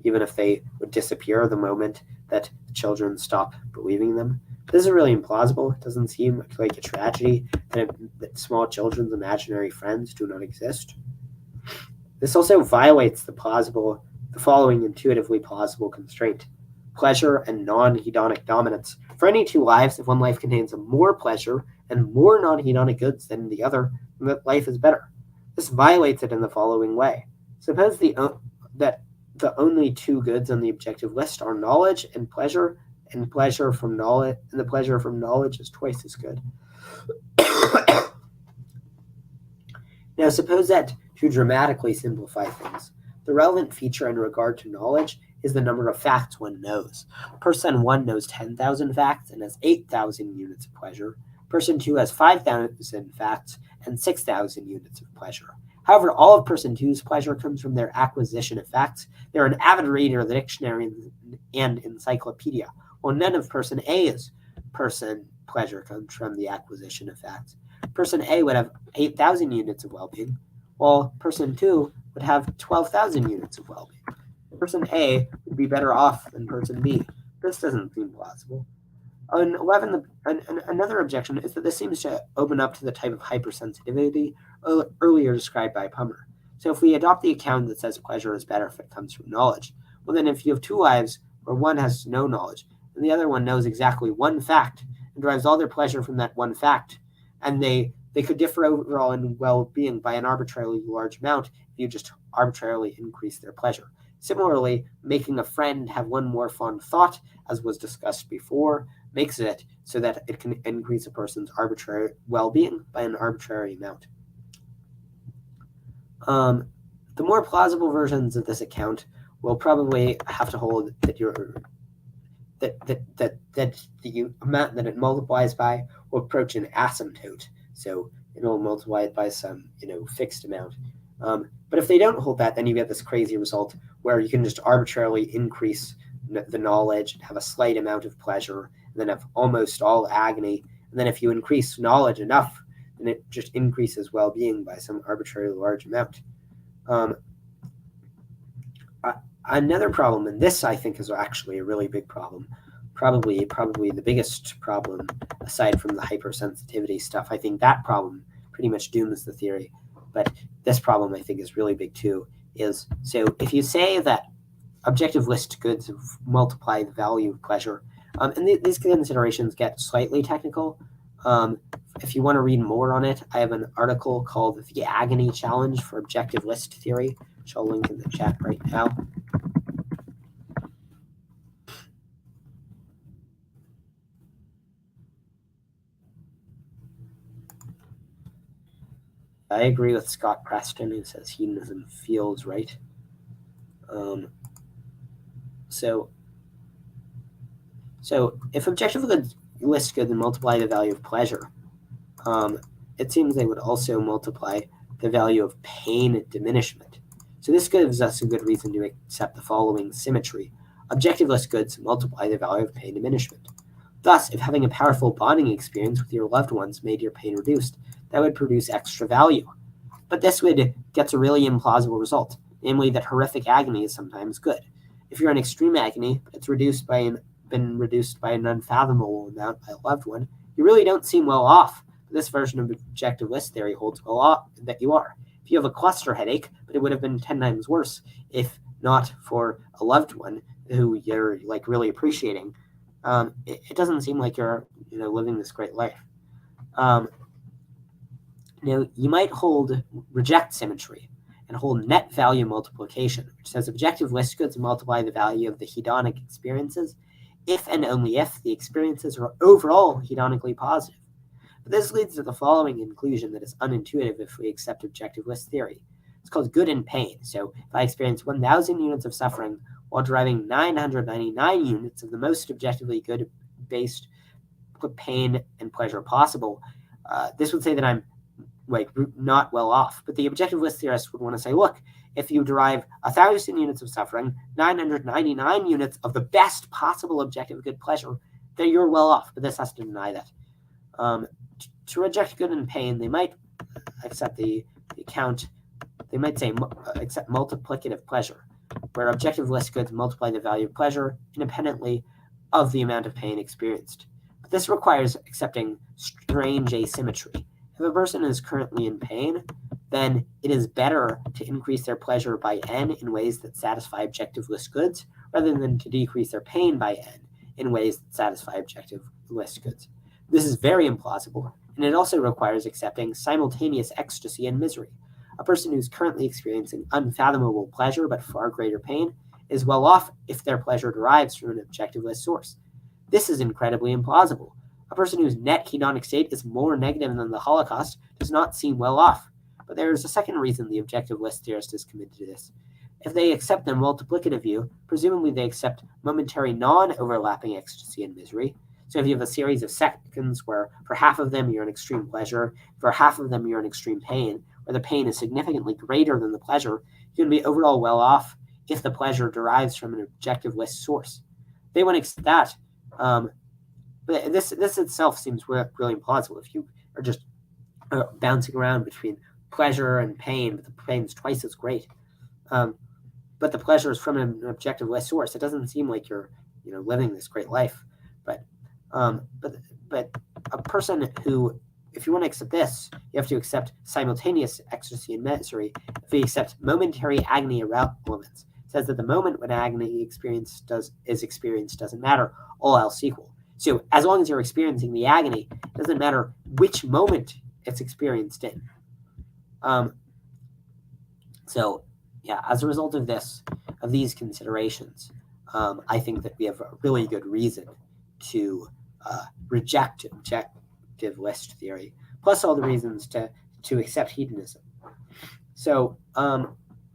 even if they would disappear the moment that the children stop believing them. This is really implausible. It doesn't seem like a tragedy that small children's imaginary friends do not exist. This also violates the following intuitively plausible constraint. Pleasure and non-hedonic dominance For any two lives, if one life contains more pleasure and more non-hedonic goods than the other, then that life is better. This violates it in the following way. Suppose that the only two goods on the objective list are knowledge and pleasure from knowledge, and the pleasure from knowledge is twice as good. Now, suppose that, to dramatically simplify things, the relevant feature in regard to knowledge is the number of facts one knows. Person 1 knows 10,000 facts and has 8,000 units of pleasure. Person 2 has 5,000 facts and 6,000 units of pleasure. However, all of person 2's pleasure comes from their acquisition of facts. They're an avid reader of the dictionary and encyclopedia, while none of person A's pleasure comes from the acquisition of facts. Person A would have 8,000 units of well-being, while person 2 would have 12,000 units of well-being. Person A would be better off than person B. This doesn't seem plausible. Another objection is that this seems to open up to the type of hypersensitivity earlier described by Pummer. So if we adopt the account that says pleasure is better if it comes from knowledge, well then if you have two lives where one has no knowledge and the other one knows exactly one fact and derives all their pleasure from that one fact, and they could differ overall in well-being by an arbitrarily large amount if you just arbitrarily increase their pleasure. Similarly, making a friend have one more fond thought, as was discussed before, makes it so that it can increase a person's arbitrary well-being by an arbitrary amount. The more plausible versions of this account will probably have to hold that the amount that it multiplies by will approach an asymptote. So it'll multiply it by some fixed amount. But if they don't hold that, then you get this crazy result where you can just arbitrarily increase the knowledge and have a slight amount of pleasure, and then have almost all agony. And then if you increase knowledge enough, then it just increases well-being by some arbitrarily large amount. Another problem, and this I think is actually a really big problem, probably the biggest problem aside from the hypersensitivity stuff. I think that problem pretty much dooms the theory. But this problem I think is really big too, is so if you say that objective list goods multiply the value of pleasure, and these considerations get slightly technical. If you want to read more on it, I have an article called The Agony Challenge for Objective List Theory, which I'll link in the chat right now. I agree with Scott Preston, who says hedonism feels right. So if objective list goods multiply the value of pleasure, it seems they would also multiply the value of pain diminishment. So this gives us a good reason to accept the following symmetry. Objective list goods multiply the value of pain diminishment. Thus, if having a powerful bonding experience with your loved ones made your pain reduced, that would produce extra value. But this would get a really implausible result, namely that horrific agony is sometimes good. If you're in extreme agony, but it's been reduced by an unfathomable amount by a loved one, you really don't seem well off. This version of objective list theory holds a lot that you are. If you have a cluster headache, but it would have been 10 times worse if not for a loved one who you're really appreciating, it doesn't seem like you're living this great life. You might reject symmetry and hold net value multiplication, which says objective list goods multiply the value of the hedonic experiences if and only if the experiences are overall hedonically positive. But this leads to the following conclusion that is unintuitive if we accept objective list theory. It's called good and pain. So if I experience 1,000 units of suffering while deriving 999 units of the most objectively good based pain and pleasure possible, this would say that I'm not well off. But the objective list theorist would want to say, look, if you derive 1,000 units of suffering, 999 units of the best possible objective good pleasure, then you're well off. But this has to deny that. To reject good and pain, they might accept the account. They might say accept multiplicative pleasure, where objective list goods multiply the value of pleasure independently of the amount of pain experienced. But this requires accepting strange asymmetry. If a person is currently in pain, then it is better to increase their pleasure by n in ways that satisfy objective list goods rather than to decrease their pain by n in ways that satisfy objectivist goods. This is very implausible, and it also requires accepting simultaneous ecstasy and misery. A person who's currently experiencing unfathomable pleasure but far greater pain is well off if their pleasure derives from an objectivist source. This is incredibly implausible. A person whose net hedonic state is more negative than the Holocaust does not seem well off. But there is a second reason the objectivist theorist is committed to this. If they accept the multiplicative view, presumably they accept momentary non-overlapping ecstasy and misery. So if you have a series of seconds where for half of them you're in extreme pleasure, for half of them you're in extreme pain, where the pain is significantly greater than the pleasure, you're going to be overall well off if the pleasure derives from an objectivist source. They want to accept that. But this itself seems really implausible. If you are just bouncing around between pleasure and pain, but the pain is twice as great, but the pleasure is from an objectivist source, it doesn't seem like you're living this great life. But a person who, if you want to accept this, you have to accept simultaneous ecstasy and misery. If you accept momentary agony irrelevance, it says that the moment when agony is experienced doesn't matter, all else equal. So as long as you're experiencing the agony, it doesn't matter which moment it's experienced in. So yeah, as a result of these considerations, I think that we have a really good reason to reject objectivist theory, plus all the reasons to accept hedonism. So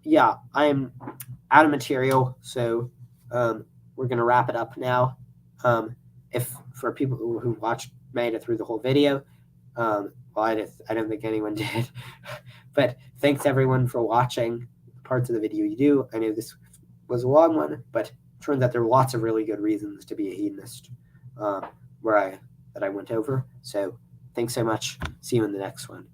yeah, I'm out of material, so we're going to wrap it up now. If for people who made it through the whole video, well, I don't think anyone did, but thanks everyone for watching parts of the video you do. I know this was a long one, but it turns out there are lots of really good reasons to be a hedonist that I went over. So thanks so much. See you in the next one.